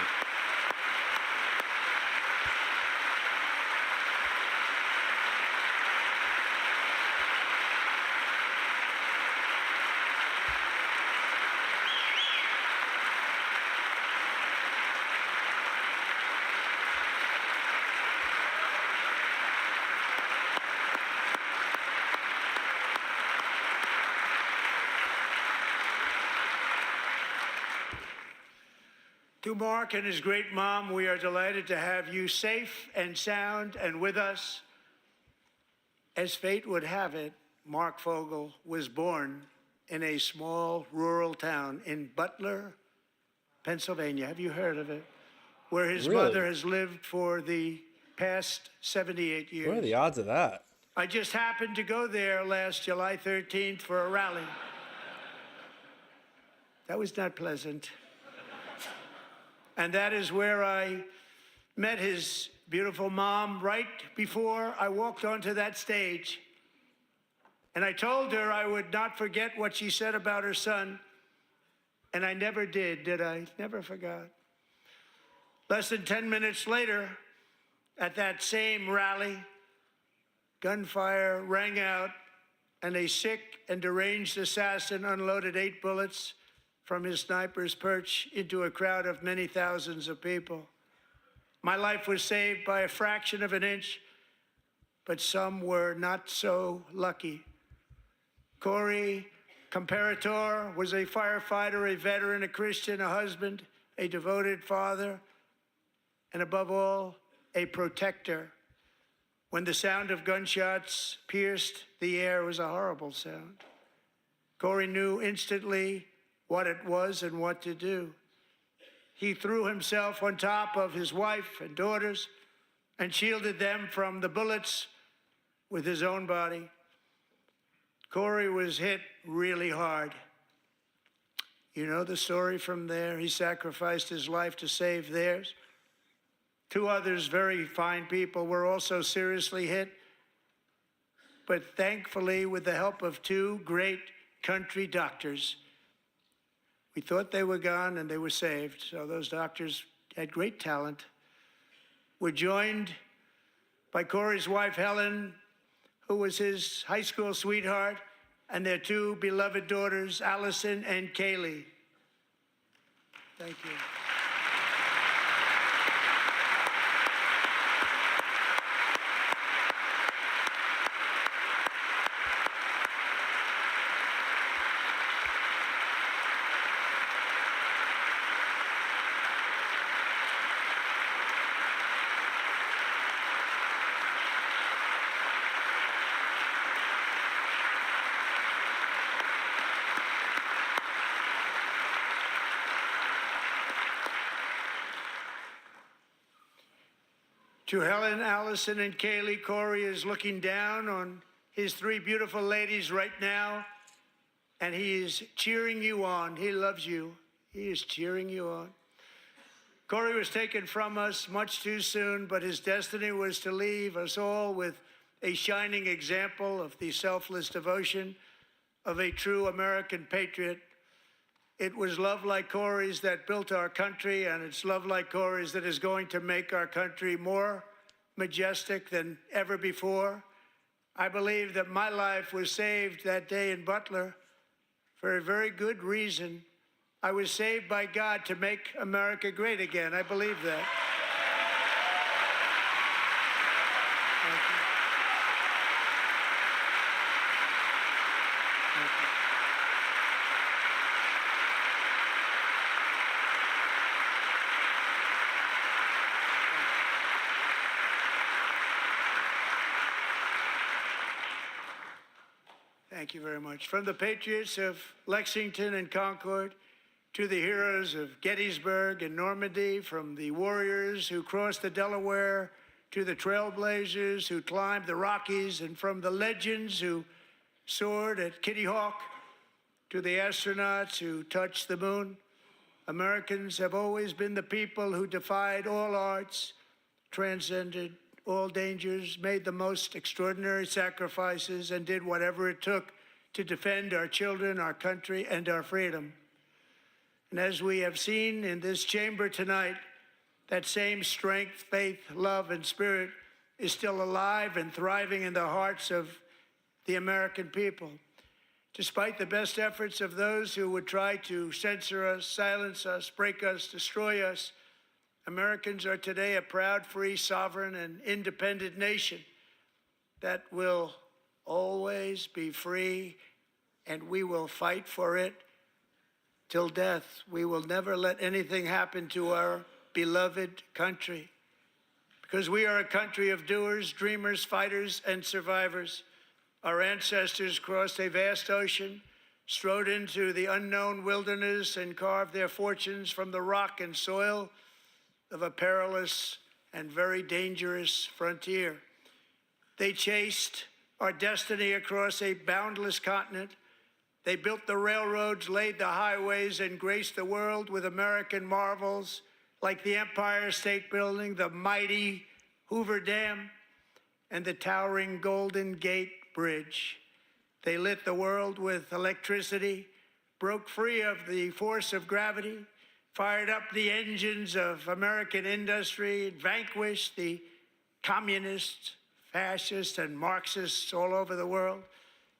R: To Mark and his great mom, we are delighted to have you safe and sound and with us. As fate would have it, Mark Fogel was born in a small rural town in Butler, Pennsylvania. Have you heard of it? Where his mother has lived for the past 78 years.
A: What are the odds of that?
R: I just happened to go there last July 13th for a rally. That was not pleasant. And that is where I met his beautiful mom right before I walked onto that stage. And I told her I would not forget what she said about her son. And I never did I? Never forgot. Less than 10 minutes later, at that same rally, gunfire rang out, and a sick and deranged assassin unloaded 8 bullets from his sniper's perch into a crowd of many thousands of people. My life was saved by a fraction of an inch, but some were not so lucky. Corey Comparator was a firefighter, a veteran, a Christian, a husband, a devoted father, and above all, a protector. When the sound of gunshots pierced the air, it was a horrible sound. Corey knew instantly what it was and what to do. He threw himself on top of his wife and daughters and shielded them from the bullets with his own body. Corey was hit really hard. You know the story from there. He sacrificed his life to save theirs. Two others, very fine people, were also seriously hit. But thankfully, with the help of two great country doctors, we thought they were gone and they were saved. So those doctors had great talent. We're joined by Corey's wife, Helen, who was his high school sweetheart, and their two beloved daughters, Allison and Kaylee. Thank you. To Helen, Allison, and Kaylee, Corey is looking down on his three beautiful ladies right now, and he is cheering you on. He loves you. He is cheering you on. Corey was taken from us much too soon, but his destiny was to leave us all with a shining example of the selfless devotion of a true American patriot. It was love like Corey's that built our country, and it's love like Corey's that is going to make our country more majestic than ever before. I believe that my life was saved that day in Butler for a very good reason. I was saved by God to make America great again. I believe that. Thank you. Thank you. Thank you very much. From the patriots of Lexington and Concord to the heroes of Gettysburg and Normandy, from the warriors who crossed the Delaware to the trailblazers who climbed the Rockies, and from the legends who soared at Kitty Hawk to the astronauts who touched the moon, Americans have always been the people who defied all odds, transcended all dangers, made the most extraordinary sacrifices, and did whatever it took to defend our children, our country, and our freedom. And as we have seen in this chamber tonight, that same strength, faith, love, and spirit is still alive and thriving in the hearts of the American people. Despite the best efforts of those who would try to censor us, silence us, break us, destroy us, Americans are today a proud, free, sovereign, and independent nation that will always be free, and we will fight for it till death. We will never let anything happen to our beloved country, because we are a country of doers, dreamers, fighters, and survivors. Our ancestors crossed a vast ocean, strode into the unknown wilderness, and carved their fortunes from the rock and soil of a perilous and very dangerous frontier. They chased our destiny across a boundless continent. They built the railroads, laid the highways, and graced the world with American marvels like the Empire State Building, the mighty Hoover Dam, and the towering Golden Gate Bridge. They lit the world with electricity, broke free of the force of gravity, fired up the engines of American industry, vanquished the communists, fascists, and Marxists all over the world,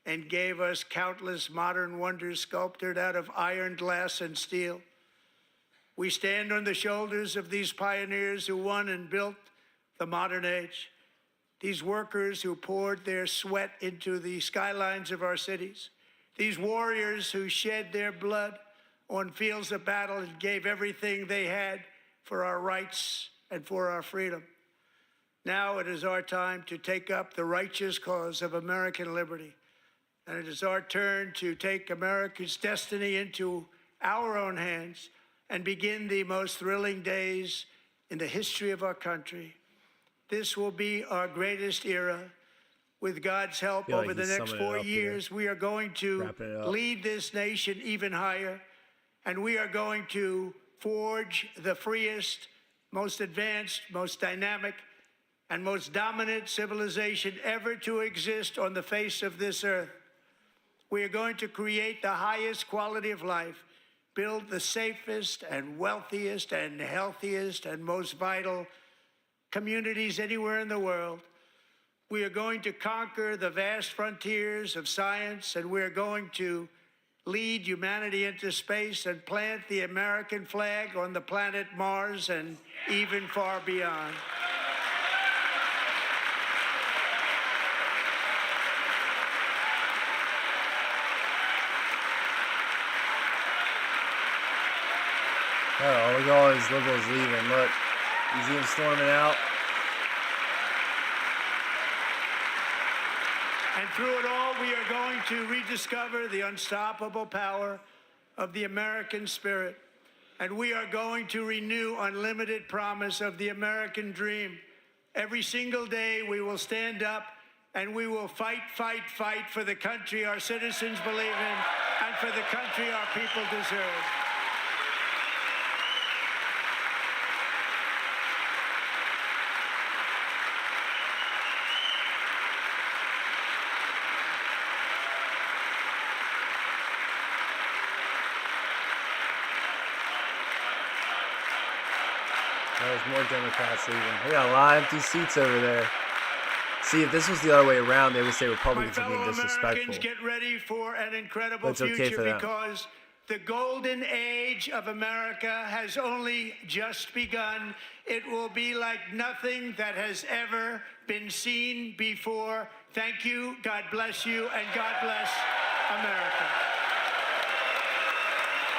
R: and gave us countless modern wonders sculptured out of iron, glass, and steel. We stand on the shoulders of these pioneers who won and built the modern age, these workers who poured their sweat into the skylines of our cities, These warriors who shed their blood on fields of battle and gave everything they had for our rights and for our freedom. Now it is our time to take up the righteous cause of American liberty. And it is our turn to take America's destiny into our own hands and begin the most thrilling days in the history of our country. This will be our greatest era. With God's help, over the next 4 years, we are going to lead this nation even higher, and we are going to forge the freest, most advanced, most dynamic, and most dominant civilization ever to exist on the face of this earth. We are going to create the highest quality of life, build the safest and wealthiest and healthiest and most vital communities anywhere in the world. We are going to conquer the vast frontiers of science, and we're going to lead humanity into space and plant the American flag on the planet Mars and even far beyond.
A: Oh, look at all these liberals leaving. Look, you see them storming out.
R: And through it all, we are going to rediscover the unstoppable power of the American spirit. And we are going to renew unlimited promise of the American dream. Every single day, we will stand up and we will fight, fight, fight for the country our citizens believe in and for the country our people deserve.
A: There's more Democrats leaving. We got a lot of empty seats over there. See, if this was the other way around, they would say Republicans are being disrespectful.
R: Americans, get ready for an incredible
A: But it's
R: future
A: okay for them.
R: because the golden age of America has only just begun. It will be like nothing that has ever been seen before. Thank you, God bless you, and God bless America.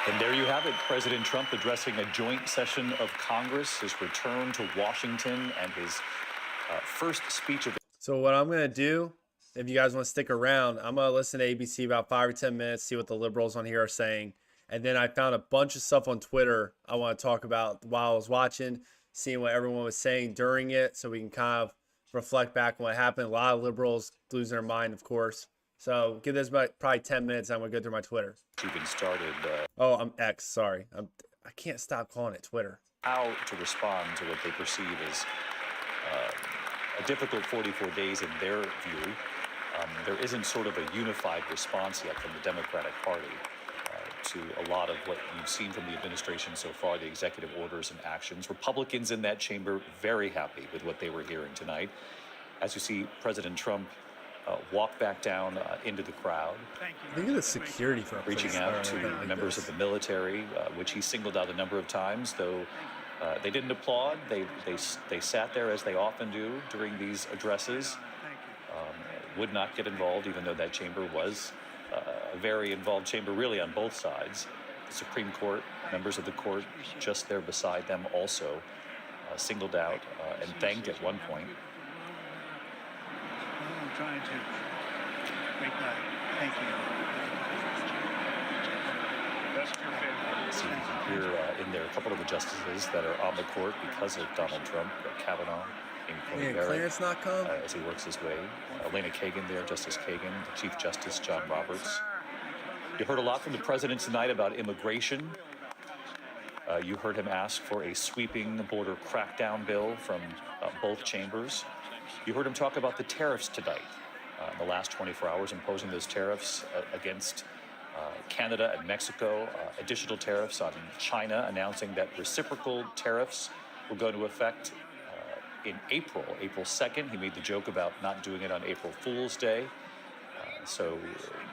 I: And there you have it, President Trump addressing a joint session of Congress, his return to Washington, and his first speech of...
A: So what I'm going to do, if you guys want to stick around, I'm going to listen to ABC about 5 or 10 minutes, see what the liberals on here are saying. And then I found a bunch of stuff on Twitter I want to talk about while I was watching, seeing what everyone was saying during it, so we can kind of reflect back on what happened. A lot of liberals losing their mind, of course. So give this about probably 10 minutes. I'm going to go through my Twitter.
I: Even started...
A: Oh, I'm X. Sorry. I can't stop calling it Twitter.
I: How to respond to what they perceive as a difficult 44 days in their view. There isn't sort of a unified response yet from the Democratic Party to a lot of what you've seen from the administration so far, the executive orders and actions. Republicans in that chamber very happy with what they were hearing tonight. As you see President Trump walk back down into the crowd.
A: Look at the security for
I: reaching out to members of the military, which he singled out a number of times, though they didn't applaud. They sat there, as they often do during these addresses, would not get involved, even though that chamber was a very involved chamber, really on both sides. The Supreme Court, members of the court just there beside them also singled out and thanked at one point.
R: I'm trying to make my thank you.
I: See, you can hear in there a couple of the justices that are on the court because of Donald Trump, Kavanaugh, Amy Barrett,
A: Clarence not come?
I: as he works his way. Elena Kagan there, Justice Kagan, the Chief Justice John Roberts. You heard a lot from the president tonight about immigration. You heard him ask for a sweeping border crackdown bill from both chambers. You heard him talk about the tariffs tonight, in the last 24 hours, imposing those tariffs against Canada and Mexico, additional tariffs on China, announcing that reciprocal tariffs will go into effect in April 2nd. He made the joke about not doing it on April Fool's Day. So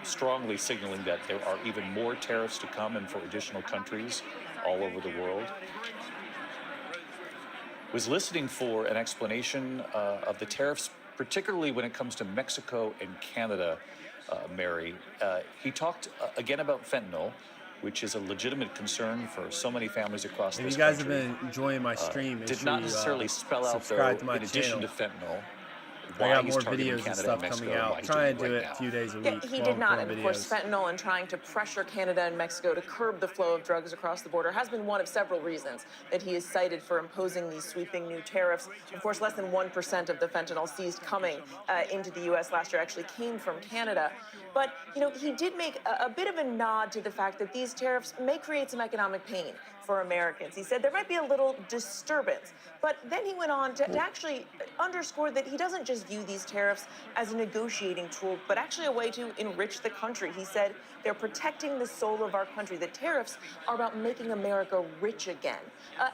I: strongly signaling that there are even more tariffs to come and for additional countries all over the world. Was listening for an explanation of the tariffs, particularly when it comes to Mexico and Canada. Mary. He talked again about fentanyl, which is a legitimate concern for so many families across
A: If
I: this
A: you guys
I: country.
A: have been enjoying my stream, make
I: Did
A: sure
I: not
A: you
I: necessarily spell out, though,
A: subscribe to my
I: in addition
A: channel.
I: to fentanyl,
A: I
I: why
A: got
I: he's
A: more
I: targeting
A: videos and
I: Canada
A: stuff
I: and Mexico
A: coming
I: and why
A: out.
I: he's
A: Try
I: doing
A: and do
I: right
A: it
I: now.
A: a few days a
M: Yeah,
A: week.
M: he did not.
A: long-form
M: And of course,
A: videos.
M: fentanyl and trying to pressure Canada and Mexico to curb the flow of drugs across the border has been one of several reasons that he is cited for imposing these sweeping new tariffs. Of course, less than 1% of the fentanyl seized coming into the U.S. last year actually came from Canada. But, you know, he did make a bit of a nod to the fact that these tariffs may create some economic pain for Americans. He said there might be a little disturbance. But then he went on to actually underscore that he doesn't just view these tariffs as a negotiating tool, but actually a way to enrich the country. He said they're protecting the soul of our country. The tariffs are about making America rich again.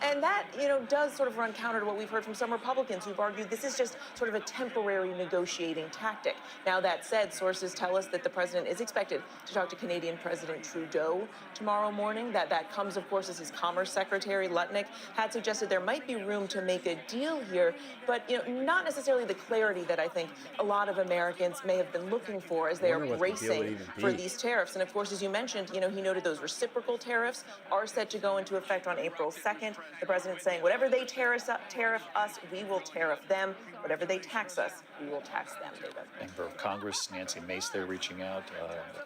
M: And that, you know, does sort of run counter to what we've heard from some Republicans who've argued this is just sort of a temporary negotiating tactic. Now, that said, sources tell us that the president is expected to talk to Canadian President Trudeau tomorrow morning. That comes, of course, as his Commerce Secretary Lutnick had suggested there might be room to make a deal here, but, you know, not necessarily the clarity that I think a lot of Americans may have been looking for as they are bracing for these tariffs. And of course, as you mentioned, you know, he noted those reciprocal tariffs are set to go into effect on April 2nd. The president saying whatever they tariff us, we will tariff them. Whatever they tax us, we will tax them, David.
I: Member of Congress, Nancy Mace, there reaching out.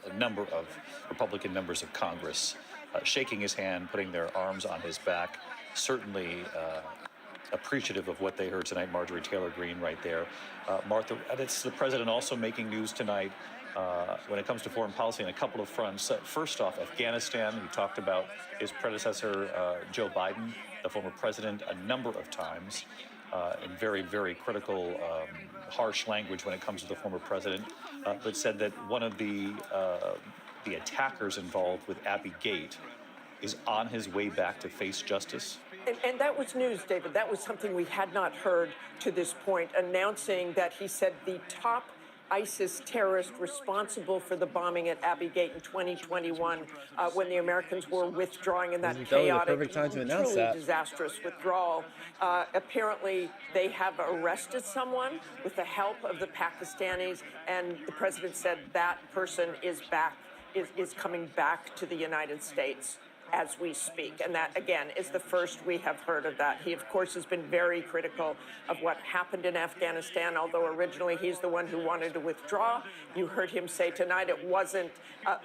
I: A number of Republican members of Congress shaking his hand, putting their arms on his back. Certainly appreciative of what they heard tonight. Marjorie Taylor Greene right there. Martha, it's the president also making news tonight when it comes to foreign policy on a couple of fronts. First off, Afghanistan. He talked about his predecessor, Joe Biden, the former president, a number of times in very, very critical, harsh language when it comes to the former president, but said that one of the attackers involved with Abbey Gate is on his way back to face justice.
O: And that was news, David. That was something we had not heard to this point, announcing that he said the top ISIS terrorist responsible for the bombing at Abbey Gate in 2021, when the Americans were withdrawing in that chaotic, truly disastrous withdrawal. Apparently, they have arrested someone with the help of the Pakistanis, and the president said that person is coming back to the United States as we speak. And that, again, is the first we have heard of that. He, of course, has been very critical of what happened in Afghanistan, although originally he's the one who wanted to withdraw. You heard him say tonight it wasn't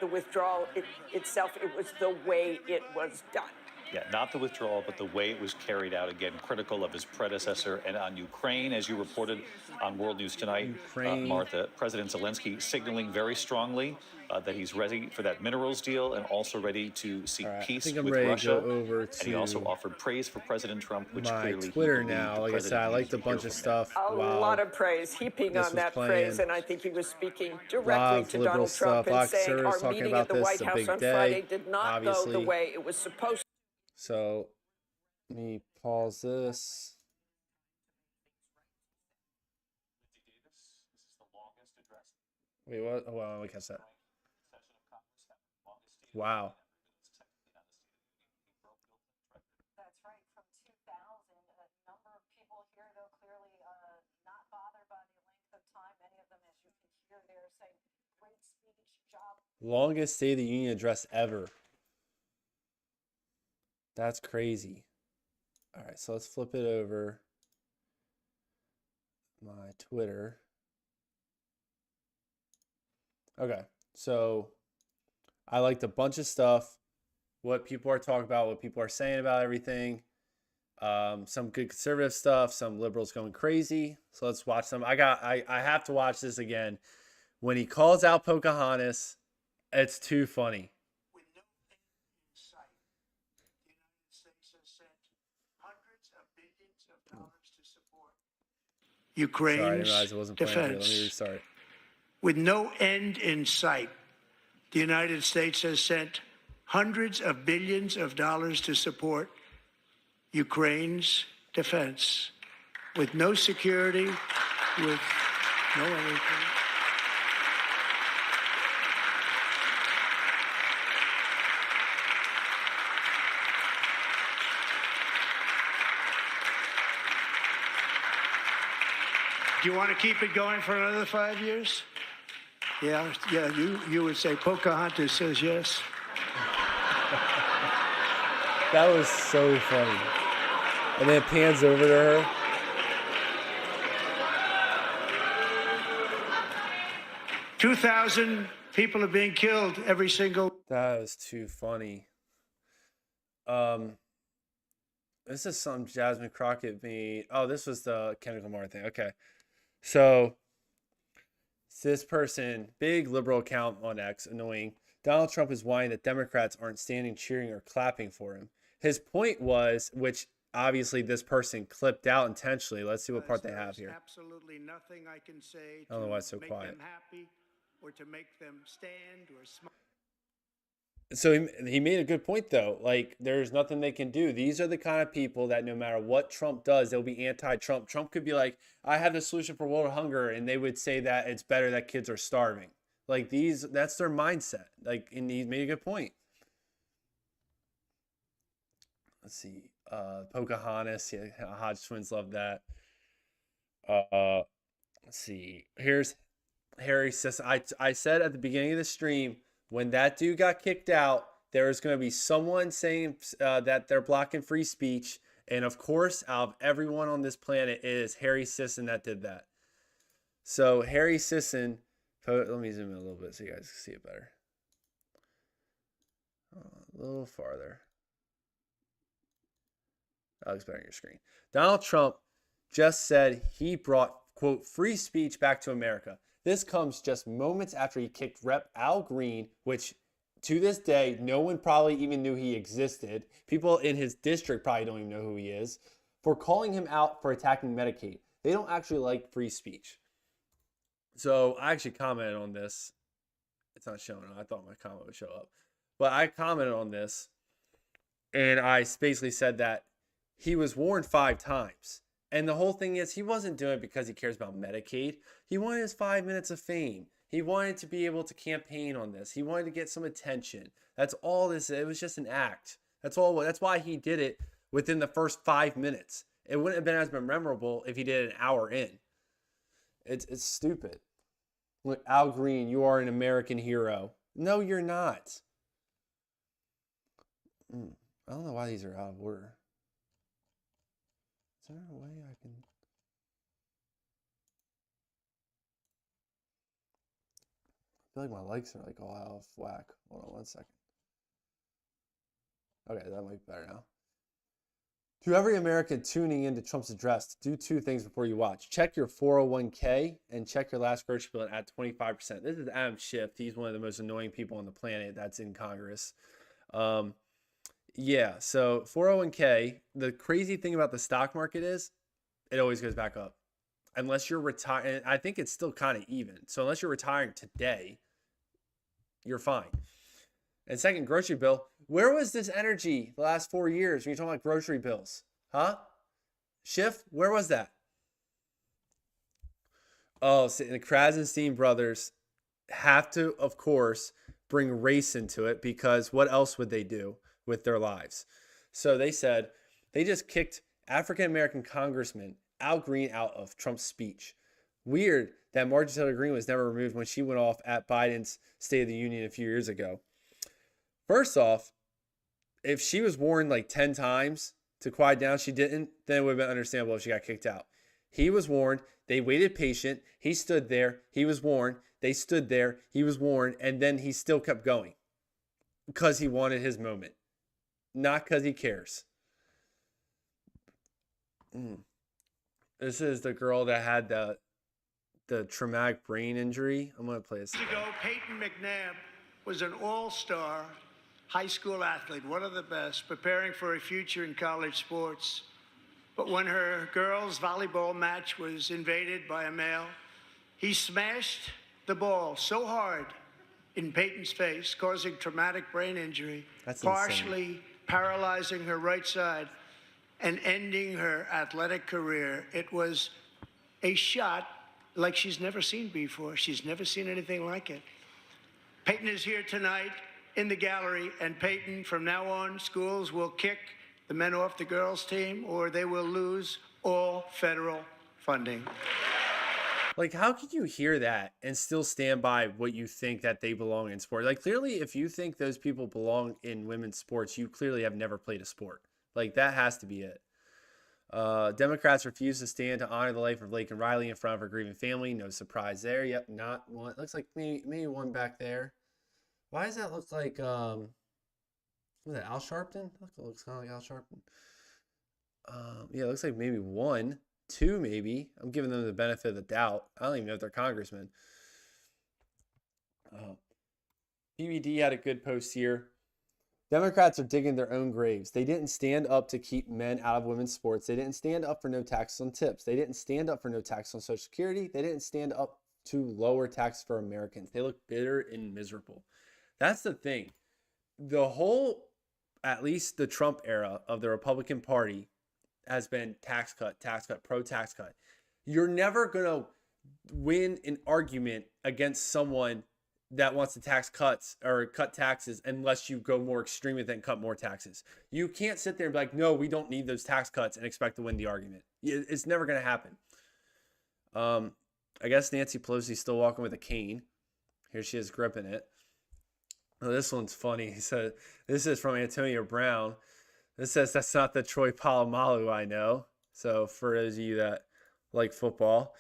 O: the withdrawal itself, it was the way it was done.
I: Yeah, not the withdrawal, but the way it was carried out. Again, critical of his predecessor. And on Ukraine, as you reported on World News Tonight, Martha, President Zelensky signaling very strongly that he's ready for that minerals deal and also ready to seek peace with Russia. And he also offered praise for President Trump, which clearly
A: Twitter now. Like I said, I liked a bunch of stuff.
O: A lot of praise, heaping on that praise, and I think he was speaking directly to Donald Trump and saying our meeting at the White House on Friday did not go the way it was supposed to.
A: So let me pause this. Wait, what? Oh, well, let me catch that. Wow.
Q: That's right. From 2000, a number of people here, though, clearly not bothered by the length of time. Many of them, as you can hear there, saying great speech, job.
A: Longest State of the Union address ever. That's crazy. All right, so let's flip it over. My Twitter. Okay, so I liked a bunch of stuff. What people are talking about, what people are saying about everything. Some good conservative stuff, some liberals going crazy. So let's watch some. I have to watch this again. When he calls out Pocahontas, it's too funny.
R: Ukraine's
A: Sorry, I wasn't playing
R: defense.
A: here. Let me restart.
R: With no end in sight, the United States has sent hundreds of billions of dollars to support Ukraine's defense. With no security, with no anything. Do you want to keep it going for another 5 years? Yeah, you would say Pocahontas says yes.
A: That was so funny. And then it pans over to her.
R: $2,000 people are being killed every single.
A: That was too funny. This is something Jasmine Crockett made. Oh, this was the Kendrick Lamar thing. Okay. So this person, big liberal account on X, annoying. Donald Trump is whining that Democrats aren't standing, cheering, or clapping for him. His point was, which obviously this person clipped out intentionally. Let's see what part they have here.
R: Absolutely nothing I can say
A: I don't know why it's so
R: make
A: quiet.
R: them happy or to make them stand or smile.
A: So he made a good point, though. Like, there's nothing they can do. These are the kind of people that no matter what Trump does, they'll be anti-Trump. Trump could be like, I have the solution for world hunger, and they would say that it's better that kids are starving. Like, that's their mindset. Like, and he made a good point. Let's see. Pocahontas. Yeah, Hodge twins love that. Let's see. Here's Harry says, I said at the beginning of the stream, when that dude got kicked out, there was going to be someone saying that they're blocking free speech. And of course, out of everyone on this planet, it is Harry Sisson that did that. So Harry Sisson, let me zoom in a little bit so you guys can see it better. A little farther. That looks better on your screen. Donald Trump just said he brought, quote, free speech back to America. This comes just moments after he kicked Rep. Al Green, which to this day, no one probably even knew he existed. People in his district probably don't even know who he is, for calling him out for attacking Medicaid. They don't actually like free speech. So I actually commented on this. It's not showing. I thought my comment would show up. But I commented on this, and I basically said that he was warned 5 times. And the whole thing is, he wasn't doing it because he cares about Medicaid. He wanted his 5 minutes of fame. He wanted to be able to campaign on this. He wanted to get some attention. That's all this. It was just an act. That's all. That's why he did it within the first 5 minutes. It wouldn't have been as memorable if he did it an hour in. It's stupid. Look, Al Green, you are an American hero. No, you're not. I don't know why these are out of order. Is there a way I can... I feel like my likes are like all out of whack. Hold on 1 second. Okay, that might be better now. To every American tuning into Trump's address, do 2 things before you watch. Check your 401k and check your last grocery bill at 25%. This is Adam Schiff. He's one of the most annoying people on the planet that's in Congress. Yeah, so 401k, the crazy thing about the stock market is it always goes back up. Unless you're retiring, I think it's still kind of even. So unless you're retiring today, you're fine. And second, grocery bill. Where was this energy the last 4 years when you're talking about grocery bills? Huh? Schiff, where was that? Oh, so the Krasenstein brothers have to, of course, bring race into it, because what else would they do with their lives? So they said they just kicked African-American Congressman Al Green out of Trump's speech. Weird that Marjorie Taylor Greene was never removed when she went off at Biden's State of the Union a few years ago. First off, if she was warned like 10 times to quiet down, she didn't, then it would have been understandable if she got kicked out. He was warned. They waited patient. He stood there. He was warned. They stood there. He was warned. And then he still kept going because he wanted his moment, not because he cares. This is the girl that had the traumatic brain injury. I'm going to play this.
R: Years ago, Peyton McNabb was an all-star high school athlete, one of the best, preparing for a future in college sports. But when her girls' volleyball match was invaded by a male, he smashed the ball so hard in Peyton's face, causing traumatic brain injury, partially paralyzing her right side and ending her athletic career. It was a shot like she's never seen before. She's never seen anything like it. Peyton is here tonight in the gallery, and Peyton, from now on, schools will kick the men off the girls' team, or they will lose all federal funding.
A: Like, how could you hear that and still stand by what you think that they belong in sport? Like, clearly, if you think those people belong in women's sports, you clearly have never played a sport. Like, that has to be it. Democrats refuse to stand to honor the life of Laken Riley in front of her grieving family. No surprise there. Yep, not one. Looks like maybe one back there. Why does that look like, was that Al Sharpton? Looks kind of like Al Sharpton. Yeah, it looks like maybe one. Two, maybe. I'm giving them the benefit of the doubt. I don't even know if they're congressmen. PBD had a good post here. Democrats are digging their own graves. They didn't stand up to keep men out of women's sports. They didn't stand up for no taxes on tips. They didn't stand up for no tax on Social Security. They didn't stand up to lower taxes for Americans. They look bitter and miserable. That's the thing. The whole, at least the Trump era of the Republican Party, has been tax cut, pro-tax cut. You're never going to win an argument against someone that wants to tax cuts or cut taxes unless you go more extreme with it and cut more taxes. You can't sit there and be like, no, we don't need those tax cuts and expect to win the argument. It's never going to happen. I guess Nancy Pelosi's still walking with a cane. Here she is gripping it. Oh, this one's funny. He said, this is from Antonio Brown. This says, that's not the Troy Polamalu I know. So for those of you that like football.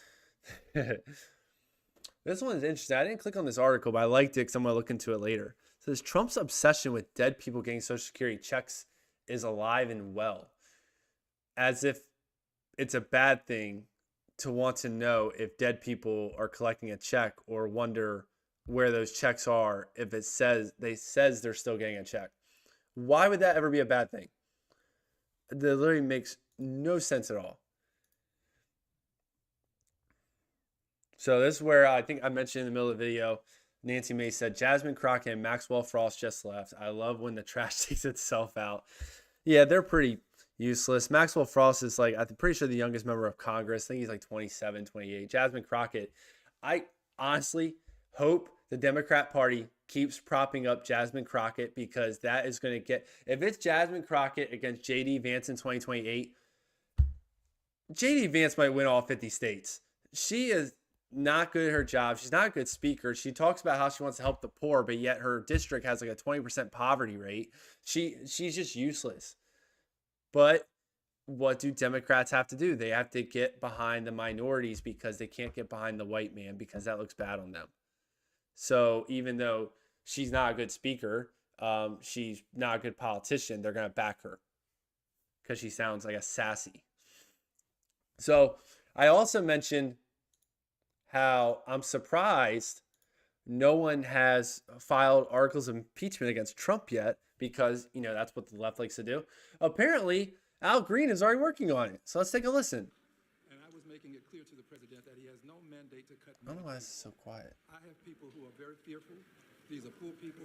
A: This one is interesting. I didn't click on this article, but I liked it because I'm going to look into it later. It says, Trump's obsession with dead people getting Social Security checks is alive and well. As if it's a bad thing to want to know if dead people are collecting a check or wonder where those checks are if it says they're still getting a check. Why would that ever be a bad thing? That literally makes no sense at all. So this is where I think I mentioned in the middle of the video, Nancy Mace said, Jasmine Crockett and Maxwell Frost just left. I love when the trash takes itself out. Yeah, they're pretty useless. Maxwell Frost is like, I'm pretty sure the youngest member of Congress. I think he's like 27, 28. Jasmine Crockett, I honestly hope the Democrat Party keeps propping up Jasmine Crockett because that is going to get, if it's Jasmine Crockett against J.D. Vance in 2028, J.D. Vance might win all 50 states. She is not good at her job. She's not a good speaker. She talks about how she wants to help the poor, but yet her district has like a 20% poverty rate. She's just useless. But what do Democrats have to do? They have to get behind the minorities because they can't get behind the white man because that looks bad on them. So even though she's not a good speaker, she's not a good politician, they're going to back her because she sounds like a sassy. So I also mentioned how I'm surprised no one has filed articles of impeachment against Trump yet because, you know, that's what the left likes to do. Apparently, Al Green is already working on it. So let's take a listen.
S: And I was making it clear to the president that he has no mandate to cut.
A: I don't know why this is so quiet.
S: I have people who are very fearful. These are poor people,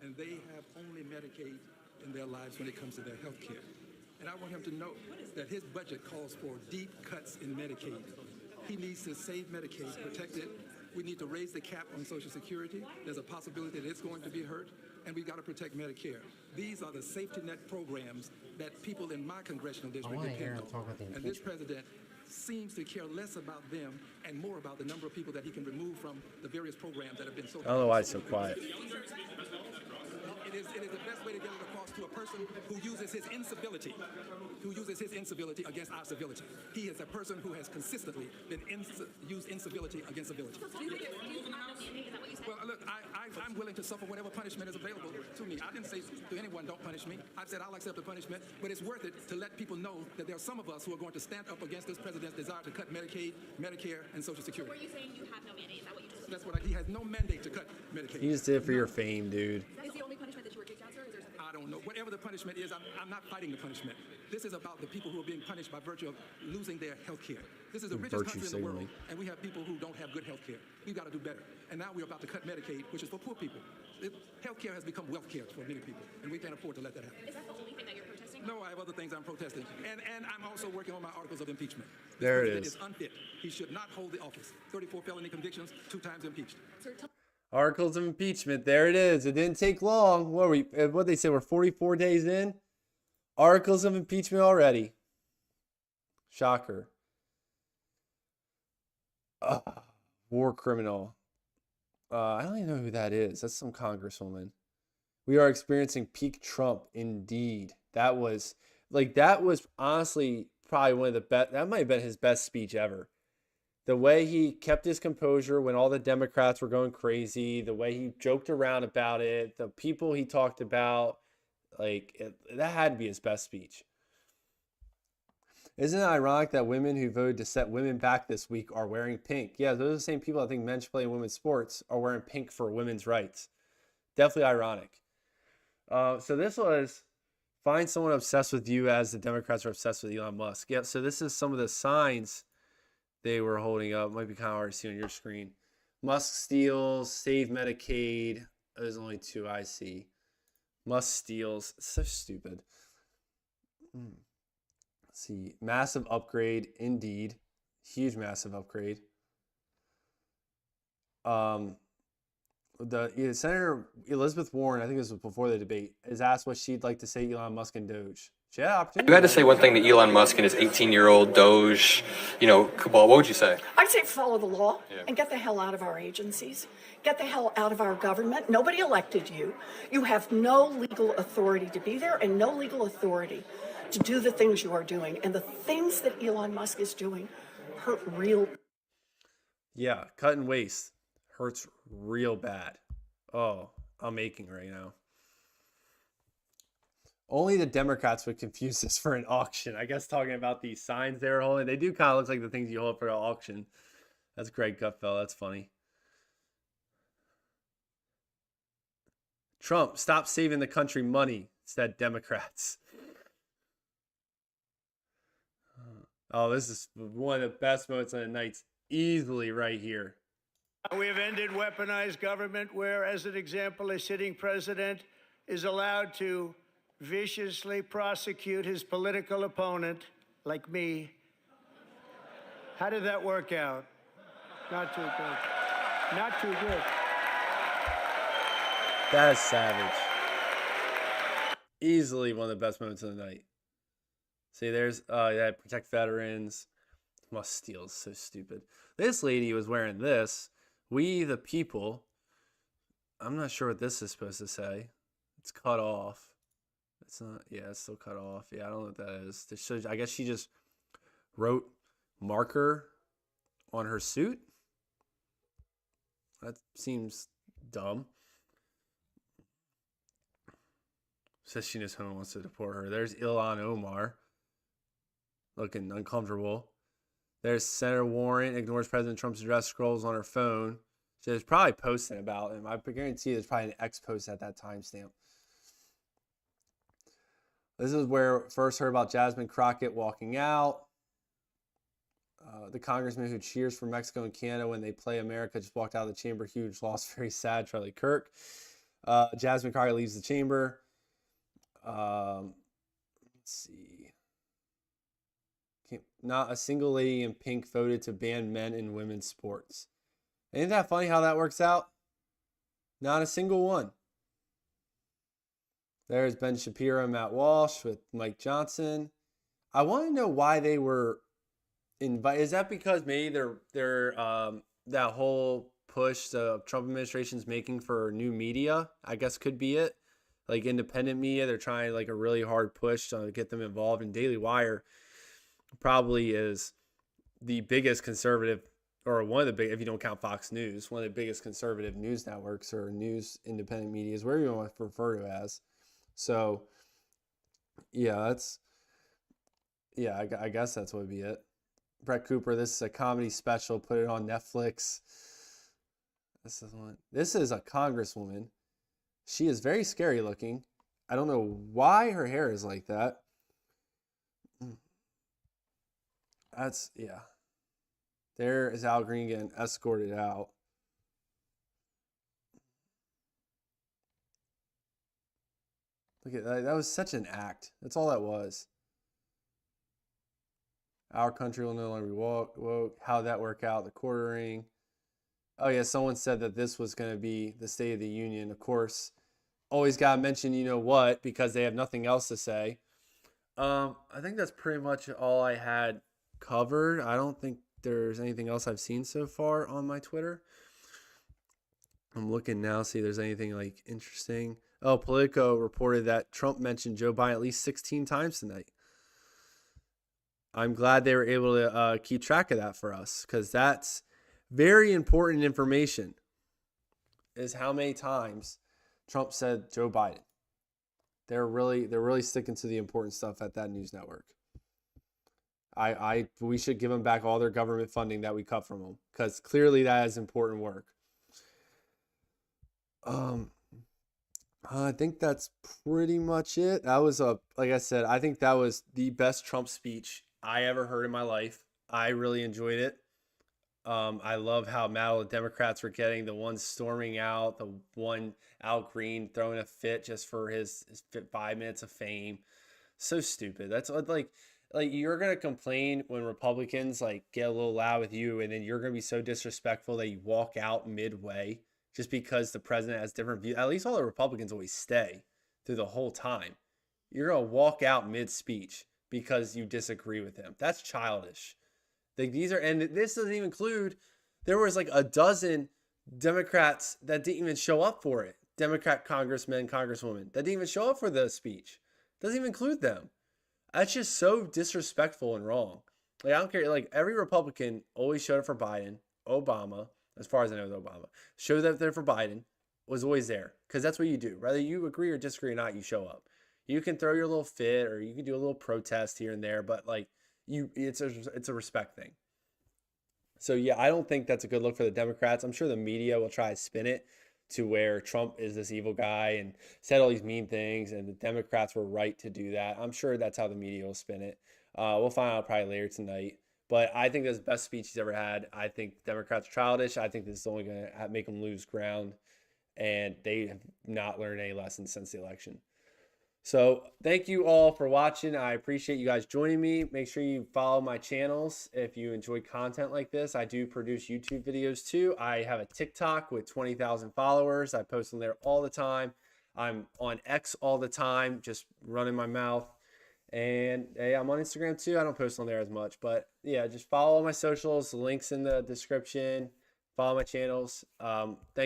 S: and they have only Medicaid in their lives when it comes to their health care. And I want him to know that his budget calls for deep cuts in Medicaid. He needs to save Medicaid, protect it. We need to raise the cap on Social Security. There's a possibility that it's going to be hurt, and we've got to protect Medicare. These are the safety net programs that people in my congressional district depend on. And this president seems to care less about them and more about the number of people that he can remove from the various programs that have been so.
A: I don't know why it's so quiet.
S: It is the best way to get it across to a person who uses his incivility against our civility. He is a person who has consistently been used incivility against civility. Well, look, I'm willing to suffer whatever punishment is available to me. I didn't say to anyone, don't punish me. I've said I'll accept the punishment, but it's worth it to let people know that there are some of us who are going to stand up against this president's desire to cut Medicaid, Medicare, and Social Security. Were you saying you have no mandate? Is that what you told me? That's what he has no mandate to cut Medicaid.
A: You just did it for your fame, dude.
S: Is the only punishment that you were kicked out, sir? Is there something? I don't know. Whatever the punishment is, I'm not fighting the punishment. This is about the people who are being punished by virtue of losing their health care. This is the richest country in the world, and we have people who don't have good health care. We've got to do better. And now we're about to cut Medicaid, which is for poor people. Health care has become wealth care for many people, and we can't afford to let that happen. Is that the only thing that you're protesting? No, I have other things I'm protesting. And I'm also working on my articles of impeachment.
A: There it is.
S: Is unfit. He should not hold the office. 34 felony convictions, 2 times impeached.
A: Articles of impeachment. There it is. It didn't take long. What they say? We're 44 days in. Articles of impeachment already. Shocker. war criminal. I don't even know who that is. That's some congresswoman. We are experiencing peak Trump, indeed. That was honestly probably one of the best. That might have been his best speech ever. The way he kept his composure when all the Democrats were going crazy, the way he joked around about it, the people he talked about, that had to be his best speech. Isn't it ironic that women who voted to set women back this week are wearing pink? Yeah, those are the same people I think men should play in women's sports are wearing pink for women's rights. Definitely ironic. So this was find someone obsessed with you as the Democrats are obsessed with Elon Musk. Yeah, so this is some of the signs they were holding up. Might be kind of hard to see on your screen. Musk steals, save Medicaid. There's only two I see. Musk steals. So stupid. Let's see. Massive upgrade, indeed. Huge massive upgrade. Senator Elizabeth Warren, I think this was before the debate, is asked what she'd like to say Elon Musk and Doge. She had an opportunity.
T: You had to say one thing to Elon Musk and his 18-year-old Doge, cabal. What would you say?
U: I'd say follow the law and get the hell out of our agencies. Get the hell out of our government. Nobody elected you. You have no legal authority to be there and no legal authority to do the things you are doing. And the things that Elon Musk is doing hurt real.
A: Yeah, cut and waste. Hurts real bad. Oh, I'm aching right now. Only the Democrats would confuse this for an auction. I guess talking about these signs they were holding, they do kind of look like the things you hold for an auction. That's Greg Gutfeld. That's funny. Trump, stop saving the country money, said Democrats. Oh, this is one of the best moments of the night. Easily right here.
R: We have ended weaponized government where, as an example, a sitting president is allowed to viciously prosecute his political opponent, like me. How did that work out? Not too good. Not too good.
A: That is savage. Easily one of the best moments of the night. See, there's protect veterans. Must steal is so stupid. This lady was wearing this. We the people. I'm not sure what this is supposed to say. It's cut off. It's not. Yeah, it's still cut off. Yeah, I don't know what that is. I guess she just wrote marker on her suit. That seems dumb. Says she knows someone wants to deport her. There's Ilhan Omar. Looking uncomfortable. There's Senator Warren, ignores President Trump's address, scrolls on her phone. She's probably posting about him. I guarantee there's probably an X post at that timestamp. This is where first heard about Jasmine Crockett walking out. The congressman who cheers for Mexico and Canada when they play America just walked out of the chamber. Huge loss. Very sad. Charlie Kirk. Jasmine Crockett leaves the chamber. Let's see. Not a single lady in pink voted to ban men in women's sports. Ain't that funny how that works out? Not a single one. There's Ben Shapiro and Matt Walsh with Mike Johnson. I want to know why they were invited. Is that because maybe they're that whole push the Trump administration's making for new media? I guess could be it. Like independent media, they're trying like a really hard push to get them involved. And Daily Wire probably is the biggest conservative, or one of the big, if you don't count Fox News, one of the biggest conservative news networks or news independent media is where you want to refer to as. So, yeah, I guess that's what would be it. Brett Cooper, this is a comedy special. Put it on Netflix. This is a congresswoman. She is very scary looking. I don't know why her hair is like that. Yeah. There is Al Green getting escorted out. Look at that. That was such an act. That's all that was. Our country will no longer be woke. How'd that work out? The quartering. Oh, yeah. Someone said that this was going to be the State of the Union. Of course, always got to mention you know what, because they have nothing else to say. I think that's pretty much all I had covered. I don't think there's anything else I've seen so far on my Twitter. I'm looking now, see if there's anything like interesting. Oh, Politico reported that Trump mentioned Joe Biden at least 16 times tonight. I'm glad they were able to keep track of that for us, because that's very important information, is how many times Trump said Joe Biden. They're really sticking to the important stuff at that news network. We should give them back all their government funding that we cut from them, because clearly that is important work. I think that's pretty much it. That was like I said, I think that was the best Trump speech I ever heard in my life. I really enjoyed it. I love how mad all the Democrats were getting, the one storming out, the one Al Green throwing a fit just for his 5 minutes of fame. So stupid. That's like you're going to complain when Republicans like get a little loud with you, and then you're going to be so disrespectful that you walk out midway just because the president has different views. At least all the Republicans always stay through the whole time. You're going to walk out mid-speech because you disagree with him. That's childish. Like, these are, and this doesn't even include, there was like a dozen Democrats that didn't even show up for it. Democrat congressmen, congresswomen that didn't even show up for the speech. Doesn't even include them. That's just so disrespectful and wrong. Like, I don't care. Like, every Republican always showed up for Biden. Obama, as far as I know, with Obama, showed up there for Biden, was always there, because that's what you do. Whether you agree or disagree or not, you show up. You can throw your little fit, or you can do a little protest here and there, but like, it's a respect thing. So yeah, I don't think that's a good look for the Democrats. I'm sure the media will try to spin it to where Trump is this evil guy and said all these mean things, and the Democrats were right to do that. I'm sure that's how the media will spin it. We'll find out probably later tonight. But I think that's the best speech he's ever had. I think Democrats are childish. I think this is only going to make them lose ground, and they have not learned any lessons since the election. So thank you all for watching. I appreciate you guys joining me. Make sure you follow my channels if you enjoy content like this. I do produce YouTube videos too. I have a TikTok with 20,000 followers. I post on there all the time. I'm on X all the time, just running my mouth. And hey, I'm on Instagram too. I don't post on there as much, but yeah, just follow all my socials. The links in the description. Follow my channels. Thank you.